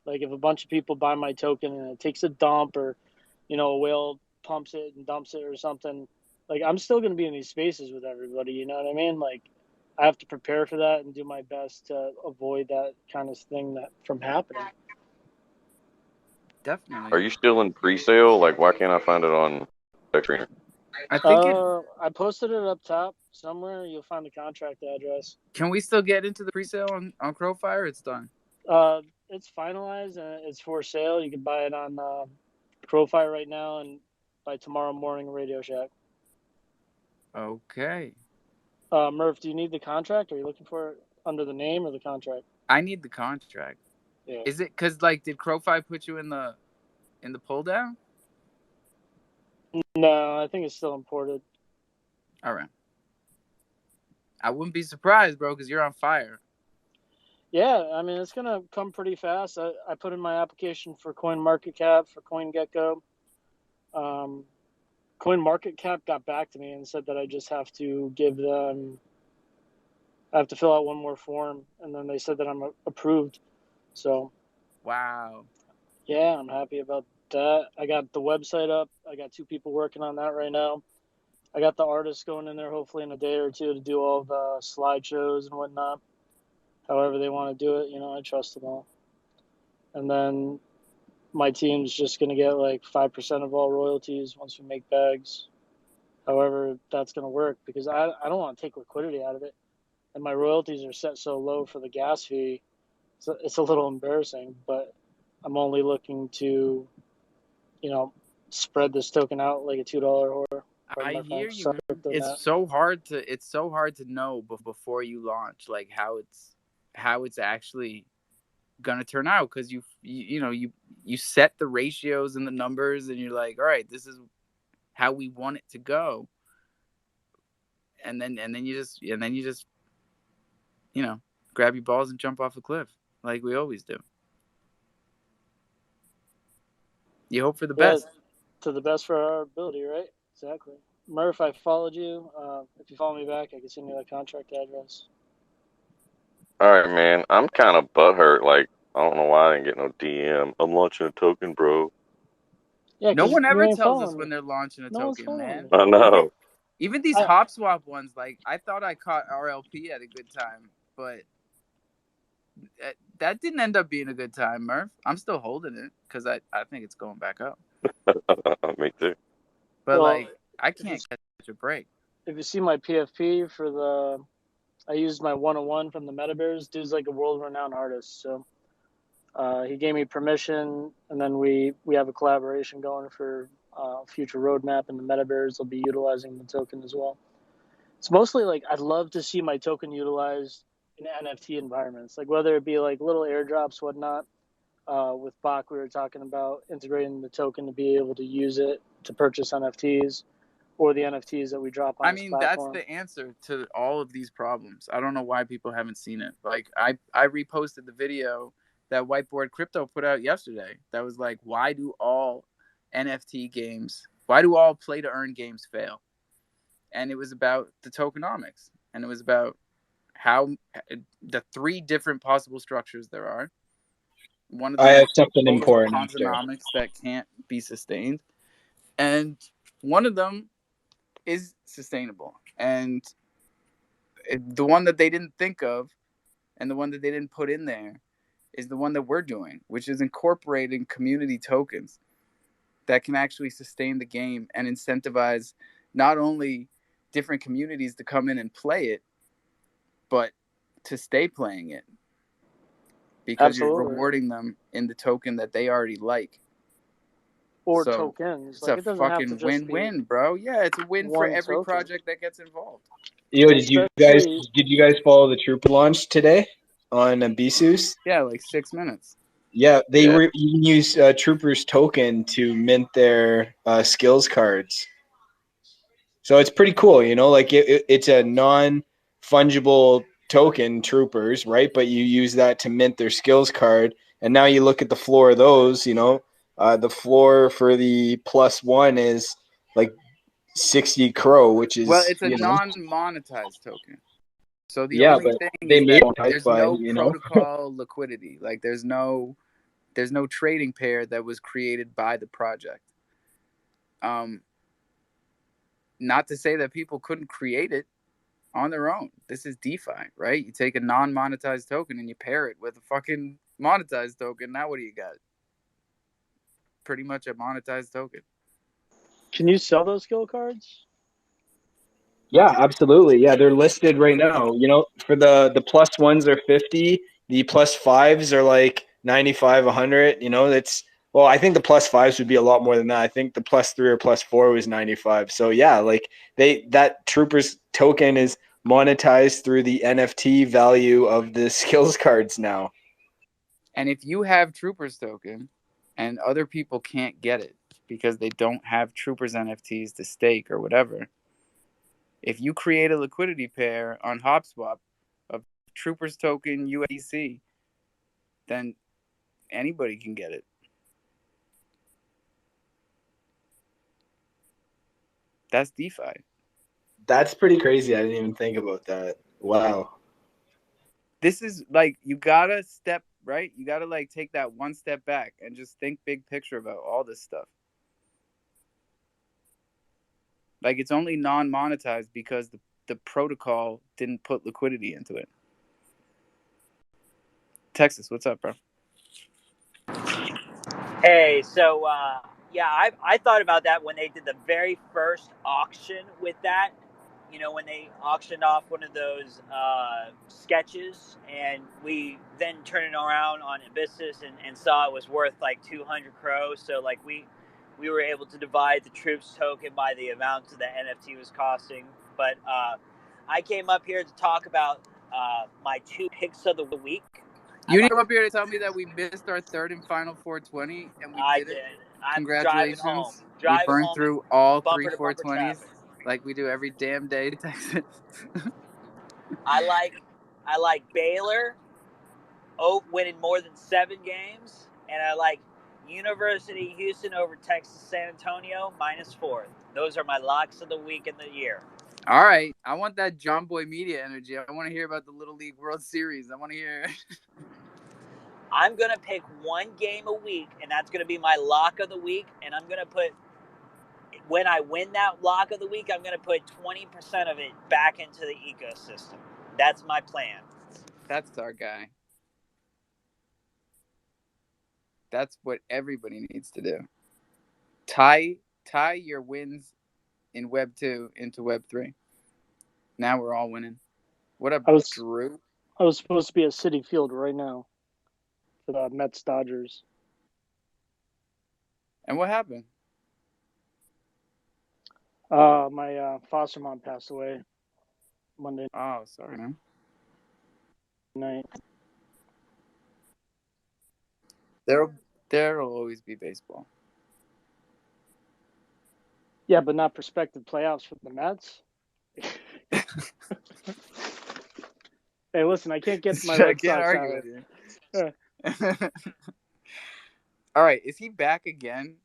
Like if a bunch of people buy my token and it takes a dump or, a whale pumps it and dumps it or something, like I'm still going to be in these spaces with everybody. You know what I mean? Like I have to prepare for that and do my best to avoid that kind of thing from happening. Definitely. Are you still in pre-sale? Like, why can't I find it on Dexter? I think I posted it up top somewhere. You'll find the contract address. Can we still get into the pre-sale on Crowfire? It's done. It's finalized and it's for sale. You can buy it on Crowfire right now and by tomorrow morning Radio Shack. Okay. Murph, do you need the contract? Are you looking for it under the name or the contract? I need the contract. Yeah. Is it because did Crowfire put you in the pull down? No, I think it's still imported. All right. I wouldn't be surprised, bro, because you're on fire. Yeah, I mean, it's going to come pretty fast. I put in my application for CoinMarketCap, for CoinGecko. CoinMarketCap got back to me and said that I just have to give them I have to fill out one more form, and then they said that I'm approved. So Wow. yeah, I'm happy about that. I got the website up. I got 2 people working on that right now. I got the artists going in there hopefully in a day or 2 to do all the slideshows and whatnot. However they want to do it, I trust them all. And then my team's just going to get like 5% of all royalties once we make bags. However, that's going to work because I don't want to take liquidity out of it. And my royalties are set so low for the gas fee. So it's a little embarrassing, but I'm only looking to, spread this token out like a $2 whore. I hear you. It's so hard to know before you launch, like how it's actually gonna turn out, because you set the ratios and the numbers, and you're like, all right, this is how we want it to go, and then you just grab your balls and jump off a cliff like we always do. You hope for the best. To the best for our ability, right? Exactly. Murph, I followed you. If you follow me back, I can send you that contract address. All right, man. I'm kind of butthurt. Like, I don't know why I didn't get no DM. I'm launching a token, bro. Yeah, no one ever tells us when they're launching a token, man. I know. Even these HopSwap ones, like, I thought I caught RLP at a good time, but that didn't end up being a good time, Murph. I'm still holding it because I think it's going back up. Me too. But I can't catch a break. If you see my PFP I used my 101 from the MetaBears. Dude's like a world-renowned artist, so he gave me permission, and then we have a collaboration going for future roadmap, and the MetaBears will be utilizing the token as well. It's mostly like I'd love to see my token utilized in NFT environments, like whether it be like little airdrops, whatnot. With Bach, we were talking about integrating the token to be able to use it to purchase NFTs, or the NFTs that we drop on this platform. That's the answer to all of these problems. I don't know why people haven't seen it. Like, I reposted the video that Whiteboard Crypto put out yesterday. That was like, why do all NFT games, why do all play to earn games fail? And it was about the tokenomics, and it was about how the 3 different possible structures there are. One of them I have is something important Ponzonomics that can't be sustained, and one of them is sustainable. And the one that they didn't think of, and the one that they didn't put in there, is the one that we're doing, which is incorporating community tokens that can actually sustain the game and incentivize not only different communities to come in and play it, but to stay playing it, because you're rewarding them in the token that they already like. Or tokens. It's a fucking win-win, bro. Yeah, it's a win for every project that gets involved. Yo, did you guys follow the Trooper launch today on Bisous? Yeah, like 6 minutes. Yeah, you can use Trooper's token to mint their skills cards. So it's pretty cool, like it's a non-fungible token, Troopers, right? But you use that to mint their skills card. And now you look at the floor of those, the floor for the +1 is like 60 Crow, which is... Well, it's a non-monetized token. So the only thing is that there's no protocol liquidity. Like, there's no trading pair that was created by the project. Not to say that people couldn't create it on their own. This is DeFi, right? You take a non-monetized token and you pair it with a fucking monetized token. Now what do you got? Pretty much a monetized token. Can you sell those skill cards? Yeah, absolutely. Yeah, they're listed right now. For the +1s are 50, the +5s are like 95, 100. Well, I think the +5s would be a lot more than that. I think the +3 or +4 was 95. So yeah, like that Troopers token is monetized through the NFT value of the skills cards now. And if you have Troopers token and other people can't get it because they don't have Troopers NFTs to stake or whatever, if you create a liquidity pair on HopSwap of Troopers token USDC, then anybody can get it. That's DeFi. That's pretty crazy. I didn't even think about that. Wow. This is like, you gotta step right. You gotta like take that one step back and just think big picture about all this stuff. Like, it's only non-monetized because the protocol didn't put liquidity into it. Texas, what's up, bro? Hey, so yeah, I thought about that when they did the very first auction with that. You know, when they auctioned off one of those sketches, and we then turned it around on Abyssus and saw it was worth like 200 crows. So like we were able to divide the troops token by the amount that the NFT was costing. But I came up here to talk about my 2 picks of the week. You didn't come up here to tell me that we missed our third and final 420, and we did it. I'm Congratulations. driving home. We burned home through all 3 bumper to bumper 420s traffic. like we do every damn day in Texas. I like Baylor winning more than 7 games, and I like University of Houston over Texas San Antonio -4. Those are my locks of the week and the year. All right. I want that John Boy Media energy. I want to hear about the Little League World Series. I want to hear. I'm going to pick one game a week, and that's going to be my lock of the week. And I'm going to put, when I win that lock of the week, I'm going to put 20% of it back into the ecosystem. That's my plan. That's our guy. That's what everybody needs to do. Tie your wins in Web 2 into Web 3. Now we're all winning. What up, Drew? I was supposed to be at Citi Field right now for the Mets Dodgers. And what happened? My foster mom passed away Monday. Oh, sorry, man. Night. There'll always be baseball. Yeah, but not prospective playoffs for the Mets. Hey, listen, I can't get my Red Sox out of here. All right, is he back again?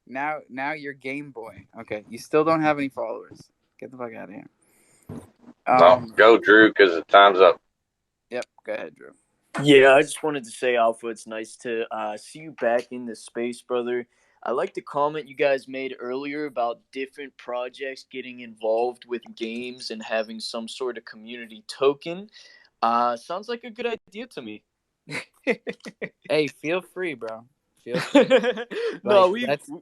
Now you're Game Boy. Okay, you still don't have any followers. Get the fuck out of here. Go, Drew, because the time's up. Yep, go ahead, Drew. Yeah, I just wanted to say, Alpha, it's nice to see you back in the space, brother. I like the comment you guys made earlier about different projects getting involved with games and having some sort of community token. Sounds like a good idea to me. Hey, feel free, bro. Feel free. No,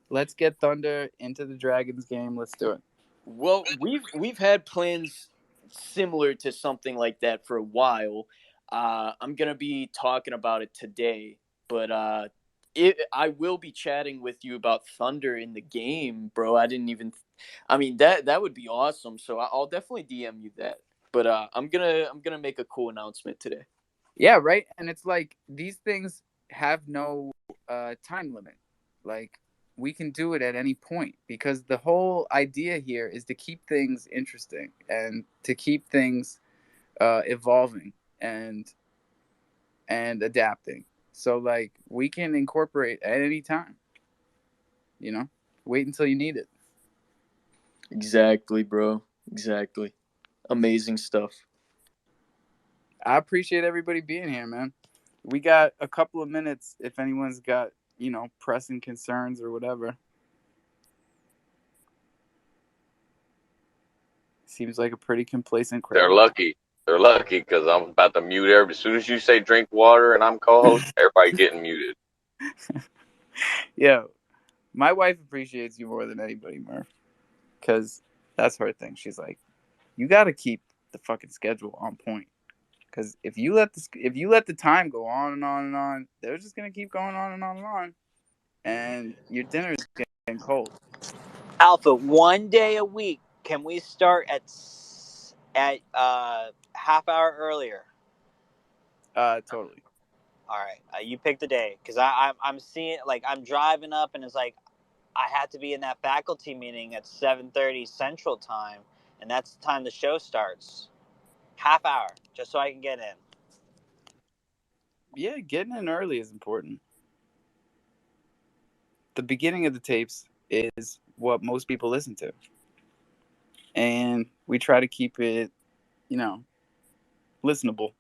let's get Thunder into the Dragons game. Let's do it. Well, we've had plans similar to something like that for a while. I'm gonna be talking about it today, but I will be chatting with you about Thunder in the game, bro. I mean that would be awesome. So I'll definitely DM you that. But I'm gonna make a cool announcement today. Yeah, right. And it's like these things have no time limit. Like, we can do it at any point, because the whole idea here is to keep things interesting and to keep things evolving and adapting. So like, we can incorporate at any time. You know, wait until you need it. Exactly, bro. Exactly. Amazing stuff. I appreciate everybody being here, man. We got a couple of minutes if anyone's got, pressing concerns or whatever. Seems like a pretty complacent crowd. They're lucky because I'm about to mute everybody. As soon as you say drink water and I'm co-host, everybody getting muted. Yeah, my wife appreciates you more than anybody, Murph, because that's her thing. She's like, you got to keep the fucking schedule on point, because if you let the time go on and on and on, they're just gonna keep going on and on and on, and your dinner is getting cold. Alpha, one day a week. Can we start at half hour earlier? Totally. All right, you pick the day, because I'm seeing, like, I'm driving up and it's like I have to be in that faculty meeting at 7:30 Central Time, and that's the time the show starts. Half hour, just so I can get in. Yeah, getting in early is important. The beginning of the tapes is what most people listen to, and we try to keep it, listenable.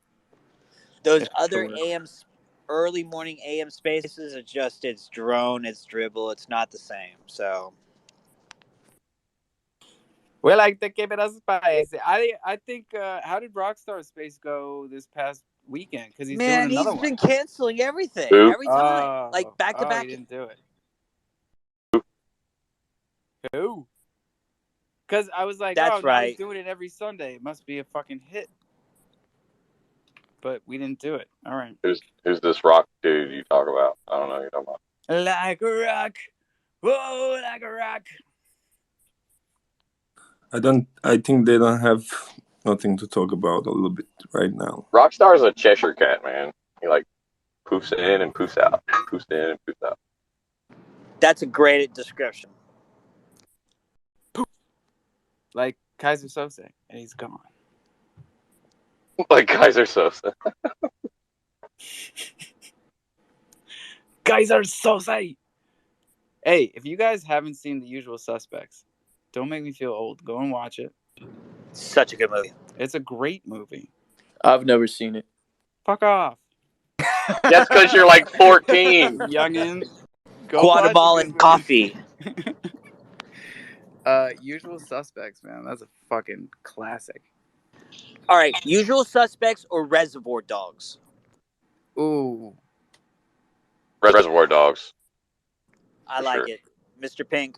Those It's other hilarious. early morning AM spaces are just it's drone, it's dribble, it's not the same. So We like to keep it a spicy. I think. How did Rockstar Space go this past weekend? Because he's doing man, another he's one. been canceling everything Who? every time, like back to He back. didn't do it. Who? Because I was like, oh, That's now he's right. doing it every Sunday. It must be a fucking hit. But we didn't do it. All right. Who's this rock dude you talk about? I don't know who you're talking about. Like a rock. Whoa, like a rock. I think they don't have nothing to talk about a little bit right now. Rockstar's a Cheshire cat, man. He like poofs in and poofs out, poofs in and poofs out. That's a great description. Like Kaiser Sose, and he's gone. Like Kaiser Sosa. Kaiser Sose. Hey, if you guys haven't seen The Usual Suspects, don't make me feel old. Go and watch it. Such a good movie. It's a great movie. I've never seen it. Fuck off. That's because you're like 14. Youngin. Go Guatemalan coffee. Usual Suspects, man. That's a fucking classic. All right, Usual Suspects or Reservoir Dogs? Ooh. Reservoir Dogs. I like it. Mr. Pink.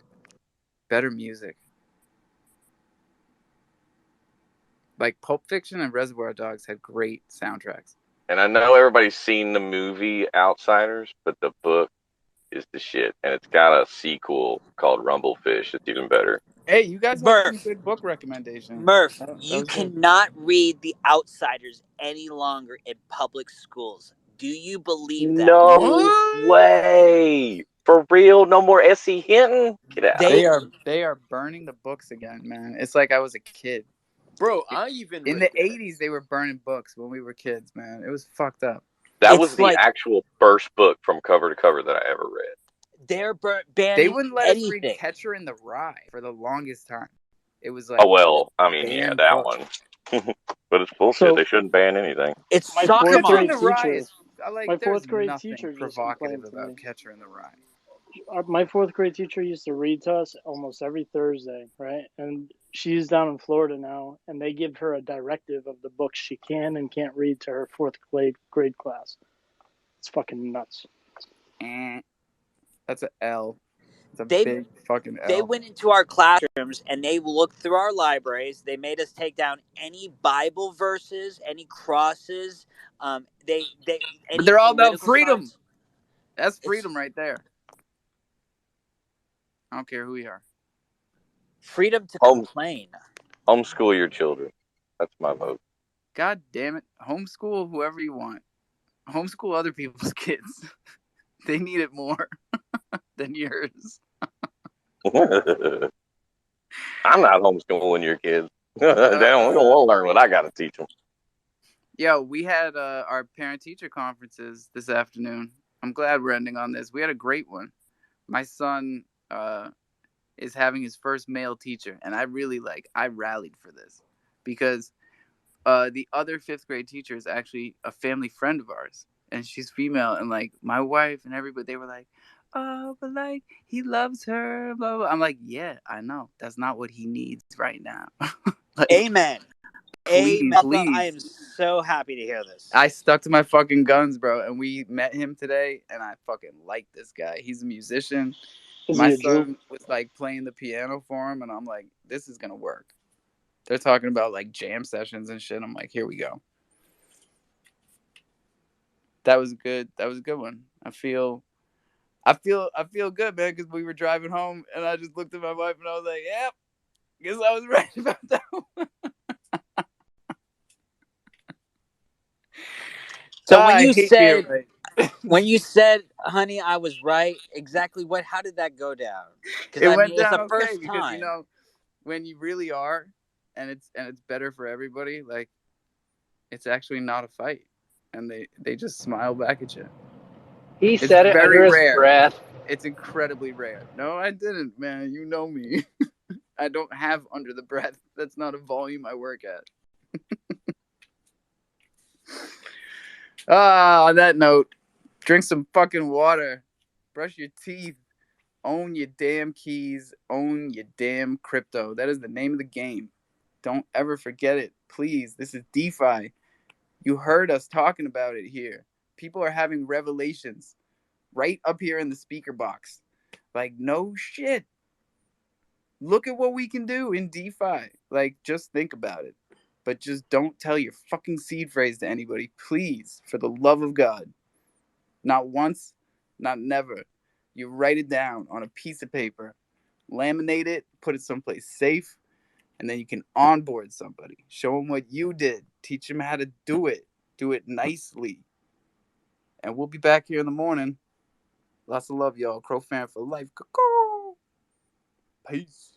Better music. Like Pulp Fiction and Reservoir Dogs had great soundtracks. And I know everybody's seen the movie Outsiders, but the book is the shit. And it's got a sequel called Rumblefish. It's even better. Hey, you guys had some good book recommendations. Murph, That you was good. cannot read The Outsiders any longer in public schools. Do you believe that? No way. For real? No more S.E. Hinton? Get out. They are burning the books again, man. It's like I was a kid. Bro, I even in read the 80s they were burning books when we were kids, man. It was fucked up. That was the actual first book from cover to cover that I ever read. They're banning They wouldn't let us anything. read Catcher in the Rye for the longest time. It was like, Oh, well, I mean, yeah, banned that books. one. But it's bullshit. So- they shouldn't ban anything. It's My soccer fourth grade in the Rye teacher. is, like, My there's fourth grade nothing teacher just provocative complained to about me. Catcher in the Rye. My fourth grade teacher used to read to us almost every Thursday, right? And she's down in Florida now, and they give her a directive of the books she can and can't read to her fourth grade class. It's fucking nuts. That's an L. It's a big fucking L. They went into our classrooms and they looked through our libraries. They made us take down any Bible verses, any crosses. But they're all about freedom. Signs. That's freedom right there. I don't care who you are. Freedom to complain. Homeschool your children. That's my vote. God damn it. Homeschool whoever you want. Homeschool other people's kids. They need it more than yours. I'm not homeschooling your kids. They don't learn what I got to teach them. Yo, we had our parent-teacher conferences this afternoon. I'm glad we're ending on this. We had a great one. My son is having his first male teacher, and I rallied for this because the other 5th grade teacher is actually a family friend of ours, and she's female, and like my wife and everybody, they were like, oh, but like he loves her, blah, blah. I'm like, yeah, I know. That's not what he needs right now. Like, Amen. Please. I am so happy to hear this. I stuck to my fucking guns, bro, and we met him today, and I fucking like this guy. He's a musician. My son was like playing the piano for him, and I'm like, this is gonna work. They're talking about like jam sessions and shit. I'm like, here we go. That was good. That was a good one. I feel good, man, because we were driving home, and I just looked at my wife, and I was like, yep, guess I was right about that one. So when you said, honey, I was right, exactly how did that go down? It went down it's the okay first because time. you know when you really are, and it's better for everybody. Like it's actually not a fight, and they just smile back at you. He said it under his breath. It's incredibly rare. No, I didn't, man. You know me. I don't have under the breath. That's not a volume I work at. On that note, drink some fucking water, brush your teeth, own your damn keys, own your damn crypto. That is the name of the game. Don't ever forget it. Please, this is DeFi. You heard us talking about it here. People are having revelations right up here in the speaker box. Like, no shit. Look at what we can do in DeFi. Like, just think about it. But just don't tell your fucking seed phrase to anybody, please, for the love of God. Not once, not never. You write it down on a piece of paper, laminate it, put it someplace safe, and then you can onboard somebody. Show them what you did. Teach them how to do it. Do it nicely. And we'll be back here in the morning. Lots of love, y'all. Crofam for life. Peace.